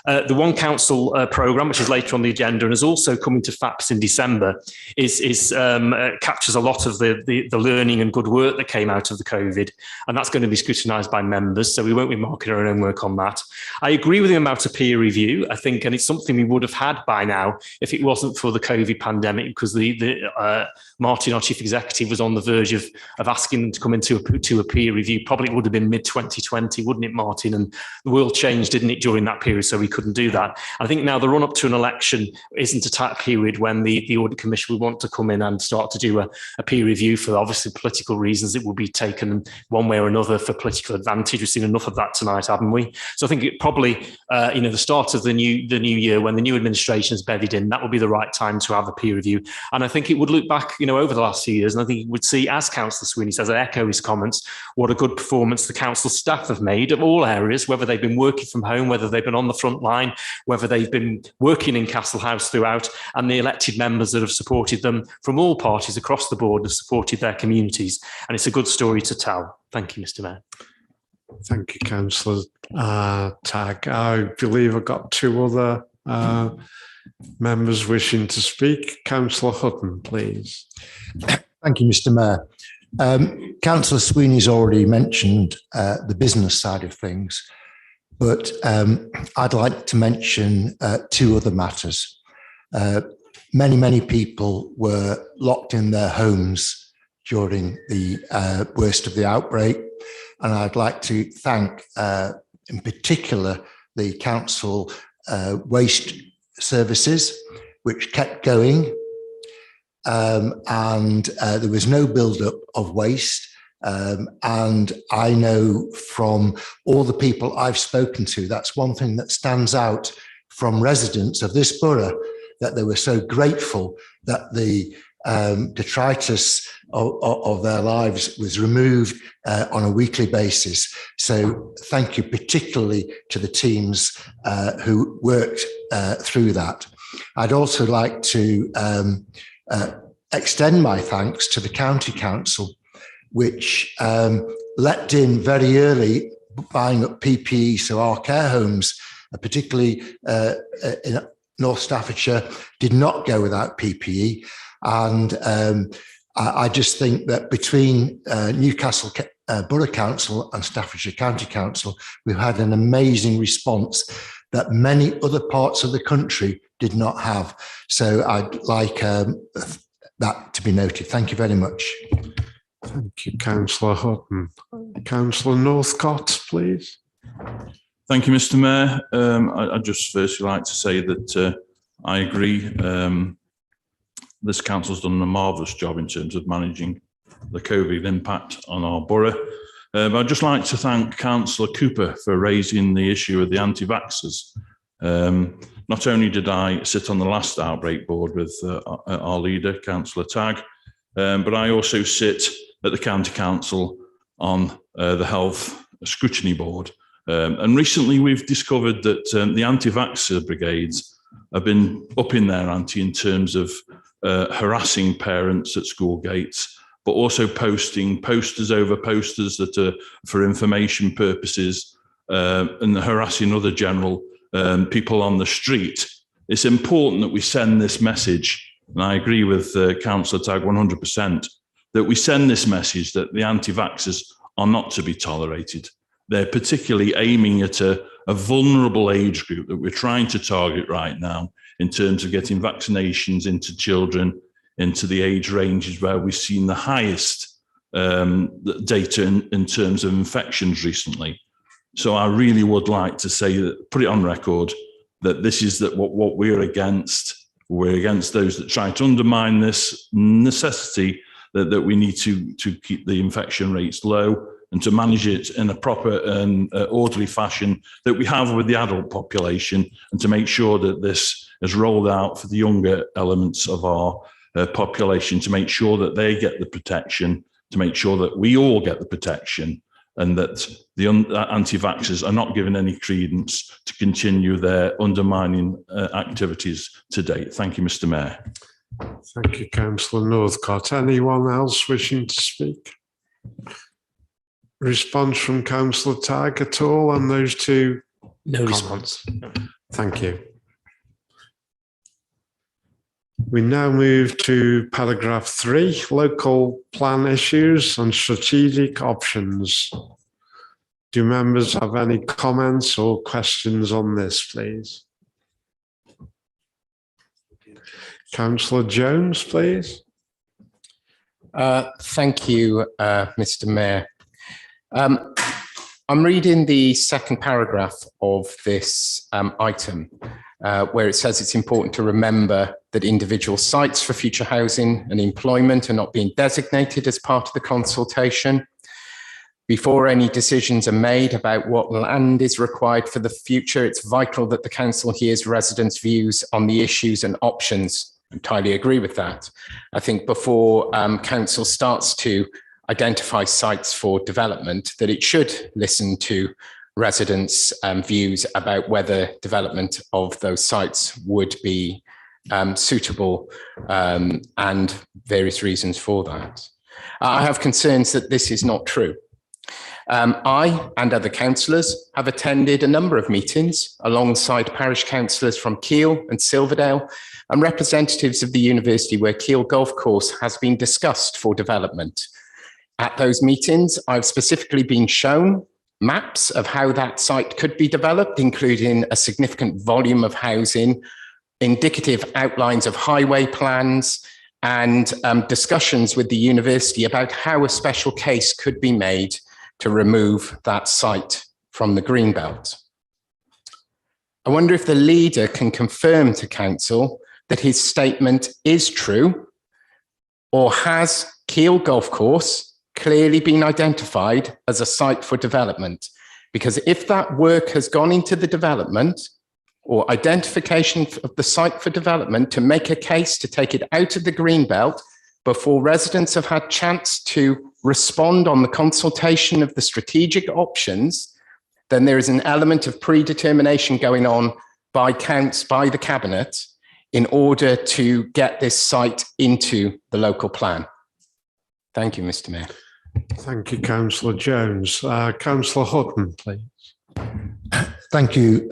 The One Council programme, which is later on the agenda and is also coming to FAPS in December, captures a lot of the learning and good work that came out of the COVID, and that's going to be scrutinised by members, so we won't be marking our own work on that. I agree with him about a peer review, I think, and it's something we would have had by now if it wasn't for the COVID pandemic, because Martin, our Chief Executive, was on the verge of asking them to come into a peer review. Probably it would have been mid-2020, wouldn't it, Martin? And the world changed, didn't it, during that period, so we couldn't do that. I think now the run up to an election isn't a time period when the Audit Commission will want to come in and start to do a peer review for obviously political reasons. It will be taken one way or another for political advantage. We've seen enough of that tonight, haven't we? So I think it probably, the start of the new year, when the new administration is bedded in, that will be the right time to have a peer review. And I think it would look back, over the last few years, and I think you would see, as Councillor Sweeney says, I echo his comments, what a good performance the council staff have made of all areas, whether they've been working from home, whether they've been on the front line, whether they've been working in Castle House throughout, and the elected members that have supported them from all parties across the board have supported their communities. And it's a good story to tell. Thank you, Mr. Mayor. Thank you, Councillor Tagg. I believe I've got 2 other members wishing to speak. Councillor Hutton, please. Thank you, Mr. Mayor. Councillor Sweeney's already mentioned the business side of things, but I'd like to mention 2 other matters. Many people were locked in their homes during the worst of the outbreak, and I'd like to thank, in particular, the council waste services, which kept going, and there was no build-up of waste. And I know from all the people I've spoken to, that's one thing that stands out from residents of this borough, that they were so grateful that the detritus of their lives was removed on a weekly basis. So thank you particularly to the teams who worked through that. I'd also like to extend my thanks to the County Council, which leapt in very early, buying up PPE. So our care homes, particularly in North Staffordshire, did not go without PPE. And I just think that between Newcastle Borough Council and Staffordshire County Council, we've had an amazing response that many other parts of the country did not have. So I'd like that to be noted. Thank you very much. Thank you, Councillor Hutton. Councillor Northcott, please. Thank you, Mr. Mayor. I'd just firstly like to say that I agree. This council's done a marvellous job in terms of managing the COVID impact on our borough. I'd just like to thank Councillor Cooper for raising the issue of the anti-vaxxers. Not only did I sit on the last outbreak board with our leader, Councillor Tagg, but I also sit at the County Council on the Health Scrutiny Board. And recently we've discovered that the anti-vaxxer brigades have been up in their ante in terms of harassing parents at school gates, but also posting posters over posters that are for information purposes and harassing other general people on the street. It's important that we send this message, and I agree with Councillor Tagg 100%, that we send this message that the anti-vaxxers are not to be tolerated. They're particularly aiming at a vulnerable age group that we're trying to target right now in terms of getting vaccinations into children, into the age ranges where we've seen the highest data in terms of infections recently. So I really would like to say that, put it on record, that this is what we're against. We're against those that try to undermine this necessity that we need to keep the infection rates low and to manage it in a proper and orderly fashion that we have with the adult population, and to make sure that this is rolled out for the younger elements of our population, to make sure that they get the protection, to make sure that we all get the protection, and that the anti-vaxxers are not given any credence to continue their undermining activities to date. Thank you, Mr. Mayor. Thank you, Councillor Northcott. Anyone else wishing to speak? Response from Councillor Tagg at all on those two? No response. Thank you. We now move to paragraph 3, local plan issues and strategic options. Do members have any comments or questions on this, please? Councillor Jones, please. Thank you, Mr. Mayor. I'm reading the second paragraph of this item, where it says it's important to remember that individual sites for future housing and employment are not being designated as part of the consultation. Before any decisions are made about what land is required for the future, it's vital that the council hears residents' views on the issues and options. I entirely agree with that. I think before council starts to identify sites for development, that it should listen to residents' views about whether development of those sites would be suitable, and various reasons for that. I have concerns that this is not true. I and other councillors have attended a number of meetings alongside parish councillors from Keele and Silverdale and representatives of the university where Keele Golf Course has been discussed for development. At those meetings, I've specifically been shown maps of how that site could be developed, including a significant volume of housing, indicative outlines of highway plans, and discussions with the university about how a special case could be made to remove that site from the Greenbelt. I wonder if the leader can confirm to council that his statement is true, or has Keele Golf Course clearly been identified as a site for development? Because if that work has gone into the development or identification of the site for development to make a case to take it out of the Greenbelt before residents have had chance to respond on the consultation of the strategic options, then there is an element of predetermination going on by the cabinet in order to get this site into the local plan. Thank you, Mr. Mayor. Thank you, Councillor Jones. Councillor Hutton, please. Thank you,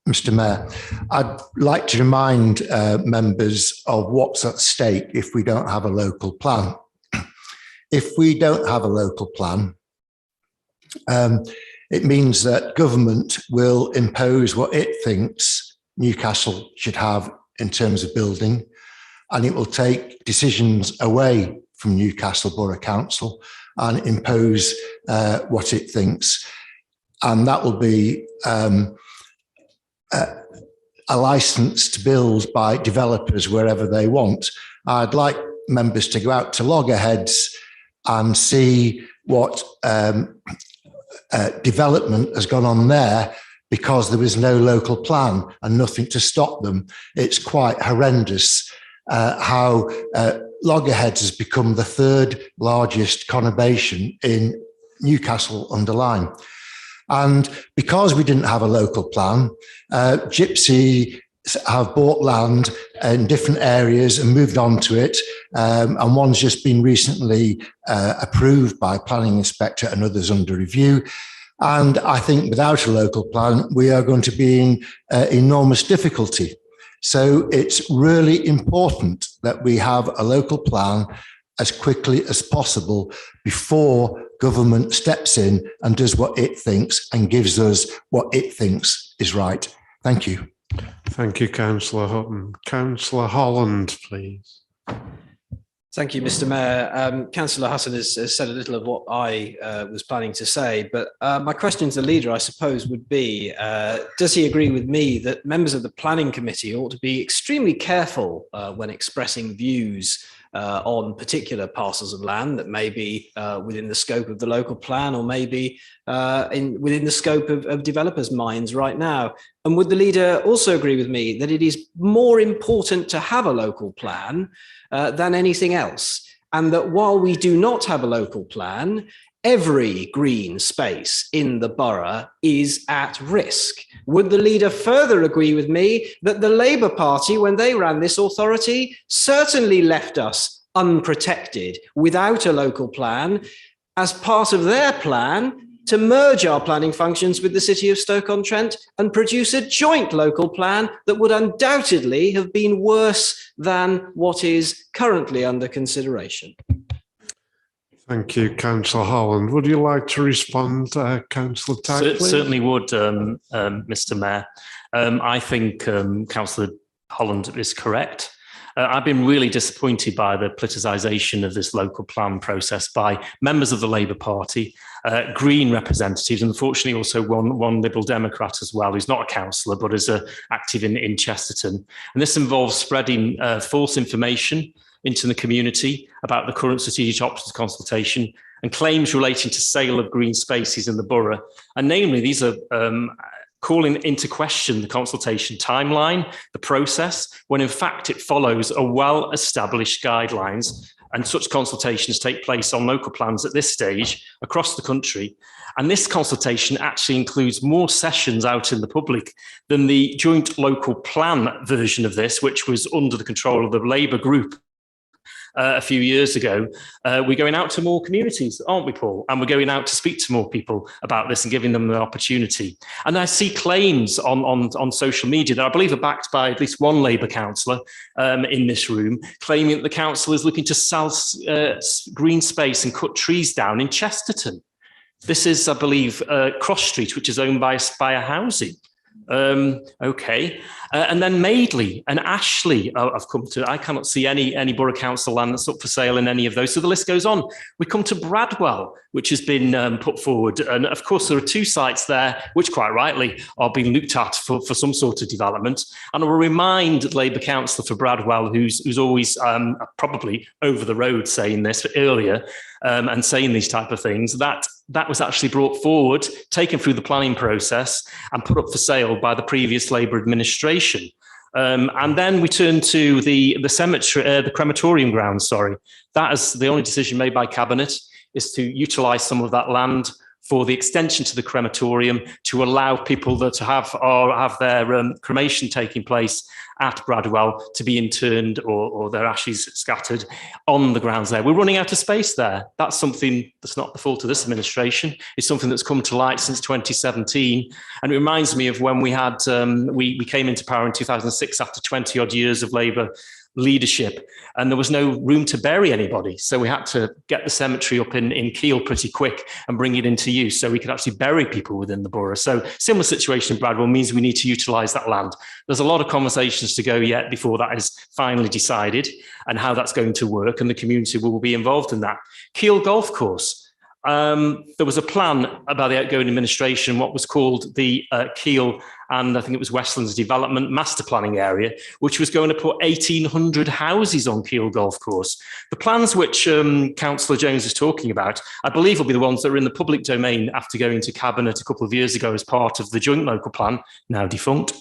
Mr. Mayor. I'd like to remind members of what's at stake if we don't have a local plan. If we don't have a local plan, it means that government will impose what it thinks Newcastle should have in terms of building, and it will take decisions away from Newcastle Borough Council and impose what it thinks. And that will be a license to build by developers wherever they want. I'd like members to go out to loggerheads and see what development has gone on there because there was no local plan and nothing to stop them. It's quite horrendous how loggerheads has become the third largest conurbation in Newcastle-under-Lyme. And because we didn't have a local plan, Gypsy have bought land in different areas and moved on to it. And one's just been recently approved by planning inspector and others under review. And I think without a local plan, we are going to be in enormous difficulty. So it's really important that we have a local plan as quickly as possible before government steps in and does what it thinks and gives us what it thinks is right. Thank you. Thank you, Councillor Hutton. Councillor Holland, please. Thank you, Mr. Mayor. Councillor Hassan has said a little of what I was planning to say, but my question to the leader, I suppose, would be, does he agree with me that members of the planning committee ought to be extremely careful when expressing views on particular parcels of land that may be within the scope of the local plan, or maybe within the scope of developers' minds right now? And would the leader also agree with me that it is more important to have a local plan than anything else, and that while we do not have a local plan, every green space in the borough is at risk? Would the leader further agree with me that the Labour Party, when they ran this authority, certainly left us unprotected without a local plan, as part of their plan to merge our planning functions with the City of Stoke-on-Trent and produce a joint local plan that would undoubtedly have been worse than what is currently under consideration? Thank you, Councillor Holland. Would you like to respond, Councillor Tagg? Certainly would, Mr. Mayor. I think Councillor Holland is correct. I've been really disappointed by the politicisation of this local plan process by members of the Labour Party, Green representatives, and unfortunately also one Liberal Democrat as well, who's not a councillor but is active in Chesterton. And this involves spreading false information into the community about the current strategic options consultation and claims relating to sale of green spaces in the borough. And namely, these are calling into question the consultation timeline, the process, when in fact it follows a well-established guidelines, and such consultations take place on local plans at this stage across the country. And this consultation actually includes more sessions out in the public than the joint local plan version of this, which was under the control of the Labour group a few years ago. We're going out to more communities, aren't we, Paul? And we're going out to speak to more people about this and giving them the opportunity. And I see claims on social media that I believe are backed by at least one Labour councillor in this room, claiming that the council is looking to sell green space and cut trees down in Chesterton. This is, I believe, Cross Street, which is owned by Aspire Housing. Okay. And then Madeley and Ashley I've come to. I cannot see any borough council land that's up for sale in any of those. So the list goes on. We come to Bradwell, which has been put forward. And of course, there are two sites there, which quite rightly are being looked at for some sort of development. And I will remind Labour councillor for Bradwell, who's always probably over the road saying this earlier and saying these type of things, that was actually brought forward, taken through the planning process and put up for sale by the previous Labour administration. And then we turn to the cemetery, the crematorium grounds, sorry. That is the only decision made by Cabinet, is to utilise some of that land for the extension to the crematorium to allow people that have their cremation taking place at Bradwell to be interned or their ashes scattered on the grounds there. We're running out of space there. That's something that's not the fault of this administration. It's something that's come to light since 2017. And it reminds me of when we had, we came into power in 2006 after 20 odd years of Labour leadership, and there was no room to bury anybody. So we had to get the cemetery up in Keele pretty quick and bring it into use so we could actually bury people within the borough. So similar situation in Bradwell means we need to utilise that land. There's a lot of conversations to go yet before that is finally decided and how that's going to work, and the community will be involved in that. Keele Golf Course. There was a plan by the outgoing administration, what was called the Keele and I think it was Westlands Development Master Planning Area, which was going to put 1,800 houses on Keele Golf Course. The plans which Councillor Jones is talking about, I believe will be the ones that are in the public domain after going to Cabinet a couple of years ago as part of the joint local plan, now defunct.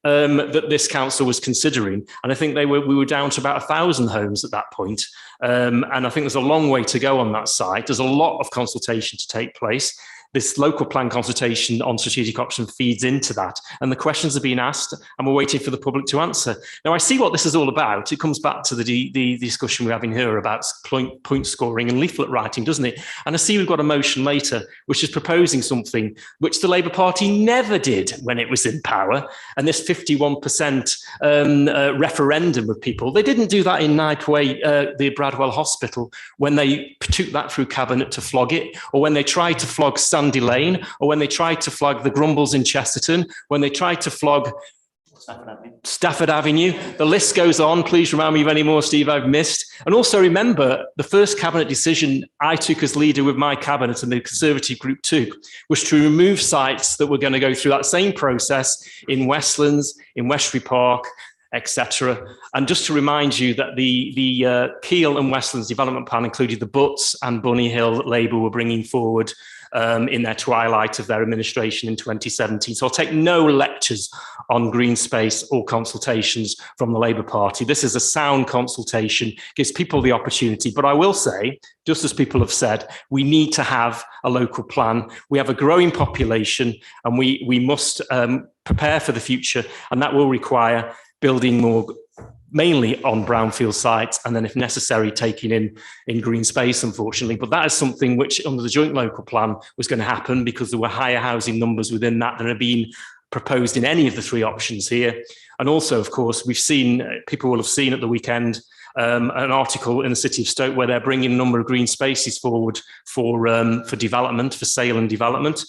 That this council was considering. And I think we were down to about 1,000 homes at that point. And I think there's a long way to go on that site. There's a lot of consultation to take place. This local plan consultation on strategic option feeds into that. And the questions are being asked and we're waiting for the public to answer. Now, I see what this is all about. It comes back to the discussion we're having here about point scoring and leaflet writing, doesn't it? And I see we've got a motion later, which is proposing something which the Labour Party never did when it was in power. And this 51% referendum of people, they didn't do that in Nightway, the Bradwell Hospital, when they took that through Cabinet to flog it, or when they tried to flog Sandy Lane, or when they tried to flog the Grumbles in Chesterton, when they tried to flog Stafford Avenue. The list goes on. Please remind me of any more, Steve, I've missed. And also remember, the first cabinet decision I took as leader with my cabinet and the Conservative group took was to remove sites that were going to go through that same process in Westlands, in Westbury Park, etc. And just to remind you that the Peel and Westlands development plan included the Butts and Bunny Hill that Labour were bringing forward in their twilight of their administration in 2017. So I'll take no lectures on green space or consultations from the Labour Party. This is a sound consultation, gives people the opportunity. But I will say, just as people have said, we need to have a local plan. We have a growing population and we must prepare for the future, and that will require building more mainly on brownfield sites, and then if necessary, taking in green space, unfortunately. But that is something which under the joint local plan was going to happen because there were higher housing numbers within that than had been proposed in any of the three options here. And also, of course, we've seen, people will have seen at the weekend, an article in the City of Stoke where they're bringing a number of green spaces forward for development, for sale and development.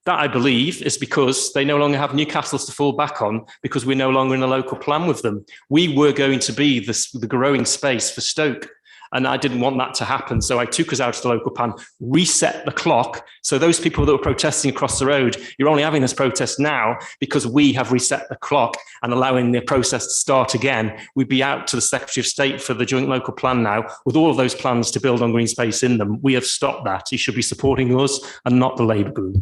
That, I believe, is because they no longer have Newcastles to fall back on because we're no longer in a local plan with them. We were going to be the growing space for Stoke, and I didn't want that to happen. So I took us out of the local plan, reset the clock. So those people that were protesting across the road, you're only having this protest now because we have reset the clock and allowing the process to start again. We'd be out to the Secretary of State for the joint local plan now with all of those plans to build on green space in them. We have stopped that. He should be supporting us and not the Labour group.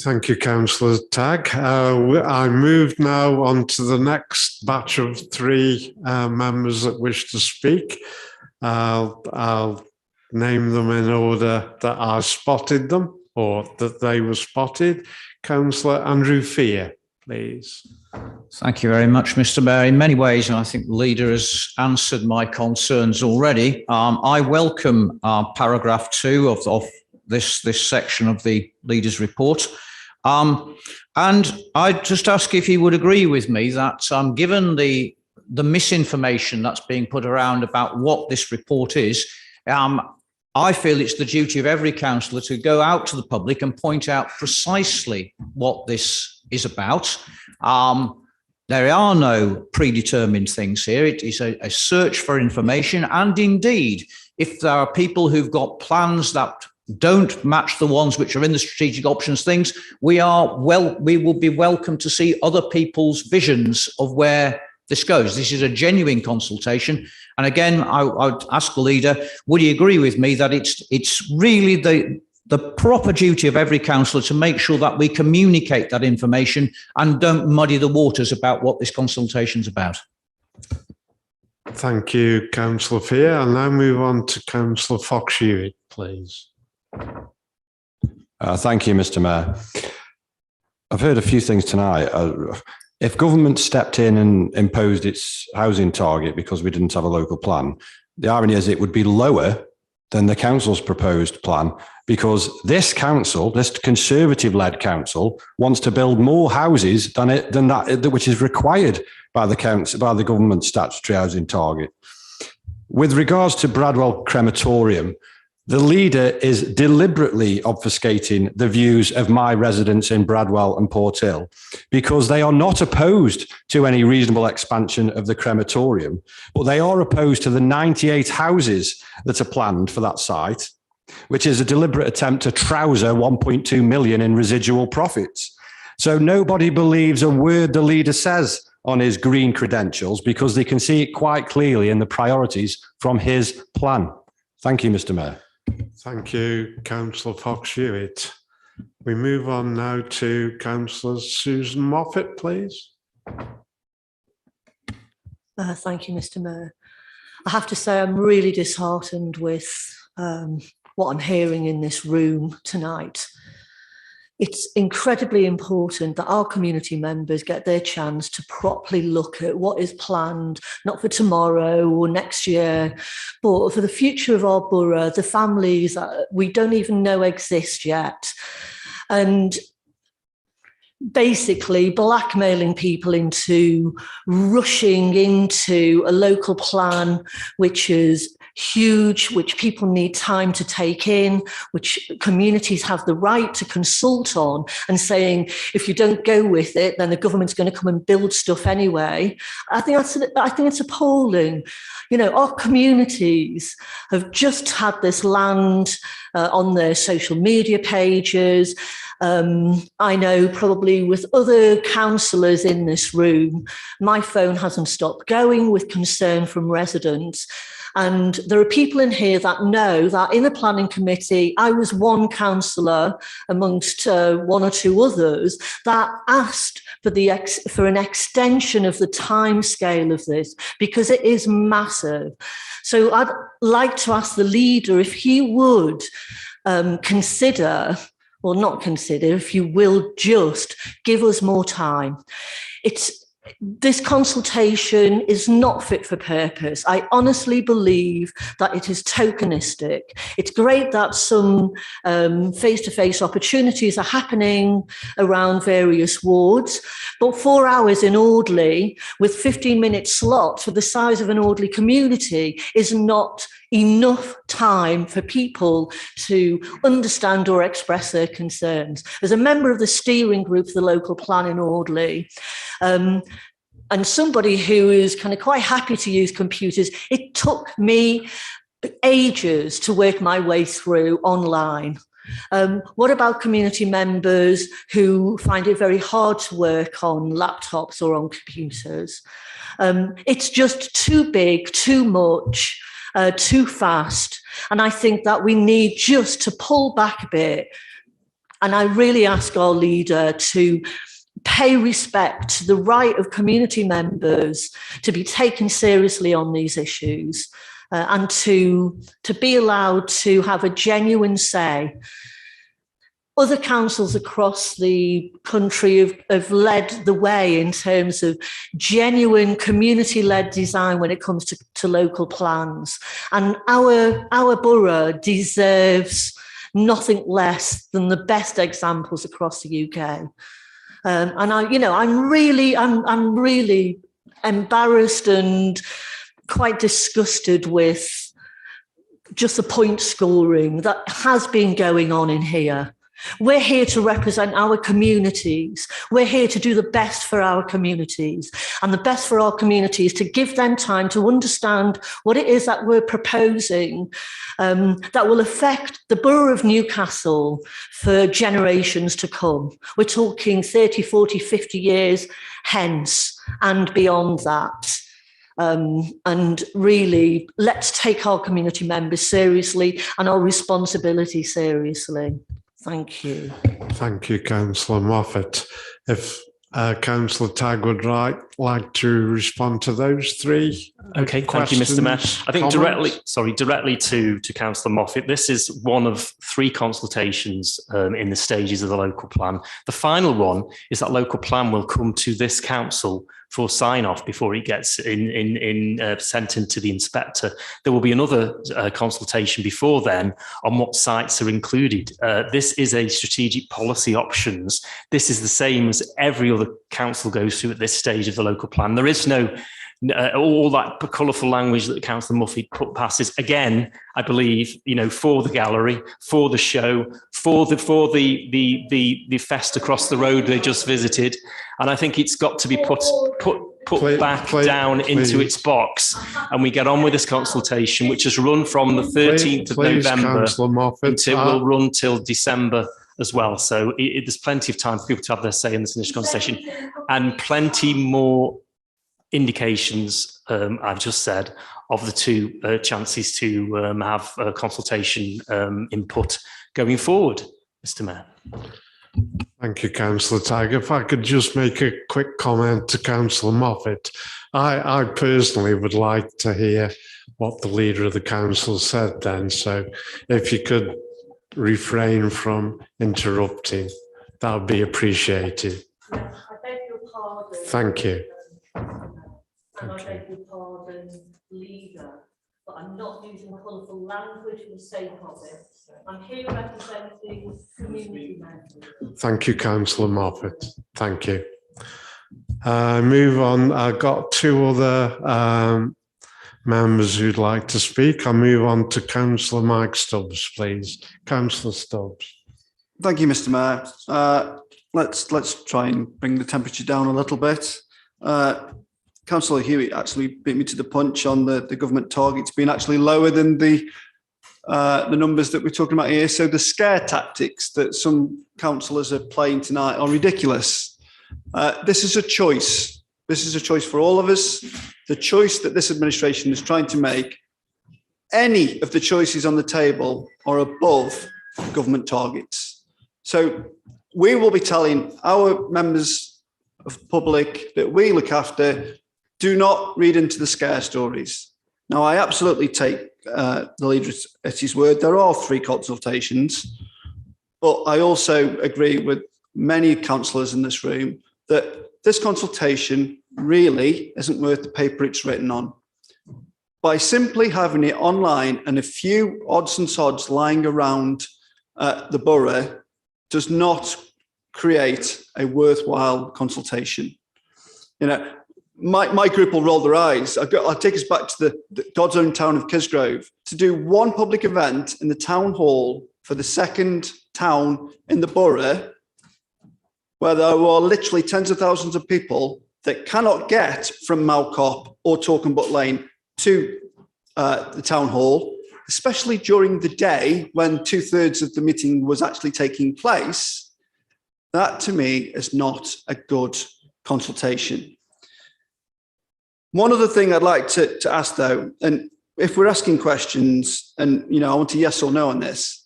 Thank you, Councillor Tagg. I move now on to the next batch of three members that wish to speak. I'll name them in order that I spotted them or that they were spotted. Councillor Andrew Fear, please. Thank you very much, Mr. Mayor. In many ways, and I think the leader has answered my concerns already. I welcome paragraph 2 of this section of the leader's report. And I'd just ask if you would agree with me that given the misinformation that's being put around about what this report is, I feel it's the duty of every councillor to go out to the public and point out precisely what this is about. There are no predetermined things here. It is a search for information. And indeed, if there are people who've got plans that don't match the ones which are in the strategic options things, we will be welcome to see other people's visions of where this goes. This is a genuine consultation. And again, I would ask the leader, would he agree with me that it's really the proper duty of every councillor to make sure that we communicate that information and don't muddy the waters about what this consultation's about? Thank you, Councillor Fear. I'll now move on to Councillor Fox-Hewitt, please. Thank you, Mr. Mayor. I've heard a few things tonight. If government stepped in and imposed its housing target because we didn't have a local plan, the irony is it would be lower than the council's proposed plan because this council, this Conservative-led council, wants to build more houses than that which is required by the government statutory housing target. With regards to Bradwell Crematorium, the leader is deliberately obfuscating the views of my residents in Bradwell and Port Hill because they are not opposed to any reasonable expansion of the crematorium, but they are opposed to the 98 houses that are planned for that site, which is a deliberate attempt to trouser 1.2 million in residual profits. So nobody believes a word the leader says on his green credentials because they can see it quite clearly in the priorities from his plan. Thank you, Mr. Mayor. Thank you, Councillor Fox-Hewitt. We move on now to Councillor Susan Moffat, please. Thank you, Mr. Mayor. I have to say I'm really disheartened with what I'm hearing in this room tonight. It's incredibly important that our community members get their chance to properly look at what is planned, not for tomorrow or next year, but for the future of our borough, the families that we don't even know exist yet. And basically blackmailing people into rushing into a local plan which is huge, which people need time to take in, which communities have the right to consult on, and saying, if you don't go with it, then the government's going to come and build stuff anyway. I think it's appalling. You know, our communities have just had this land on their social media pages. I know probably with other councillors in this room, my phone hasn't stopped going with concern from residents. And there are people in here that know that in the planning committee, I was one councillor amongst one or two others that asked for an extension of the time scale of this, because it is massive. So I'd like to ask the leader if he would consider, or not consider, if you will just give us more time. This consultation is not fit for purpose. I honestly believe that it is tokenistic. It's great that some face-to-face opportunities are happening around various wards, but 4 hours in Audley with 15-minute slots for the size of an Audley community is not enough time for people to understand or express their concerns. As a member of the steering group for the local plan in Audley, and somebody who is kind of quite happy to use computers, it took me ages to work my way through online. What about community members who find it very hard to work on laptops or on computers? It's just too big, too much, too fast. And I think that we need just to pull back a bit. And I really ask our leader to pay respect to the right of community members to be taken seriously on these issues, and to be allowed to have a genuine say. Other councils across the country have led the way in terms of genuine community-led design when it comes to local plans. And our borough deserves nothing less than the best examples across the UK. And I'm really embarrassed and quite disgusted with just the point scoring that has been going on in here. We're here to represent our communities. We're here to do the best for our communities. And the best for our communities is to give them time to understand what it is that we're proposing that will affect the borough of Newcastle for generations to come. We're talking 30, 40, 50 years hence and beyond that. And really, let's take our community members seriously and our responsibility seriously. Thank you. Thank you, Councillor Moffat. If Councillor Tagg would like to respond to those three. Okay, thank you, Mr. Mayor. I think directly to Councillor Moffat, this is one of three consultations in the stages of the local plan. The final one is that local plan will come to this council for sign-off before it gets sent into the inspector. There will be another consultation before then on what sites are included. This is a strategic policy options. This is the same as every other council goes through at this stage of the local plan. There is no all that colourful language that Councillor Muffy passes. Again, I believe, for the gallery, for the show, for the fest across the road they just visited, and I think it's got to be put back down into its box, and we get on with this consultation, which has run from the 13th of November until will run till December as well. So there's plenty of time for people to have their say in this initial consultation, and plenty more indications, I've just said, of the two chances to have a consultation input going forward, Mr. Mayor. Thank you, Councillor Tagg. If I could just make a quick comment to Councillor Moffat. I personally would like to hear what the Leader of the Council said then. So if you could refrain from interrupting, that would be appreciated. Yes, I beg your pardon. Thank you. And I beg your pardon, Leader, but I'm not using colourful language for the sake of it. I'm here representing community members. Thank you, Councillor Moffat. Thank you. Move on. I've got two other members who'd like to speak. I'll move on to Councillor Mike Stubbs, please. Councillor Stubbs. Thank you, Mr. Mayor. Let's try and bring the temperature down a little bit. Councillor Hewitt actually beat me to the punch on the government targets being actually lower than the numbers that we're talking about here. So the scare tactics that some councillors are playing tonight are ridiculous. This is a choice. This is a choice for all of us. The choice that this administration is trying to make, any of the choices on the table are above government targets. So we will be telling our members of public that we look after, do not read into the scare stories. Now, I absolutely take the leader at his word. There are 3 consultations, but I also agree with many councillors in this room that this consultation really isn't worth the paper it's written on. By simply having it online and a few odds and sods lying around the borough does not create a worthwhile consultation. You know, my group will roll their eyes. I'll take us back to the God's own town of Kisgrove. To do one public event in the town hall for the second town in the borough, where there are literally tens of thousands of people that cannot get from Malcop or Talkenbutt Lane to the town hall, especially during the day when 2/3 of the meeting was actually taking place, that to me is not a good consultation. One other thing I'd like to ask though, and if we're asking questions and, you know, I want a yes or no on this,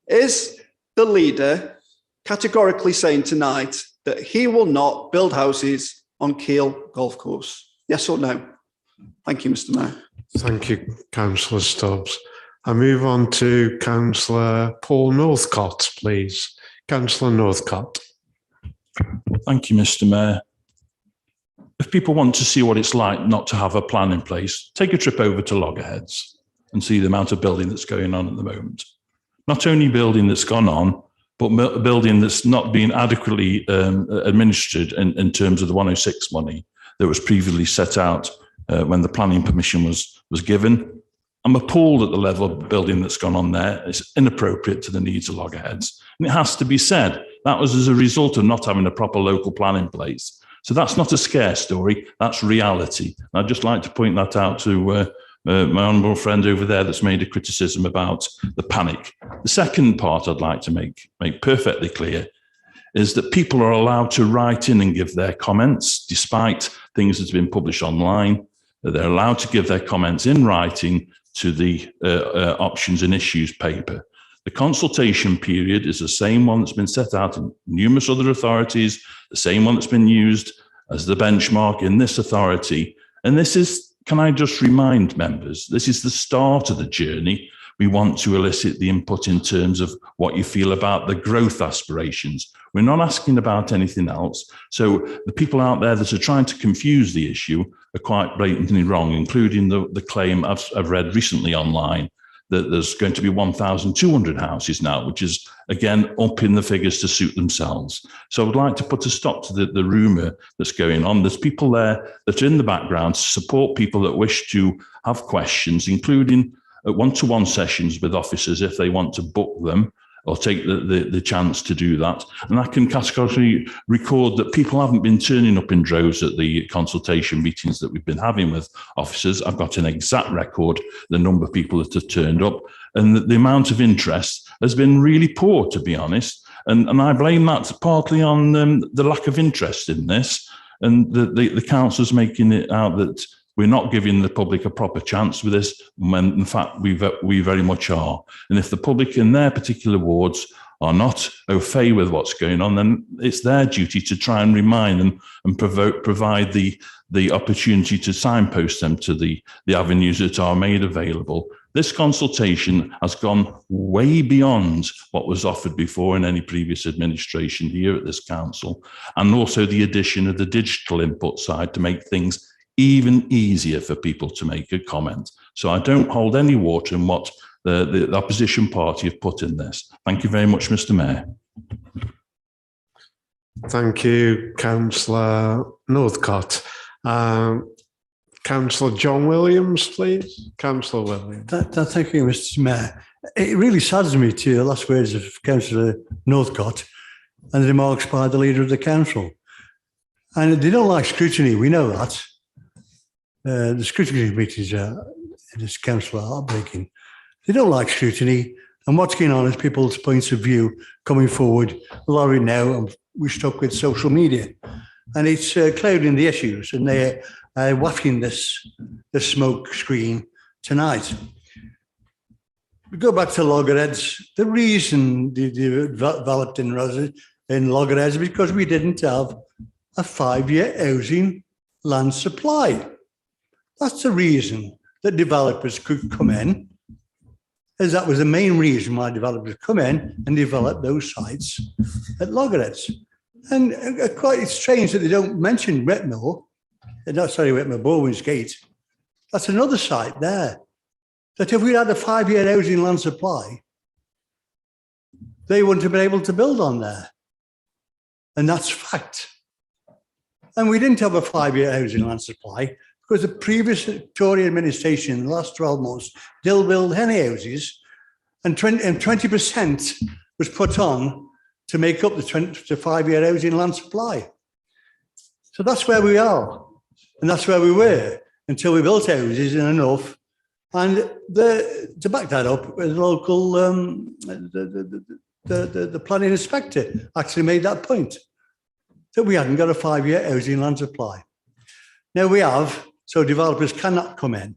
is the leader categorically saying tonight that he will not build houses on Keele Golf Course? Yes or no? Thank you, Mr. Mayor. Thank you, Councillor Stubbs. I move on to Councillor Paul Northcott, please. Councillor Northcott. Thank you, Mr. Mayor. If people want to see what it's like not to have a plan in place, take a trip over to Loggerheads and see the amount of building that's going on at the moment. Not only building that's gone on, but a building that's not being adequately administered in terms of the 106 money that was previously set out when the planning permission was given. I'm appalled at the level of building that's gone on there. It's inappropriate to the needs of Loggerheads. And it has to be said, that was as a result of not having a proper local plan in place. So that's not a scare story, that's reality. I'd just like to point that out to my honourable friend over there that's made a criticism about the panic. The second part I'd like to make perfectly clear is that people are allowed to write in and give their comments, despite things that have been published online. They're allowed to give their comments in writing to the options and issues paper. The consultation period is the same one that's been set out in numerous other authorities, the same one that's been used as the benchmark in this authority. And this is, can I just remind members, this is the start of the journey. We want to elicit the input in terms of what you feel about the growth aspirations. We're not asking about anything else. So the people out there that are trying to confuse the issue are quite blatantly wrong, including the claim I've read recently online that there's going to be 1,200 houses now, which is, again, up in the figures to suit themselves. So I would like to put a stop to the rumour that's going on. There's people there that are in the background to support people that wish to have questions, including one-to-one sessions with officers if they want to book them or take the chance to do that. And I can categorically record that people haven't been turning up in droves at the consultation meetings that we've been having with officers. I've got an exact record, the number of people that have turned up, and the amount of interest has been really poor, to be honest. And I blame that partly on the lack of interest in this, and the council's making it out that we're not giving the public a proper chance with this, when in fact we very much are. And if the public in their particular wards are not au fait with what's going on, then it's their duty to try and remind them and provide the opportunity to signpost them to the avenues that are made available. This consultation has gone way beyond what was offered before in any previous administration here at this council, and also the addition of the digital input side to make things even easier for people to make a comment. So I don't hold any water in what the opposition party have put in this. Thank you very much, Mr. Mayor. Thank you, Councillor Northcott. Councillor John Williams, please. Councillor Williams. Thank you, Mr. Mayor. It really saddens me to hear the last words of Councillor Northcott and the remarks by the leader of the council. And they don't like scrutiny, we know that. The scrutiny meetings in this council are heartbreaking. They don't like scrutiny. And what's going on is people's points of view coming forward. A lot of it now, and we're stuck with social media. And it's clouding the issues, and they're wafting this smoke screen tonight. We go back to loggerheads. The reason they developed in loggerheads is because we didn't have a 5-year housing land supply. That's the reason that developers could come in, as that was the main reason why developers come in and develop those sites at loggerheads. And quite strange that they don't mention Whitmill, Bowman's Gate. That's another site there. That if we had a 5-year housing land supply, they wouldn't have been able to build on there. And that's fact. And we didn't have a 5-year housing land supply because the previous Tory administration in the last 12 months didn't build any houses, and 20% was put on to make up the 5-year housing land supply. So that's where we are. And that's where we were until we built houses in enough. And to back that up, the local, the planning inspector actually made that point, that we hadn't got a 5-year housing land supply. Now we have, so developers cannot come in.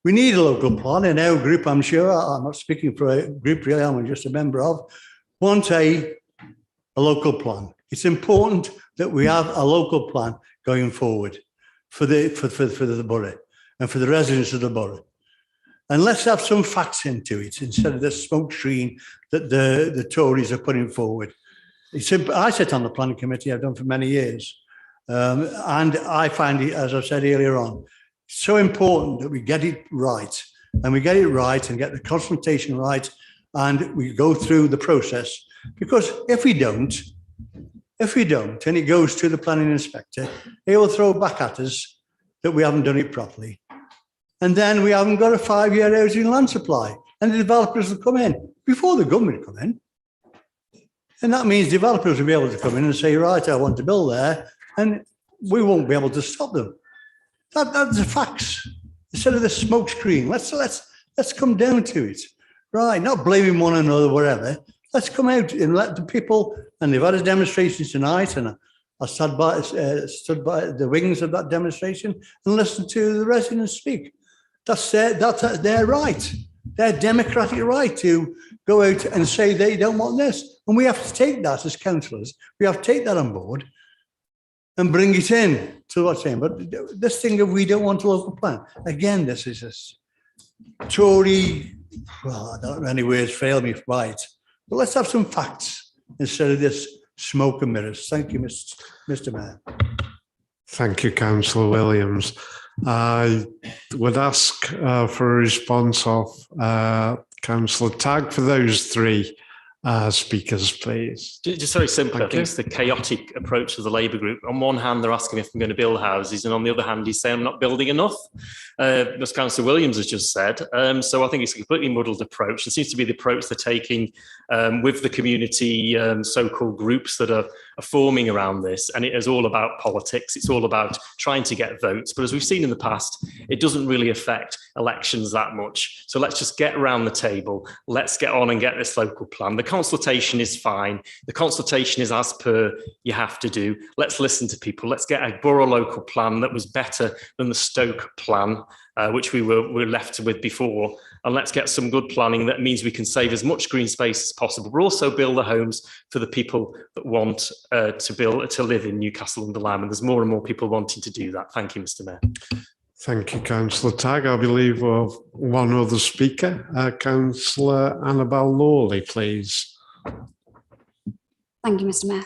We need a local plan. In our group, I'm sure, I'm not speaking for a group really, I'm just a member of, want a local plan. It's important that we have a local plan going forward for the borough and for the residents of the borough. And let's have some facts into it instead of the smoke screen that the Tories are putting forward. I sit on the planning committee, I've done for many years. And I find it, as I said earlier on, so important that we get it right, and we get it right and get the consultation right, and we go through the process. Because if we don't, and it goes to the planning inspector, he will throw back at us that we haven't done it properly. And then we haven't got a 5-year housing land supply, and the developers will come in before the government come in. And that means developers will be able to come in and say, right, I want to build there, and we won't be able to stop them. That's the facts. Instead of the smoke screen, let's come down to it. Right, not blaming one another, whatever. Let's come out and let the people, and they've had a demonstration tonight, and I stood by the wings of that demonstration and listened to the residents speak. That's their right, their democratic right to go out and say they don't want this. And we have to take that as councillors. We have to take that on board and bring it in to what's saying. But this thing of we don't want a local plan, again, this is a Tory, well, I don't know, any words fail me right. But let's have some facts instead of this smoke and mirrors. Thank you, Mr. Mayor. Thank you, Councillor Williams. I would ask for a response of Councillor Tagg for those three speakers, please. Just very simply, I think it's the chaotic approach of the Labour group. On one hand, they're asking if I'm going to build houses, and on the other hand, he's saying I'm not building enough, as Councillor Williams has just said. So I think it's a completely muddled approach. It seems to be the approach they're taking with the community so-called groups that are forming around this, and it is all about politics. It's all about trying to get votes. But as we've seen in the past, it doesn't really affect elections that much. So let's just get around the table. Let's get on and get this local plan. The consultation is fine. The consultation is as per you have to do. Let's listen to people. Let's get a borough local plan that was better than the Stoke plan, which we were left with before. And let's get some good planning that means we can save as much green space as possible, but also build the homes for the people that want to live in Newcastle-under-Lyme. And there's more and more people wanting to do that. Thank you, Mr. Mayor. Thank you, Councillor Tagg. I believe we have one other speaker, Councillor Annabel Lawley, please. Thank you, Mr.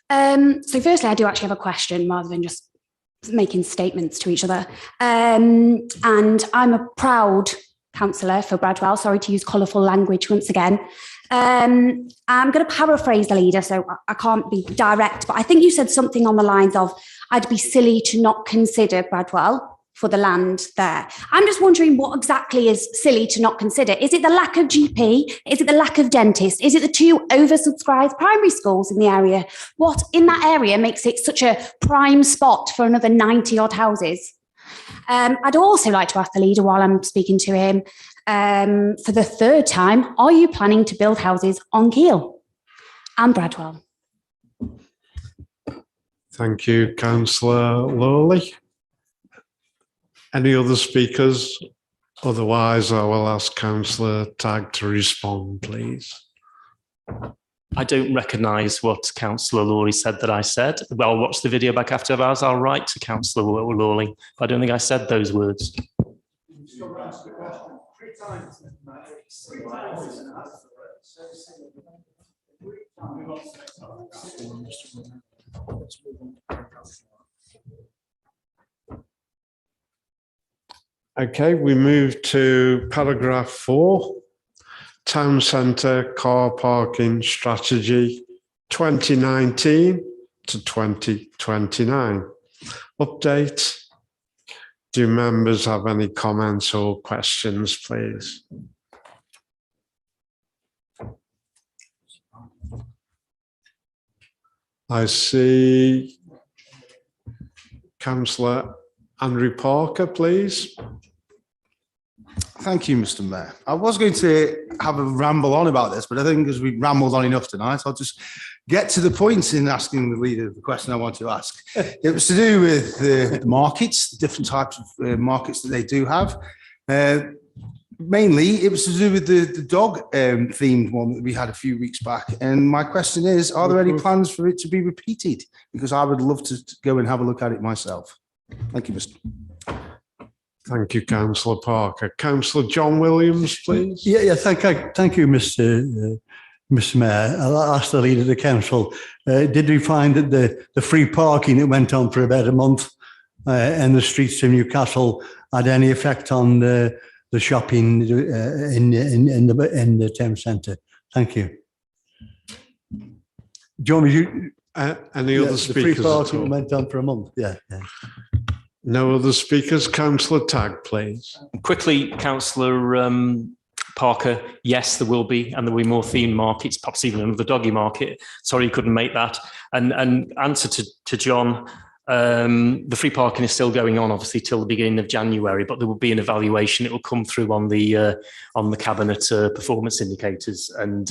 Mayor. So firstly, I do actually have a question rather than just making statements to each other. And I'm a proud councillor for Bradwell. Sorry to use colourful language once again. I'm going to paraphrase the leader, so I can't be direct, but I think you said something on the lines of, I'd be silly to not consider Bradwell. for the land there. I'm just wondering what exactly is silly to not consider. Is it the lack of GP? Is it the lack of dentists? Is it the 2 oversubscribed primary schools in the area? What in that area makes it such a prime spot for another 90 odd houses? I'd also like to ask the leader while I'm speaking to him, for the 3rd time, are you planning to build houses on Keele and Bradwell? Thank you, Councillor Lowley. Any other speakers? Otherwise, I will ask Councillor Tagg to respond, please. I don't recognise what Councillor Lawley said that I said. Well, I'll watch the video back after hours. I'll write to Councillor Lawley, but I don't think I said those words. Okay, we move to paragraph 4, Town Centre Car Parking Strategy 2019 to 2029. Update. Do members have any comments or questions, please? I see Councillor Andrew Parker, please. Thank you, Mr. Mayor. I was going to have a ramble on about this, but I think as we've rambled on enough tonight, I'll just get to the point in asking the leader the question I want to ask. It was to do with the markets, the different types of markets that they do have. Mainly, it was to do with the dog themed one that we had a few weeks back. And my question is, are there any plans for it to be repeated? Because I would love to go and have a look at it myself. Thank you, Mr. Thank you, Councillor Parker. Councillor John Williams, please. Yeah, thank you, Mr. Mayor. I'll ask the leader of the council. Did we find that the free parking that went on for about a month in the streets of Newcastle had any effect on the shopping in the town centre? Thank you. Do you want me to? Any other speakers? The free parking went on for a month. Yeah. No other speakers. Councillor Tagg, please. Quickly, Councillor Parker, yes, there will be, and there will be more themed markets, perhaps even another doggy market. Sorry you couldn't make that. And answer to John, the free parking is still going on, obviously, till the beginning of January, but there will be an evaluation. It will come through on the cabinet performance indicators. And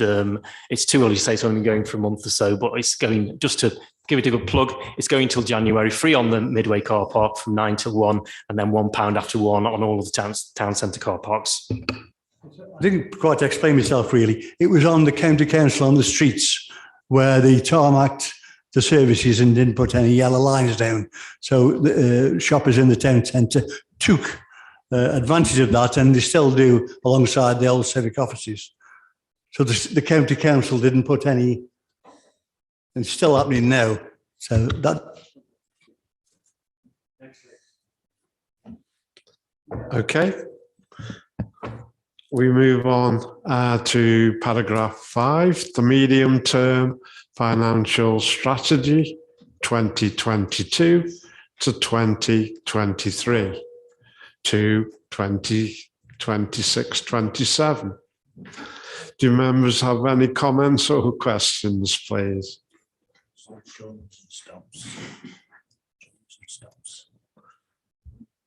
it's too early to say it's only been going for a month or so, but it's going, just to give it a good plug, it's going till January, free on the Midway car park from 9 till 1, and then £1 after 1 on all of the town centre car parks. I didn't quite explain myself, really. It was on the county council on the streets where they tarmacked the services and didn't put any yellow lines down. So the shoppers in the town centre took advantage of that, and they still do alongside the old civic offices. So the county council didn't put any. It's still happening now. So that. Okay. We move on to paragraph 5, the medium-term financial strategy 2022 to 2023 to 2026-27. Do members have any comments or questions, please?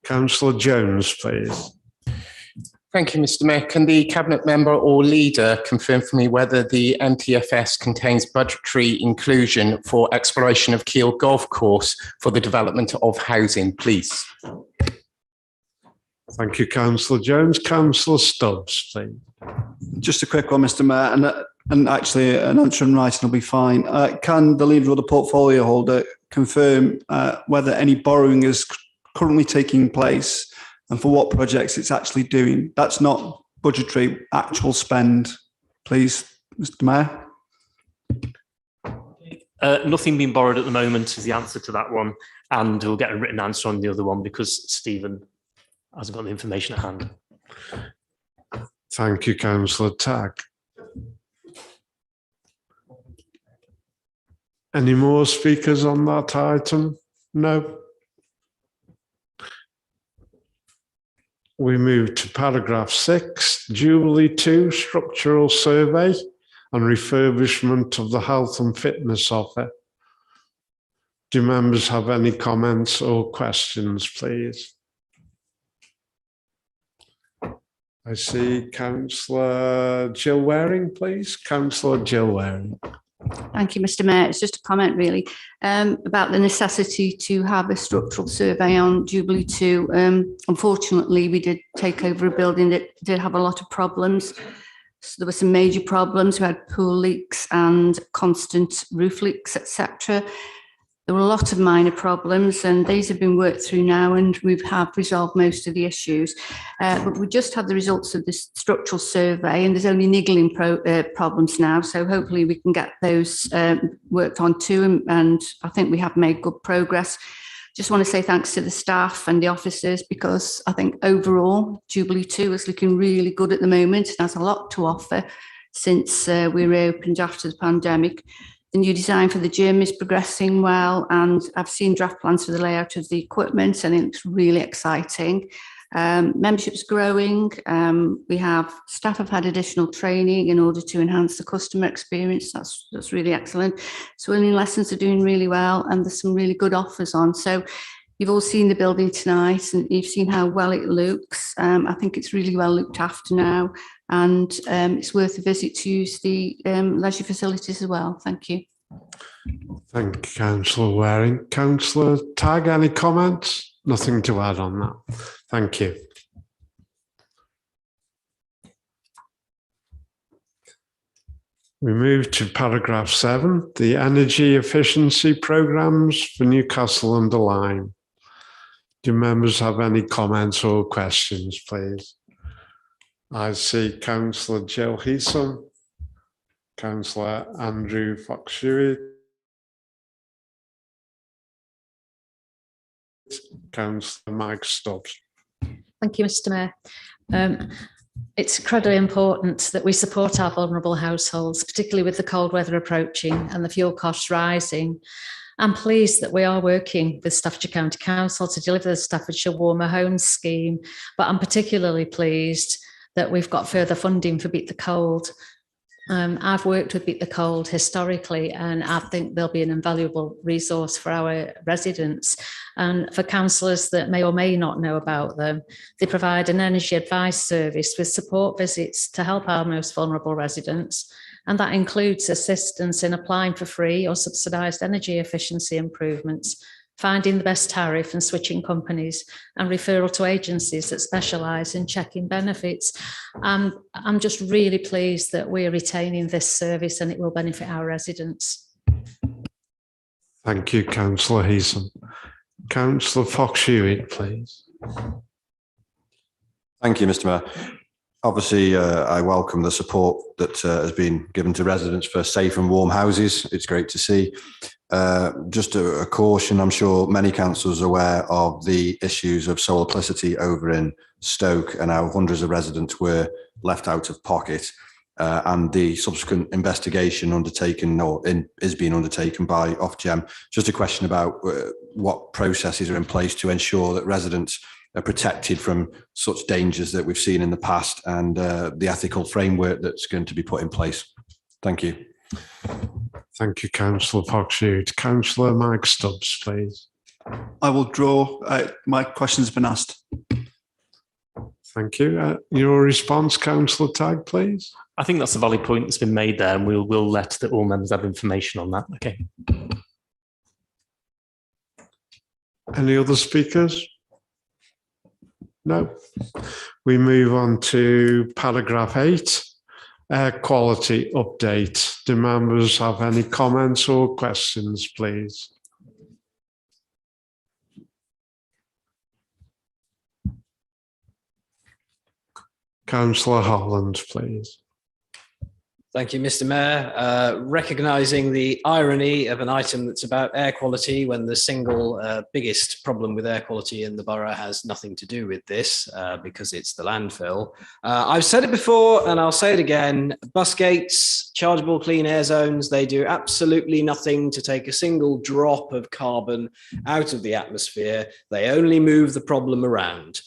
Councillor Jones, please. Thank you, Mr. Mayor. Can the Cabinet member or leader confirm for me whether the MTFS contains budgetary inclusion for exploration of Keele Golf Course for the development of housing, please? Thank you, Councillor Jones. Councillor Stubbs, please. Just a quick one, Mr. Mayor, and actually an answer in writing will be fine. Can the leader or the portfolio holder confirm whether any borrowing is currently taking place and for what projects it's actually doing? That's not budgetary, actual spend, please, Mr. Mayor. Nothing being borrowed at the moment is the answer to that one, and we'll get a written answer on the other one because Stephen hasn't got the information at hand. Thank you, Councillor Tagg. Any more speakers on that item? No. We move to paragraph 6, Jubilee 2, structural survey and refurbishment of the health and fitness office. Do members have any comments or questions, please? I see Councillor Jill Waring, please. Councillor Jill Waring. Thank you, Mr. Mayor. It's just a comment really about the necessity to have a structural survey on Jubilee 2. Unfortunately, we did take over a building that did have a lot of problems. So there were some major problems. We had pool leaks and constant roof leaks, etc. There were a lot of minor problems, and these have been worked through now, and we have resolved most of the issues. But we just had the results of this structural survey, and there's only niggling problems now. So hopefully we can get those worked on too, and I think we have made good progress. Just want to say thanks to the staff and the officers, because I think overall Jubilee 2 is looking really good at the moment and has a lot to offer since we reopened after the pandemic. The new design for the gym is progressing well, and I've seen draft plans for the layout of the equipment, and it looks really exciting. Membership's growing. We have staff have had additional training in order to enhance the customer experience. That's really excellent. Swimming lessons are doing really well, and there's some really good offers on. So you've all seen the building tonight, and you've seen how well it looks. I think it's really well looked after now, and it's worth a visit to use the leisure facilities as well. Thank you. Thank you, Councillor Waring. Councillor Tagg, any comments? Nothing to add on that. Thank you. We move to paragraph 7, the energy efficiency programmes for Newcastle-under-Lyme. Do members have any comments or questions, please? I see Councillor Jill Heason, Councillor Andrew Fox-Hewitt, Councillor Mike Stubbs. Thank you, Mr. Mayor. It's incredibly important that we support our vulnerable households, particularly with the cold weather approaching and the fuel costs rising. I'm pleased that we are working with Staffordshire County Council to deliver the Staffordshire Warmer Homes scheme, but I'm particularly pleased that we've got further funding for Beat the Cold. I've worked with Beat the Cold historically, and I think they'll be an invaluable resource for our residents. And for councillors that may or may not know about them, they provide an energy advice service with support visits to help our most vulnerable residents. And that includes assistance in applying for free or subsidised energy efficiency improvements, finding the best tariff and switching companies, and referral to agencies that specialise in checking benefits. I'm just really pleased that we're retaining this service, and it will benefit our residents. Thank you, Councillor Heason. Councillor Fox-Hewitt, please. Thank you, Mr. Mayor. Obviously, I welcome the support that has been given to residents for safe and warm houses. It's great to see. Just a caution, I'm sure many councillors are aware of the issues of solar electricity over in Stoke and how hundreds of residents were left out of pocket, and the subsequent investigation undertaken is being undertaken by Ofgem. Just a question about what processes are in place to ensure that residents are protected from such dangers that we've seen in the past, and the ethical framework that's going to be put in place. Thank you. Thank you, Councillor Fox-Hewitt. Councillor Mike Stubbs, please. I will draw. My question's been asked. Thank you. Your response, Councillor Tagg, please. I think that's a valid point that's been made there, and we'll let all members have information on that. Okay. Any other speakers? No. We move on to paragraph 8. Air quality update. Do members have any comments or questions, please? Councillor Holland, please. Thank you, Mr. Mayor. Recognising the irony of an item that's about air quality when the single biggest problem with air quality in the borough has nothing to do with this because it's the landfill. I've said it before and I'll say it again. Bus gates, chargeable clean air zones, they do absolutely nothing to take a single drop of carbon out of the atmosphere. They only move the problem around.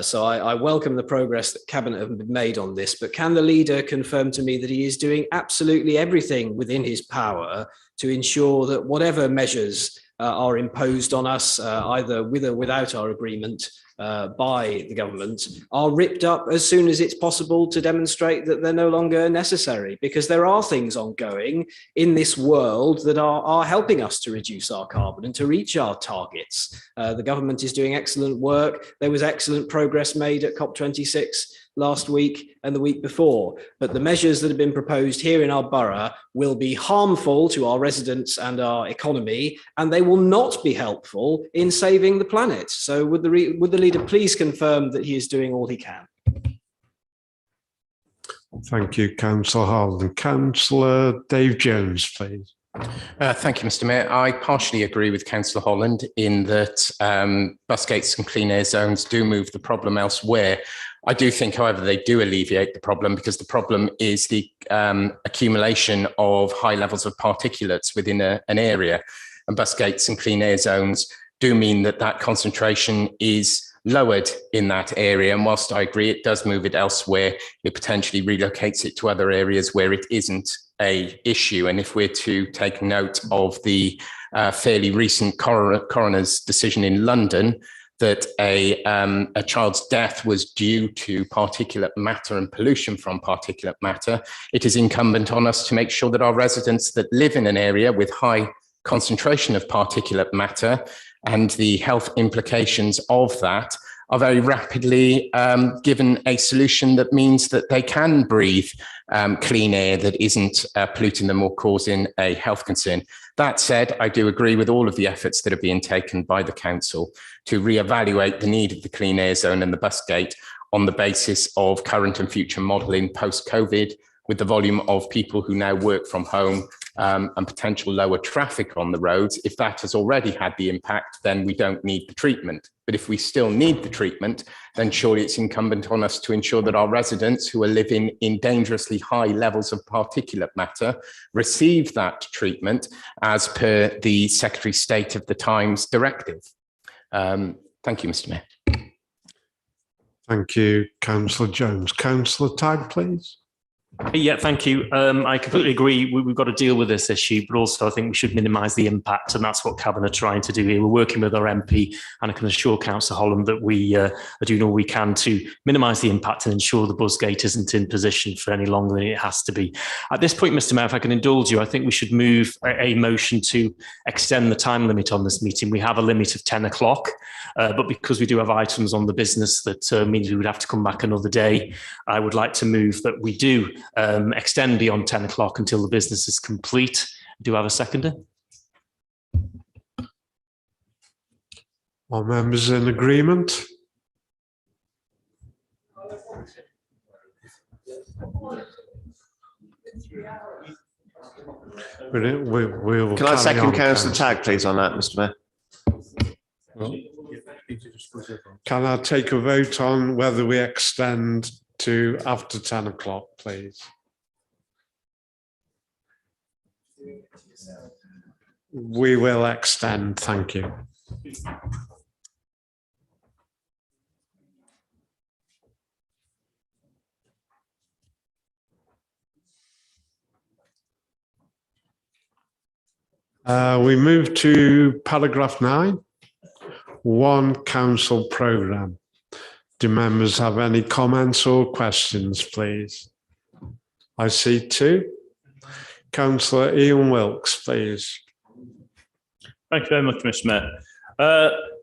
So I welcome the progress that Cabinet have made on this, but can the leader confirm to me that he is doing absolutely everything within his power to ensure that whatever measures are imposed on us, either with or without our agreement by the government, are ripped up as soon as it's possible to demonstrate that they're no longer necessary? Because there are things ongoing in this world that are helping us to reduce our carbon and to reach our targets. The government is doing excellent work. There was excellent progress made at COP26 last week and the week before, but the measures that have been proposed here in our borough will be harmful to our residents and our economy, and they will not be helpful in saving the planet. So would the leader please confirm that he is doing all he can? Thank you, Councillor Holland. Councillor Dave Jones, please. Thank you, Mr. Mayor. I partially agree with Councillor Holland in that bus gates and clean air zones do move the problem elsewhere. I do think, however, they do alleviate the problem, because the problem is the accumulation of high levels of particulates within an area. And bus gates and clean air zones do mean that that concentration is lowered in that area. And whilst I agree it does move it elsewhere, it potentially relocates it to other areas where it isn't an issue. And if we're to take note of the fairly recent coroner's decision in London, that a child's death was due to particulate matter and pollution from particulate matter, it is incumbent on us to make sure that our residents that live in an area with high concentration of particulate matter and the health implications of that are very rapidly given a solution that means that they can breathe clean air that isn't polluting them or causing a health concern. That said, I do agree with all of the efforts that are being taken by the council to reevaluate the need of the clean air zone and the bus gate on the basis of current and future modelling post-COVID, with the volume of people who now work from home and potential lower traffic on the roads. If that has already had the impact, then we don't need the treatment. But if we still need the treatment, then surely it's incumbent on us to ensure that our residents who are living in dangerously high levels of particulate matter receive that treatment as per the Secretary of State of the Times directive. Thank you, Mr. Mayor. Thank you, Councillor Jones. Councillor Tagg, please. Yeah, thank you. I completely agree. We've got to deal with this issue, but also I think we should minimise the impact, and that's what Cabinet are trying to do here. We're working with our MP, and I can assure Councillor Holland that we are doing all we can to minimise the impact and ensure the bus gate isn't in position for any longer than it has to be. At this point, Mr. Mayor, if I can indulge you, I think we should move a motion to extend the time limit on this meeting. We have a limit of 10 o'clock, but because we do have items on the business that means we would have to come back another day, I would like to move that we do extend beyond 10 o'clock until the business is complete. Do I have a seconder? All members in agreement? We'll Can I second Councillor Tagg, please, on that, Mr. Mayor? Can I take a vote on whether we extend to after 10 o'clock, please? We will extend, thank you. We move to paragraph 9, one council programme. Do members have any comments or questions, please? I see 2. Councillor Ian Wilkes, please. Thank you very much, Mr. Mayor.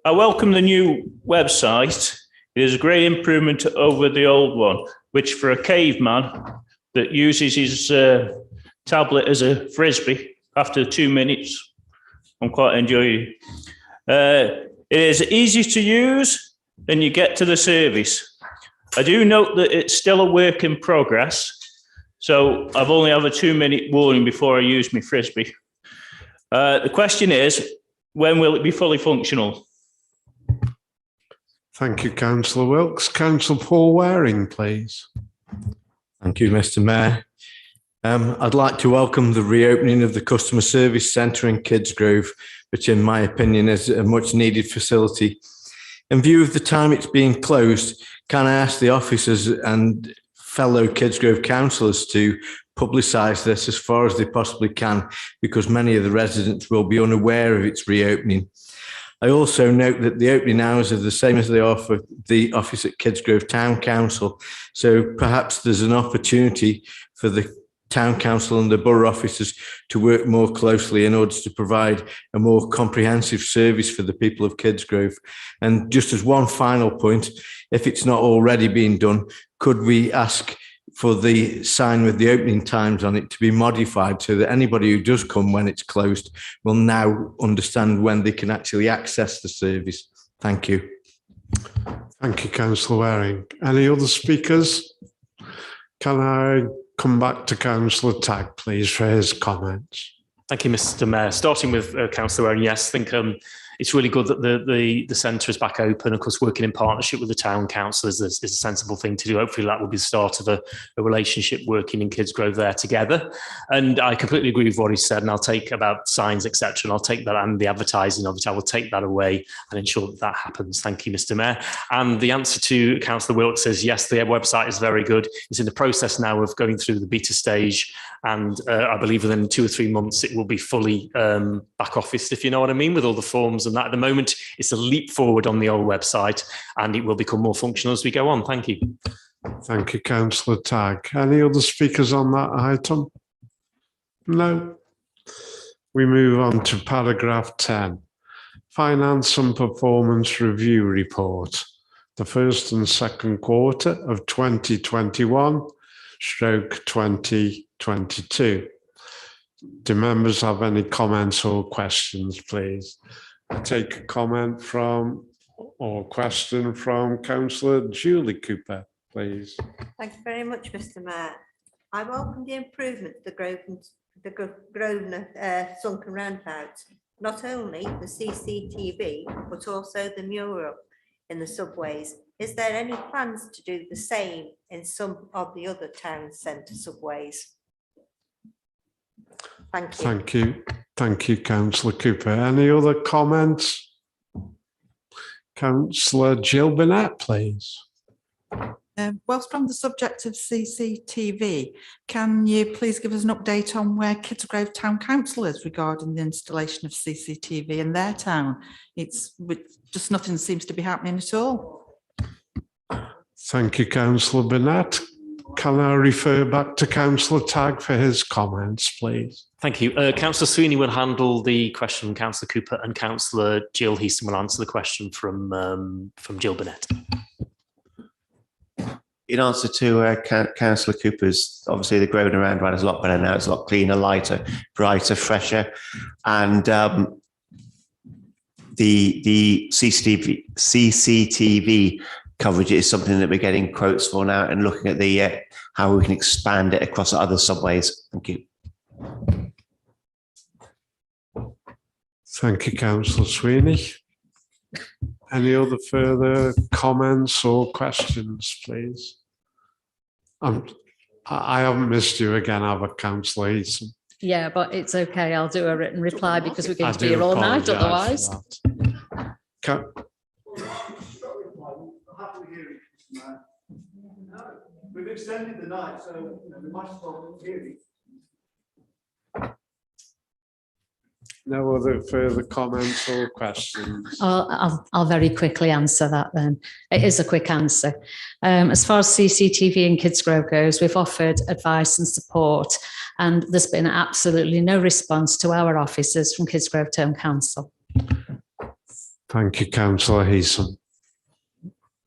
I welcome the new website. It is a great improvement over the old one, which for a caveman that uses his tablet as a frisbee after 2 minutes, I'm quite enjoying it. It is easy to use and you get to the service. I do note that it's still a work in progress, so I've only have a 2-minute warning before I use my frisbee. The question is, when will it be fully functional? Thank you, Councillor Wilkes. Councillor Paul Waring, please. Thank you, Mr. Mayor. I'd like to welcome the reopening of the Customer Service Centre in Kidsgrove, which in my opinion is a much needed facility In view of the time it's being closed, can I ask the officers and fellow Kidsgrove councillors to publicise this as far as they possibly can, because many of the residents will be unaware of its reopening. I also note that the opening hours are the same as they are for the office at Kidsgrove Town Council. So perhaps there's an opportunity for the Town Council and the Borough officers to work more closely in order to provide a more comprehensive service for the people of Kidsgrove. And just as one final point, if it's not already been done, could we ask for the sign with the opening times on it to be modified so that anybody who does come when it's closed will now understand when they can actually access the service? Thank you. Thank you, Councillor Waring. Any other speakers? Can I come back to Councillor Tagg, please, for his comments? Thank you, Mr. Mayor. Starting with Councillor Waring, yes, I think it's really good that the centre is back open. Of course, working in partnership with the town council is a sensible thing to do. Hopefully that will be the start of a relationship working in Kidsgrove there together. And I completely agree with what he said, and I'll take about signs, etc. And I'll take that and the advertising of it. I will take that away and ensure that that happens. Thank you, Mr. Mayor. And the answer to Councillor Wilkes is yes, the website is very good. It's in the process now of going through the beta stage. And I believe within 2 or 3 months, it will be fully back office, if you know what I mean, with all the forms and that. At the moment, it's a leap forward on the old website, and it will become more functional as we go on. Thank you. Thank you, Councillor Tagg. Any other speakers on that item? No. We move on to paragraph 10. Finance and Performance Review Report. The first and second quarter of 2021/2022. Do members have any comments or questions, please? I take a comment from or question from Councillor Julie Cooper, please. Thank you very much, Mr. Mayor. I welcome the improvement to the Grosvenor sunken roundabout. Not only the CCTV, but also the mural in the subways. Is there any plans to do the same in some of the other town centre subways? Thank you. Thank you. Thank you, Councillor Cooper. Any other comments? Councillor Jill Burnett, please. Whilst on the subject of CCTV, can you please give us an update on where Kidsgrove Town Council is regarding the installation of CCTV in their town? It's just nothing seems to be happening at all. Thank you, Councillor Burnett. Can I refer back to Councillor Tagg for his comments, please? Thank you. Councillor Sweeney will handle the question from Councillor Cooper, and Councillor Jill Heaston will answer the question from Jill Burnett. In answer to Councillor Cooper's, obviously the Grosvenor roundabout is a lot better now. It's a lot cleaner, lighter, brighter, fresher, and the CCTV coverage is something that we're getting quotes for now and looking at the how we can expand it across other subways. Thank you. Thank you, Councillor Sweeney. Any other further comments or questions, please? I haven't missed you again, have I, Councillor Heaton? Yeah, but it's okay. I'll do a written reply because we're going to be here all night otherwise. We've extended the night, so we might as well hear it. No other further comments or questions? I'll very quickly answer that then. It is a quick answer. As far as CCTV in Kidsgrove goes, we've offered advice and support, and there's been absolutely no response to our officers from Kidsgrove Town Council. Thank you, Councillor Heaton.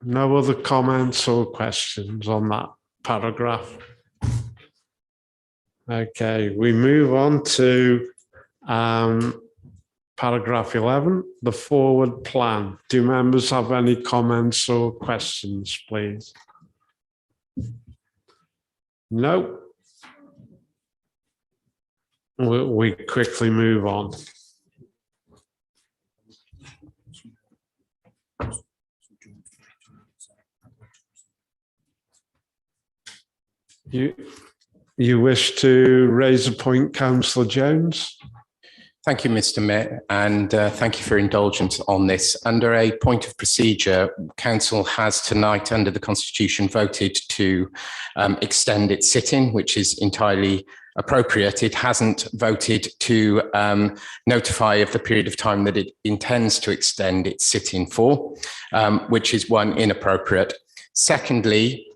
No other comments or questions on that paragraph? Okay, we move on to paragraph 11, the forward plan. Do members have any comments or questions, please? No. We quickly move on. You wish to raise a point, Councillor Jones? Thank you, Mr. Mayor, and thank you for indulgence on this. Under a point of procedure, Council has tonight, under the Constitution, voted to extend its sitting, which is entirely appropriate. It hasn't voted to notify of the period of time that it intends to extend its sitting for, which is one, inappropriate. Secondly,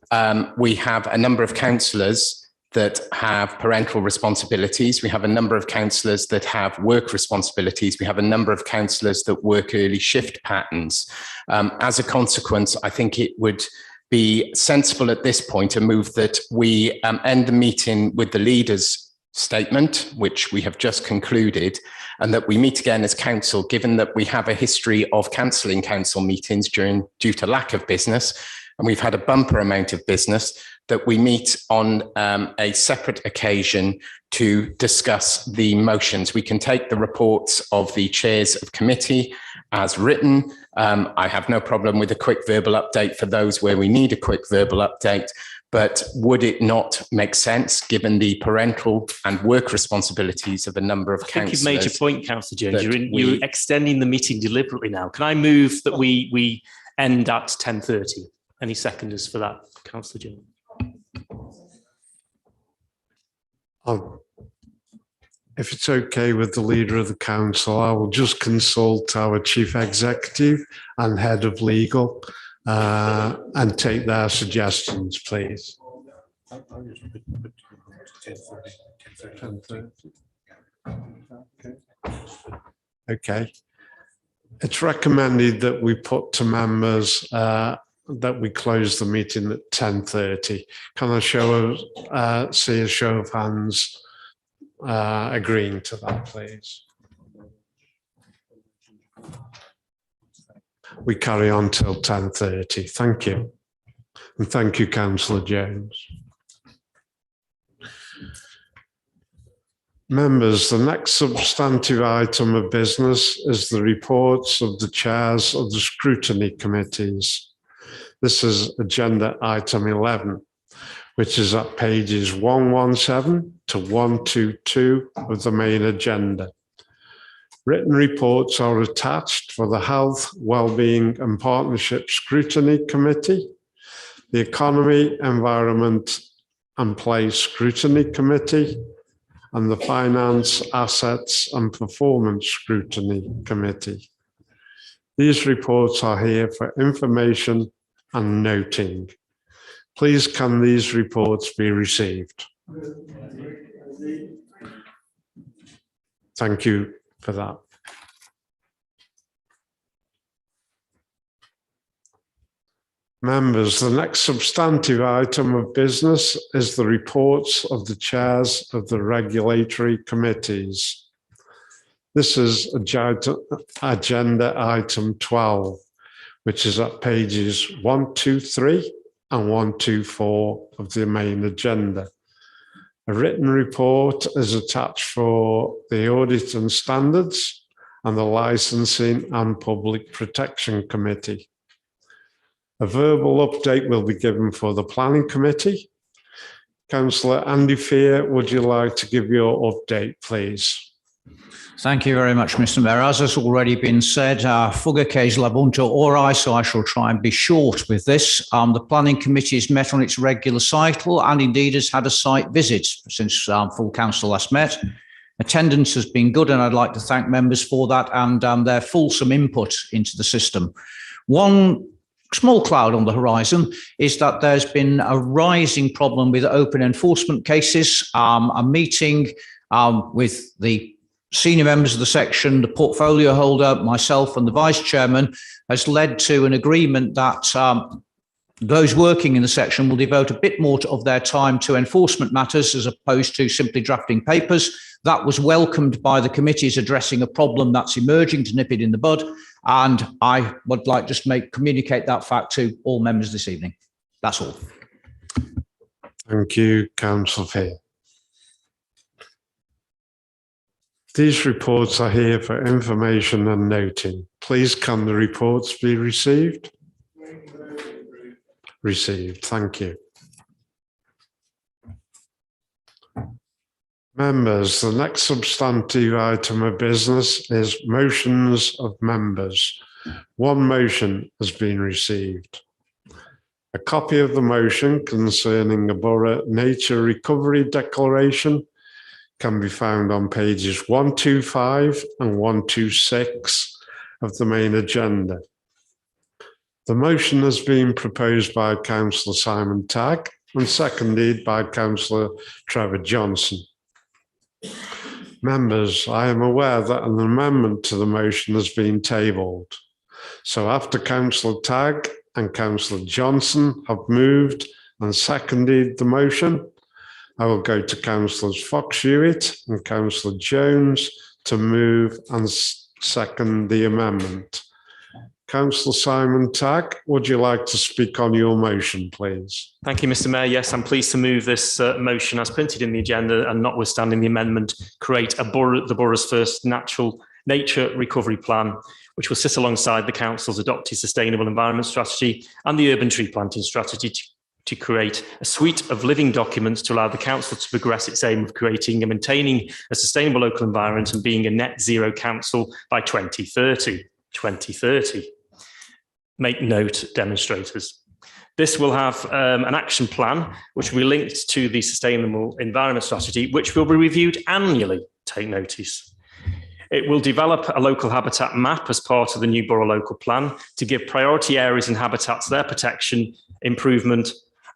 we have a number of councillors that have parental responsibilities. We have a number of councillors that have work responsibilities. We have a number of councillors that work early shift patterns. As a consequence, I think it would be sensible at this point to move that we end the meeting with the leader's statement, which we have just concluded, and that we meet again as council, given that we have a history of cancelling council meetings due to lack of business, and we've had a bumper amount of business, that we meet on a separate occasion to discuss the motions. We can take the reports of the chairs of committee as written. I have no problem with a quick verbal update for those where we need a quick verbal update, but would it not make sense, given the parental and work responsibilities of a number of councillors? I think you've made your point, Councillor Jones. You're extending the meeting deliberately now. Can I move that we end at 10:30? Any seconders for that, Councillor Jones? If it's okay with the leader of the council, I will just consult our chief executive and head of legal and take their suggestions, please. Okay. It's recommended that we put to members that we close the meeting at 10:30. Can I see a show of hands agreeing to that, please? We carry on till 10:30. Thank you. And thank you, Councillor Jones. Members, the next substantive item of business is the reports of the chairs of the scrutiny committees. This is agenda item 11, which is at pages 117 to 122 of the main agenda. Written reports are attached for the Health, Wellbeing and Partnership Scrutiny Committee, the Economy, Environment and Place Scrutiny Committee, and the Finance, Assets and Performance Scrutiny Committee. These reports are here for information and noting. Please can these reports be received? Thank you for that. Members, the next substantive item of business is the reports of the chairs of the regulatory committees. This is agenda item 12, which is at pages 123 and 124 of the main agenda. A written report is attached for the Audit and Standards and the Licensing and Public Protection Committee. A verbal update will be given for the Planning Committee. Councillor Andy Fear, would you like to give your update, please? Thank you very much, Mr. Mayor. As has already been said, Fugacase Labunto Ori, so I shall try and be short with this. The Planning Committee has met on its regular cycle and indeed has had a site visit since full council last met. Attendance has been good and I'd like to thank members for that and their fulsome input into the system. One small cloud on the horizon is that there's been a rising problem with open enforcement cases. A meeting with the senior members of the section, the portfolio holder, myself and the vice chairman has led to an agreement that those working in the section will devote a bit more of their time to enforcement matters as opposed to simply drafting papers. That was welcomed by the committees addressing a problem that's emerging to nip it in the bud. And I would like just communicate that fact to all members this evening. That's all. Thank you, Councillor Fear. These reports are here for information and noting. Please can the reports be received? Received, thank you. Members, the next substantive item of business is motions of members. One motion has been received. A copy of the motion concerning the Borough Nature Recovery Declaration can be found on pages 125 and 126 of the main agenda. The motion has been proposed by Councillor Simon Tagg and seconded by Councillor Trevor Johnson. Members, I am aware that an amendment to the motion has been tabled. So after Councillor Tagg and Councillor Johnson have moved and seconded the motion, I will go to Councillors Fox Hewitt and Councillor Jones to move and second the amendment. Councillor Simon Tagg, would you like to speak on your motion, please? Thank you, Mr. Mayor. Yes, I'm pleased to move this motion as printed in the agenda and notwithstanding the amendment, create the borough's first nature recovery plan, which will sit alongside the council's adopted sustainable environment strategy and the urban tree planting strategy to create a suite of living documents to allow the council to progress its aim of creating and maintaining a sustainable local environment and being a net zero council by 2030. 2030. Make note, demonstrators. This will have an action plan, which will be linked to the sustainable environment strategy, which will be reviewed annually. Take notice. It will develop a local habitat map as part of the new borough local plan to give priority areas and habitats their protection, improvement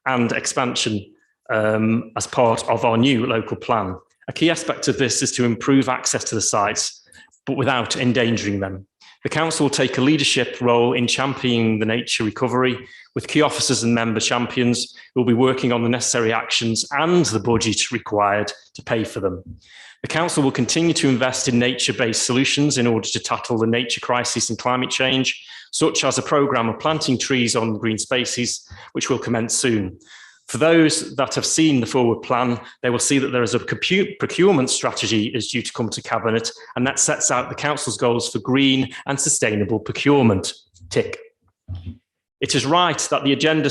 and expansion as part of our new local plan. A key aspect of this is to improve access to the sites, but without endangering them. The council will take a leadership role in championing the nature recovery with key officers and member champions who will be working on the necessary actions and the budget required to pay for them. The council will continue to invest in nature-based solutions in order to tackle the nature crisis and climate change, such as a programme of planting trees on green spaces, which will commence soon. For those that have seen the forward plan, they will see that there is a procurement strategy is due to come to Cabinet, and that sets out the council's goals for green and sustainable procurement. Tick. It is right that the agenda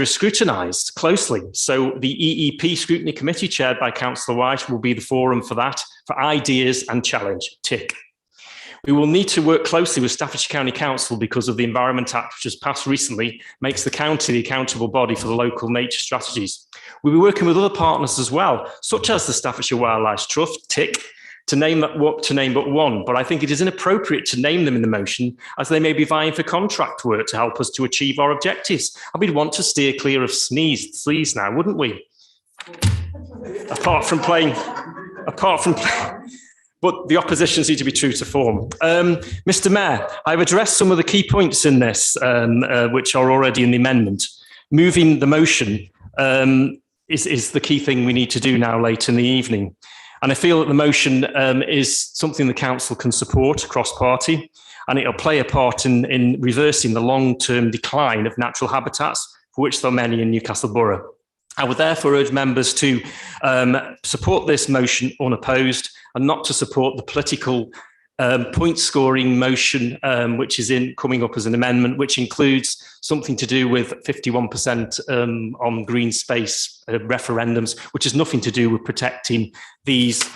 is scrutinised closely. So the EEP Scrutiny Committee, chaired by Councillor White, will be the forum for that, for ideas and challenge. Tick. We will need to work closely with Staffordshire County Council because of the Environment Act, which was passed recently, makes the county the accountable body for the local nature strategies. We'll be working with other partners as well, such as the Staffordshire Wildlife Trust, tick, to name but one. But I think it is inappropriate to name them in the motion, as they may be vying for contract work to help us to achieve our objectives. And we'd want to steer clear of sleaze now, wouldn't we? Apart from playing. But the opposition seem to be true to form. Mr. Mayor, I've addressed some of the key points in this, which are already in the amendment. Moving the motion is the key thing we need to do now late in the evening. And I feel that the motion is something the council can support cross-party, and it'll play a part in reversing the long-term decline of natural habitats, for which there are many in Newcastle Borough. I would therefore urge members to support this motion unopposed and not to support the political point-scoring motion, which is coming up as an amendment, which includes something to do with 51% on green space referendums, which has nothing to do with protecting these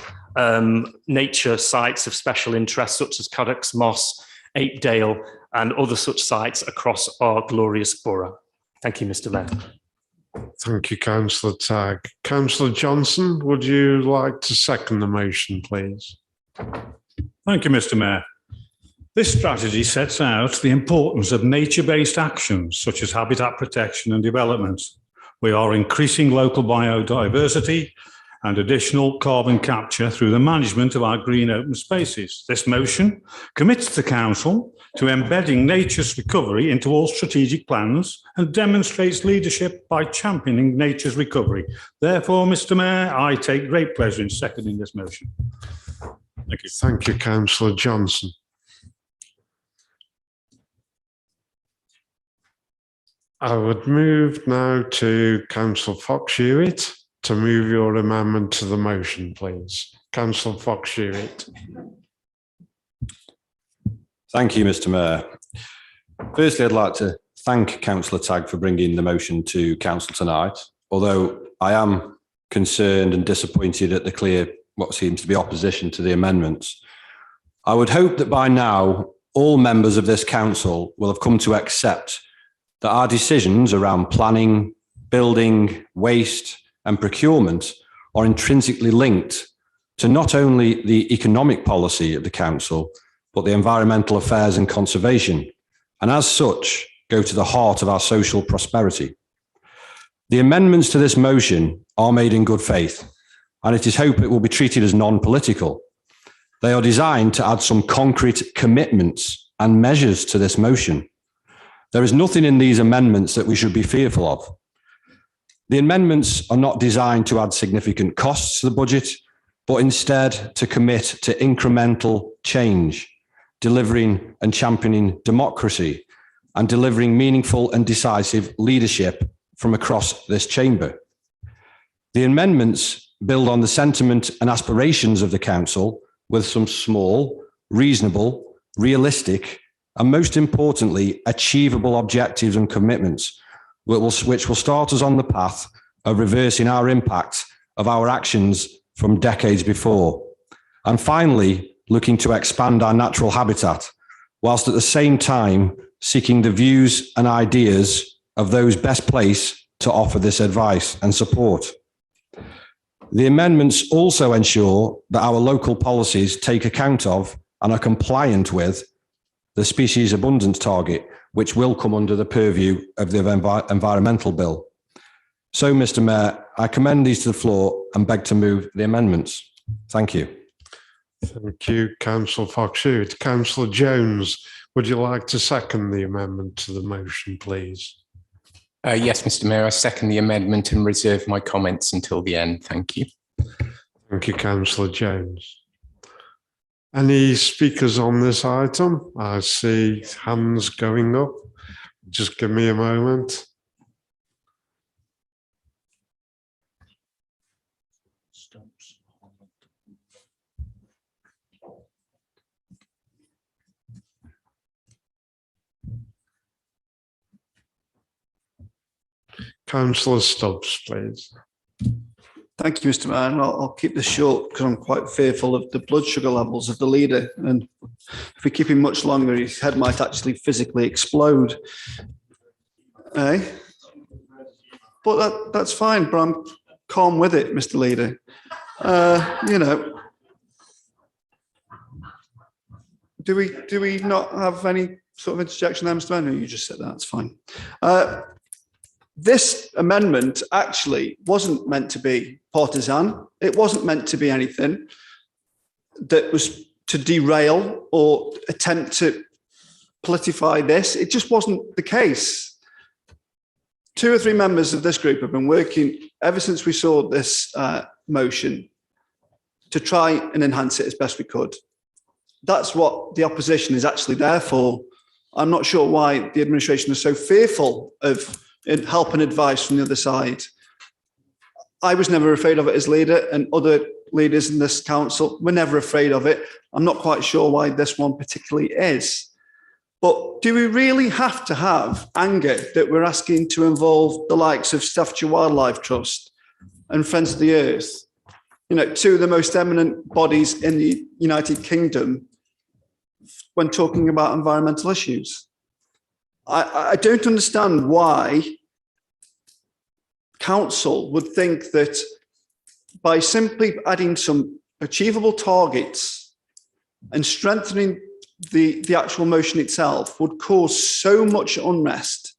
nature sites of special interest, such as Caddocks Moss, Apedale, and other such sites across our glorious borough. Thank you, Mr. Mayor. Thank you, Councillor Tagg. Councillor Johnson, would you like to second the motion, please? Thank you, Mr. Mayor. This strategy sets out the importance of nature-based actions such as habitat protection and development. We are increasing local biodiversity and additional carbon capture through the management of our green open spaces. This motion commits the council to embedding nature's recovery into all strategic plans and demonstrates leadership by championing nature's recovery. Therefore, Mr. Mayor, I take great pleasure in seconding this motion. Thank you. Thank you, Councillor Johnson. I would move now to Councillor Fox Hewitt to move your amendment to the motion, please. Councillor Fox Hewitt. Thank you, Mr. Mayor. Firstly, I'd like to thank Councillor Tagg for bringing the motion to council tonight. Although I am concerned and disappointed at the clear, what seems to be opposition to the amendments. I would hope that by now, all members of this council will have come to accept that our decisions around planning, building, waste and procurement are intrinsically linked to not only the economic policy of the council, but the environmental affairs and conservation, and as such, go to the heart of our social prosperity. The amendments to this motion are made in good faith, and it is hoped it will be treated as non-political. They are designed to add some concrete commitments and measures to this motion. There is nothing in these amendments that we should be fearful of. The amendments are not designed to add significant costs to the budget, but instead to commit to incremental change, delivering and championing democracy, and delivering meaningful and decisive leadership from across this chamber. The amendments build on the sentiment and aspirations of the council with some small, reasonable, realistic, and most importantly, achievable objectives and commitments, which will start us on the path of reversing our impact of our actions from decades before. And finally, looking to expand our natural habitat, whilst at the same time seeking the views and ideas of those best placed to offer this advice and support. The amendments also ensure that our local policies take account of and are compliant with the species abundance target, which will come under the purview of the environmental bill. So, Mr. Mayor, I commend these to the floor and beg to move the amendments. Thank you. Thank you, Councillor Fox-Hewitt. Councillor Jones, would you like to second the amendment to the motion, please? Yes, Mr. Mayor, I second the amendment and reserve my comments until the end. Thank you. Thank you, Councillor Jones. Any speakers on this item? I see hands going up. Just give me a moment. Councillor Stubbs, please. Thank you, Mr. Mayor. And I'll keep this short because I'm quite fearful of the blood sugar levels of the leader. And if we keep him much longer, his head might actually physically explode. Eh? But that's fine, but I'm calm with it, Mr. Leader. You know, do we not have any sort of interjection there, Mr. Mayor? No, you just said that. That's fine. This amendment actually wasn't meant to be partisan. It wasn't meant to be anything that was to derail or attempt to politify this. It just wasn't the case. 2 or 3 members of this group have been working ever since we saw this motion to try and enhance it as best we could. That's what the opposition is actually there for. I'm not sure why the administration is so fearful of help and advice from the other side. I was never afraid of it as leader, and other leaders in this council were never afraid of it. I'm not quite sure why this one particularly is. But do we really have to have anger that we're asking to involve the likes of Staffordshire Wildlife Trust and Friends of the Earth? You know, 2 of the most eminent bodies in the United Kingdom when talking about environmental issues. I don't understand why council would think that by simply adding some achievable targets and strengthening the actual motion itself would cause so much unrest.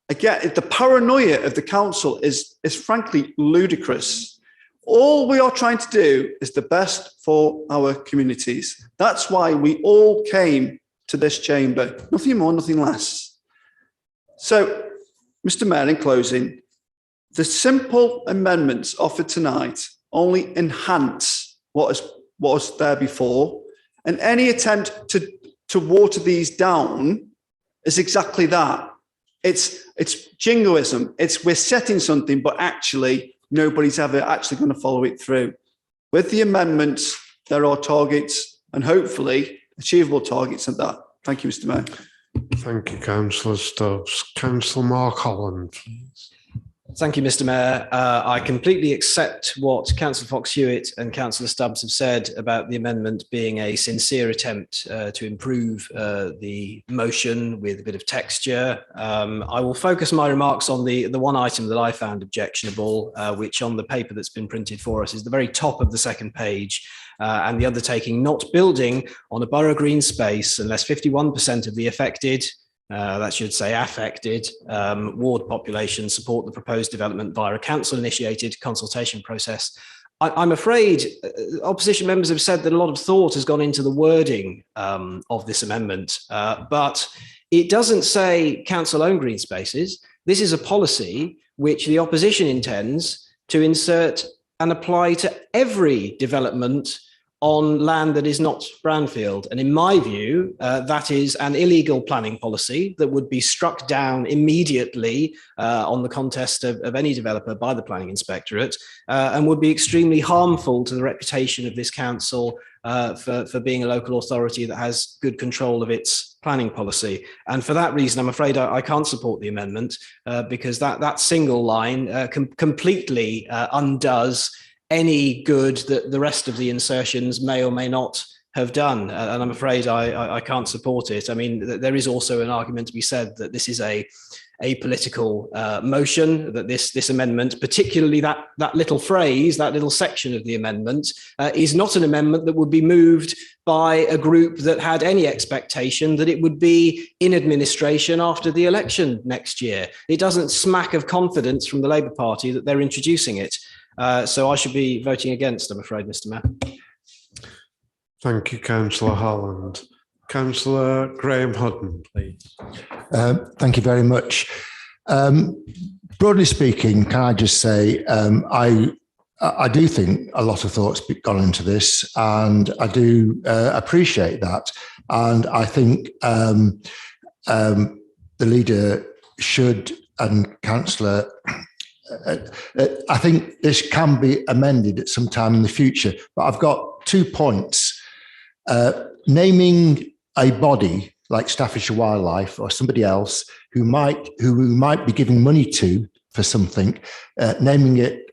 Again, the paranoia of the council is frankly ludicrous. All we are trying to do is the best for our communities. That's why we all came to this chamber, nothing more, nothing less. So, Mr. Mayor, in closing, the simple amendments offered tonight only enhance what was there before, and any attempt to water these down is exactly that. It's jingoism. We're setting something, but actually nobody's ever actually going to follow it through. With the amendments, there are targets and hopefully achievable targets at that. Thank you, Mr. Mayor. Thank you, Councillor Stubbs. Councillor Mark Holland, please. Thank you, Mr. Mayor. I completely accept what Councillor Fox-Hewitt and Councillor Stubbs have said about the amendment being a sincere attempt to improve the motion with a bit of texture. I will focus my remarks on the one item that I found objectionable, which on the paper that's been printed for us is the very top of the second page, and the undertaking not building on a borough green space unless 51% of the affected, that should say affected, ward population support the proposed development via a council-initiated consultation process. I'm afraid opposition members have said that a lot of thought has gone into the wording of this amendment, but it doesn't say council-owned green spaces. This is a policy which the opposition intends to insert and apply to every development on land that is not brownfield. And in my view, that is an illegal planning policy that would be struck down immediately on the contest of any developer by the planning inspectorate, and would be extremely harmful to the reputation of this council for being a local authority that has good control of its planning policy. And for that reason, I'm afraid I can't support the amendment because that single line completely undoes any good that the rest of the insertions may or may not have done. And I'm afraid I can't support it. I mean, there is also an argument to be said that this is a political motion, that this amendment, particularly that little phrase, that little section of the amendment, is not an amendment that would be moved by a group that had any expectation that it would be in administration after the election next year. It doesn't smack of confidence from the Labour Party that they're introducing it. So I should be voting against, I'm afraid, Mr. Mayor. Thank you, Councillor Holland. Councillor Graham Hudden, please. Thank you very much. Broadly speaking, can I just say, I do think a lot of thought's gone into this, and I do appreciate that. And I think the leader should, and Councillor, I think this can be amended at some time in the future, but I've got 2 points. Naming a body like Staffordshire Wildlife or somebody else who we might be giving money to for something, naming it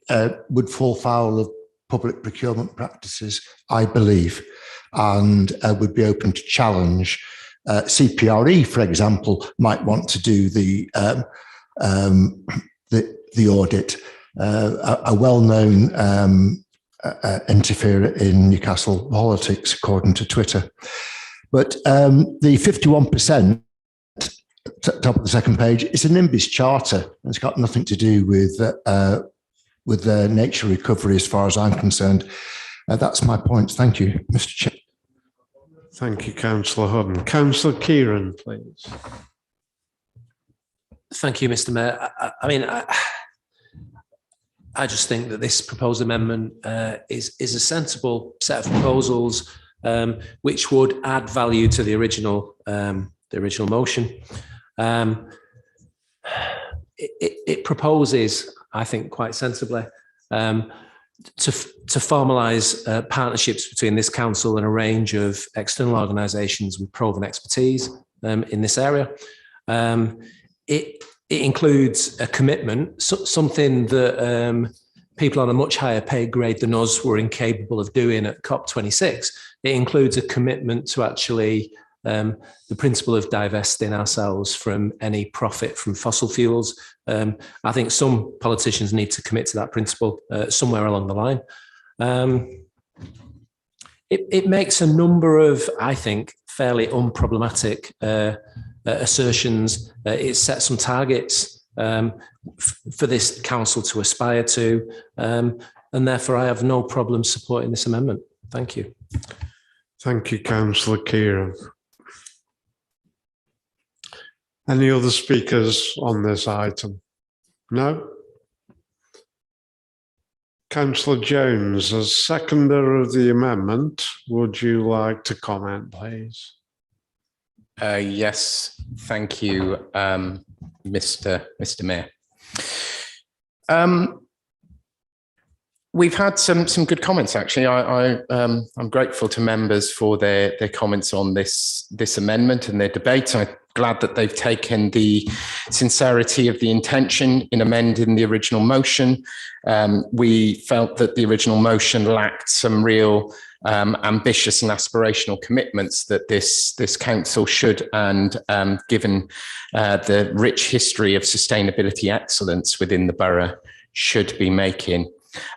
would fall foul of public procurement practices, I believe, and would be open to challenge. CPRE, for example, might want to do the audit, a well-known interferer in Newcastle politics, according to Twitter. But the 51%, top of the second page, is a NIMBY's charter, and it's got nothing to do with nature recovery as far as I'm concerned. That's my point. Thank you, Mr. Chair. Thank you, Councillor Hudden. Councillor Kieran, please. Thank you, Mr. Mayor. I just think that this proposed amendment is a sensible set of proposals which would add value to the original motion. It proposes, I think, quite sensibly, to formalise partnerships between this council and a range of external organisations with proven expertise in this area. It includes a commitment, something that people on a much higher pay grade than us were incapable of doing at COP26. It includes a commitment to actually the principle of divesting ourselves from any profit from fossil fuels. I think some politicians need to commit to that principle somewhere along the line. It makes a number of, I think, fairly unproblematic assertions. It sets some targets for this council to aspire to, and therefore I have no problem supporting this amendment. Thank you. Thank you, Councillor Kieran. Any other speakers on this item? No? Councillor Jones, as seconder of the amendment, would you like to comment, please? Yes, thank you, Mr. Mayor. We've had some good comments, actually. I'm grateful to members for their comments on this amendment and their debate. I'm glad that they've taken the sincerity of the intention in amending the original motion. We felt that the original motion lacked some real ambitious and aspirational commitments that this council should, and given the rich history of sustainability excellence within the borough, should be making.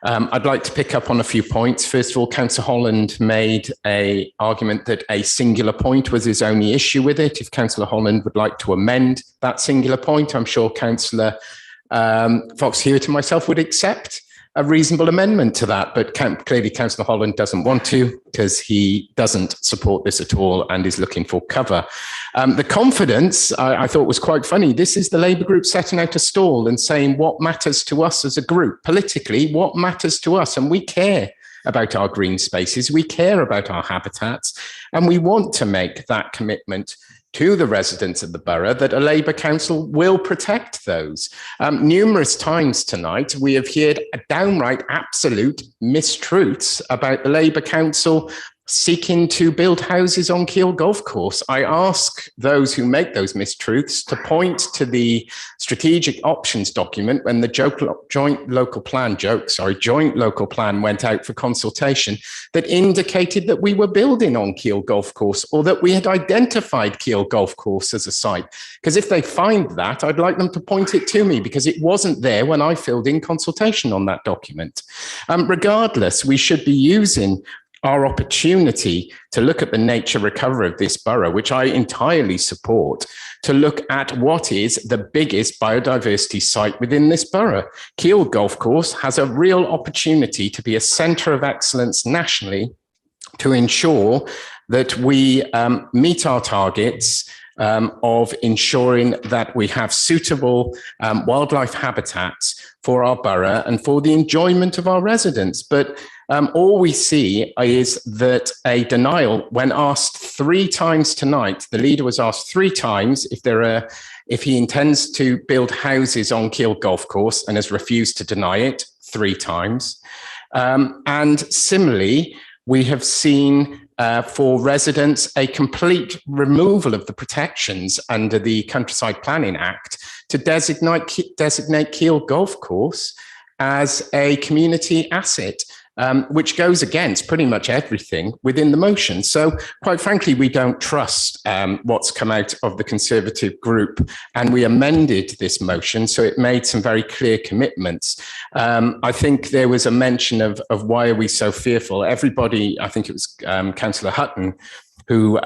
I'd like to pick up on a few points. First of all, Councillor Holland made an argument that a singular point was his only issue with it. If Councillor Holland would like to amend that singular point, I'm sure Councillor Fox Hewitt and myself would accept a reasonable amendment to that, but clearly Councillor Holland doesn't want to, because he doesn't support this at all and is looking for cover. The confidence, I thought, was quite funny. This is the Labour group setting out a stall and saying what matters to us as a group, politically, what matters to us, and we care about our green spaces, we care about our habitats, and we want to make that commitment to the residents of the borough that a Labour council will protect those. Numerous times tonight, we have heard downright absolute mistruths about the Labour council seeking to build houses on Keele Golf Course. I ask those who make those mistruths to point to the strategic options document when the joint local plan went out for consultation that indicated that we were building on Keele Golf Course, or that we had identified Keele Golf Course as a site. Because if they find that, I'd like them to point it to me, because it wasn't there when I filled in consultation on that document. Regardless, we should be using our opportunity to look at the nature recovery of this borough, which I entirely support, to look at what is the biggest biodiversity site within this borough. Keele Golf Course has a real opportunity to be a centre of excellence nationally to ensure that we meet our targets of ensuring that we have suitable wildlife habitats for our borough and for the enjoyment of our residents. But all we see is that a denial, when asked 3 times tonight, the leader was asked 3 times if he intends to build houses on Keele Golf Course, and has refused to deny it 3 times. And similarly, we have seen for residents a complete removal of the protections under the Countryside Planning Act to designate Keele Golf Course as a community asset, which goes against pretty much everything within the motion. So quite frankly, we don't trust what's come out of the Conservative group, and we amended this motion so it made some very clear commitments. I think there was a mention of why are we so fearful? Everybody, I think it was Councillor Hutton, who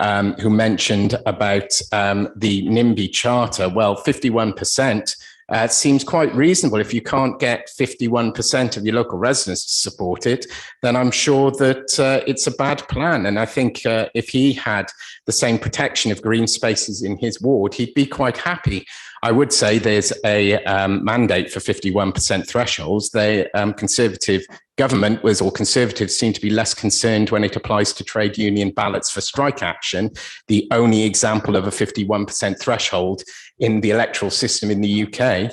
mentioned about the NIMBY charter. Well, 51%. Seems quite reasonable. If you can't get 51% of your local residents to support it, then I'm sure that it's a bad plan. And I think if he had the same protection of green spaces in his ward, he'd be quite happy. I would say there's a mandate for 51% thresholds. The Conservative government or Conservatives seem to be less concerned when it applies to trade union ballots for strike action. The only example of a 51% threshold in the electoral system in the UK.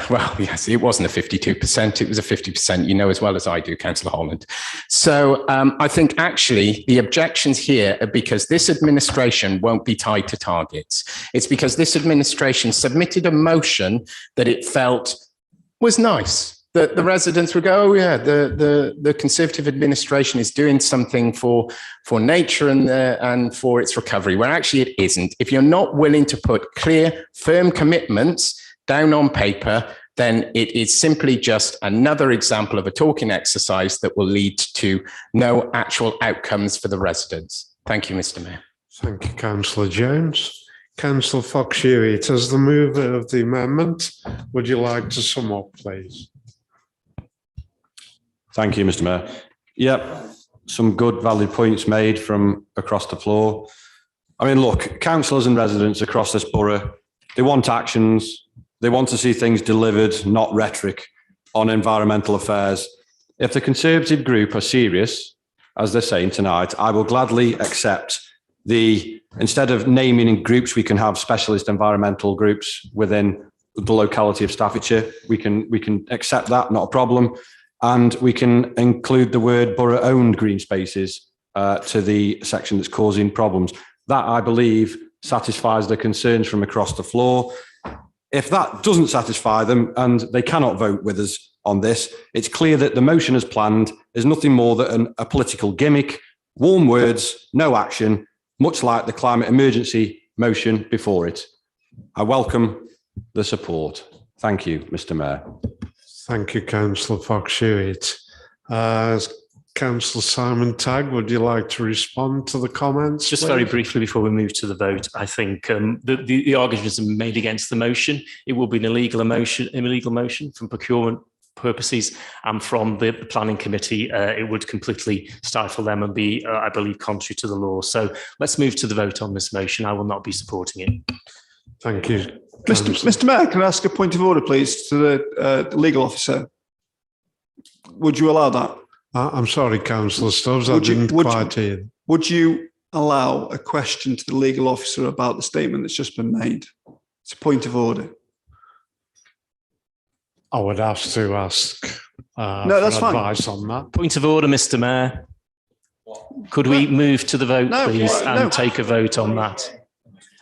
Well, yes, it wasn't a 52%, it was a 50%, you know as well as I do, Councillor Holland. So I think actually the objections here are because this administration won't be tied to targets. It's because this administration submitted a motion that it felt was nice, that the residents would go, oh yeah, the Conservative administration is doing something for nature and for its recovery, where actually it isn't. If you're not willing to put clear, firm commitments down on paper, then it is simply just another example of a talking exercise that will lead to no actual outcomes for the residents. Thank you, Mr. Mayor. Thank you, Councillor Jones. Councillor Fox Hewitt, as the mover of the amendment, would you like to sum up, please? Thank you, Mr. Mayor. Yep, some good valid points made from across the floor. I mean, look, councillors and residents across this borough, they want actions. They want to see things delivered, not rhetoric on environmental affairs. If the Conservative group are serious, as they're saying tonight, I will gladly accept instead of naming in groups, we can have specialist environmental groups within the locality of Staffordshire. We can accept that, not a problem. And we can include the word borough-owned green spaces to the section that's causing problems. That, I believe, satisfies the concerns from across the floor. If that doesn't satisfy them and they cannot vote with us on this, it's clear that the motion as planned is nothing more than a political gimmick, warm words, no action, much like the climate emergency motion before it. I welcome the support. Thank you, Mr. Mayor. Thank you, Councillor Fox-Hewitt. Councillor Simon Tagg, would you like to respond to the comments? Just please? very briefly before we move to the vote, I think the arguments are made against the motion. It will be an illegal motion from procurement purposes, and from the planning committee, it would completely stifle them and be, I believe, contrary to the law. So let's move to the vote on this motion. I will not be supporting it. Thank you. Mr. Mayor, can I ask a point of order, please, to the legal officer? Would you allow that? I'm sorry, Councillor Stubbs, I didn't quite hear. Would you allow a question to the legal officer about the statement that's just been made? It's a point of order. I would have to ask no, that's fine. Advice on that. Point of order, Mr. Mayor. Could we move to the vote, please, and take a vote on that?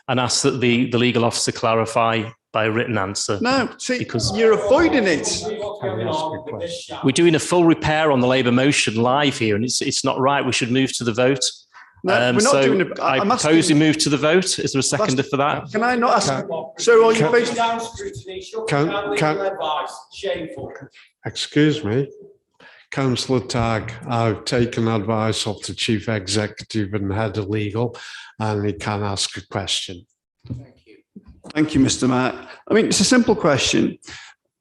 And ask that the legal officer clarify by a written answer. No, see, because you're avoiding it. We're doing a full repair on the Labour motion live here, and it's not right. We should move to the vote. No, we're not so doing it. I propose we move to the vote. Is there a seconder for that? Can I not ask? So are you based? Shameful. Excuse me. Councillor Tagg, I've taken advice of the Chief Executive and Head of Legal, and he can ask a question. Thank you, Mr. Mayor. I mean, it's a simple question.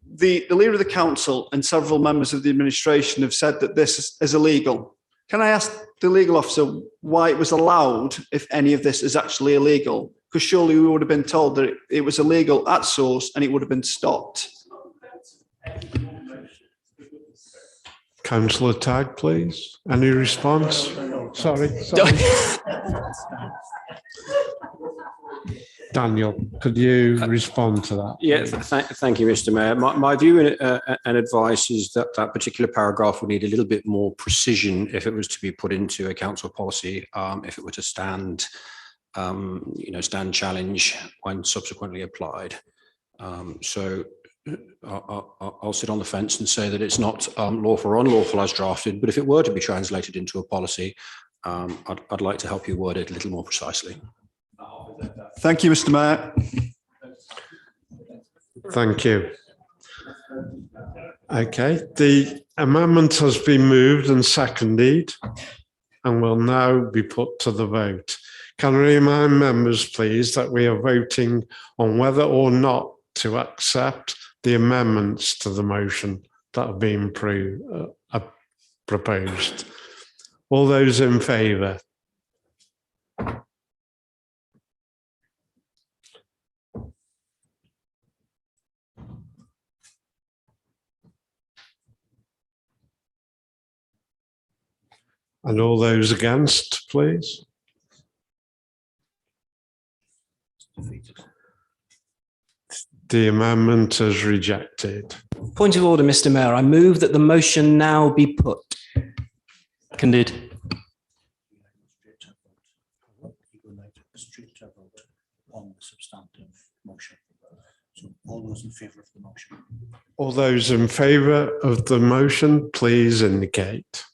The leader of the council and several members of the administration have said that this is illegal. Can I ask the legal officer why it was allowed if any of this is actually illegal? Because surely we would have been told that it was illegal at source and it would have been stopped. Councillor Tagg, please. Any response? Sorry. Daniel, could you respond to that? Yeah, thank you, Mr. Mayor. My view and advice is that that particular paragraph would need a little bit more precision if it was to be put into a council policy, if it were to stand challenge when subsequently applied. So I'll sit on the fence and say that it's not lawful or unlawful as drafted, but if it were to be translated into a policy, I'd like to help you word it a little more precisely. Thank you, Mr. Mayor. Thank you. Okay, the amendment has been moved and seconded and will now be put to the vote. Can I remind members, please, that we are voting on whether or not to accept the amendments to the motion that have been proposed. All those in favour? And all those against, please? The amendment is rejected. Point of order, Mr. Mayor. I move that the motion now be put. Seconded. On the substantive motion. So all those in favour of the motion. All those in favour of the motion, please indicate.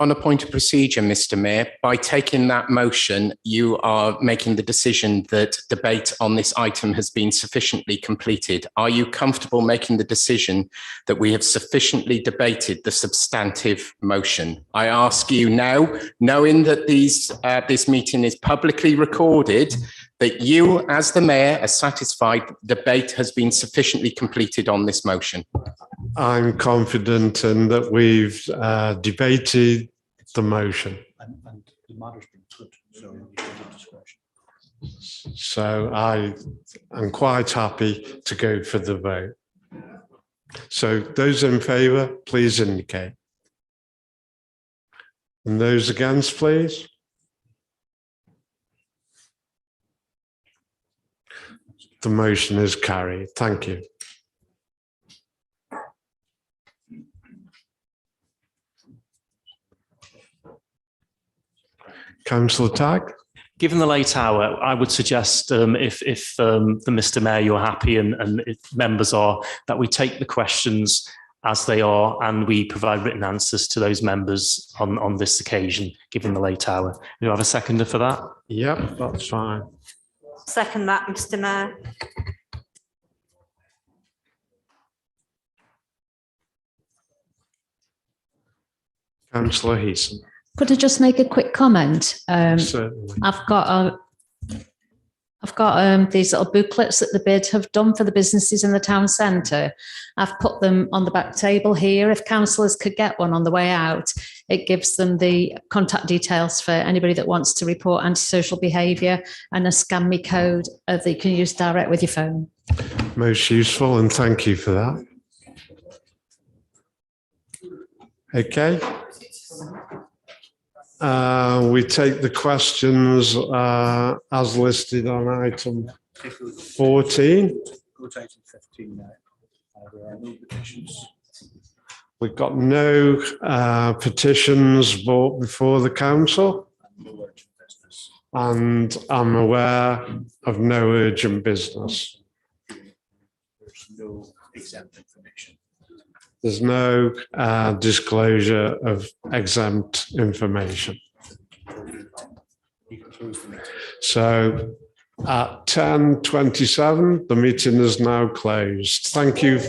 On a point of procedure, Mr. Mayor, by taking that motion, you are making the decision that debate on this item has been sufficiently completed. Are you comfortable making the decision that we have sufficiently debated the substantive motion? I ask you now, knowing that this meeting is publicly recorded, that you, as the Mayor, are satisfied the debate has been sufficiently completed on this motion. I'm confident in that we've debated the motion. And the matter's been put, so you have discretion. So I am quite happy to go for the vote. So those in favour, please indicate. And those against, please. The motion is carried. Thank you. Councillor Tagg. Given the late hour, I would suggest if the Mr. Mayor, you're happy and if members are, that we take the questions as they are and we provide written answers to those members on this occasion, given the late hour. Do you have a seconder for that? Yep, that's fine. Second that, Mr. Mayor. Councillor Heason. Could I just make a quick comment? Certainly. I've got these little booklets that the bid have done for the businesses in the town centre. I've put them on the back table here. If councillors could get one on the way out, it gives them the contact details for anybody that wants to report antisocial behaviour and a scan me code that you can use direct with your phone. Most useful, and thank you for that. Okay. We take the questions as listed on item 14. We've got no petitions brought before the council, and I'm aware of no urgent business. There's no exempt information. There's no disclosure of exempt information. So at 10:27, the meeting is now closed. Thank you.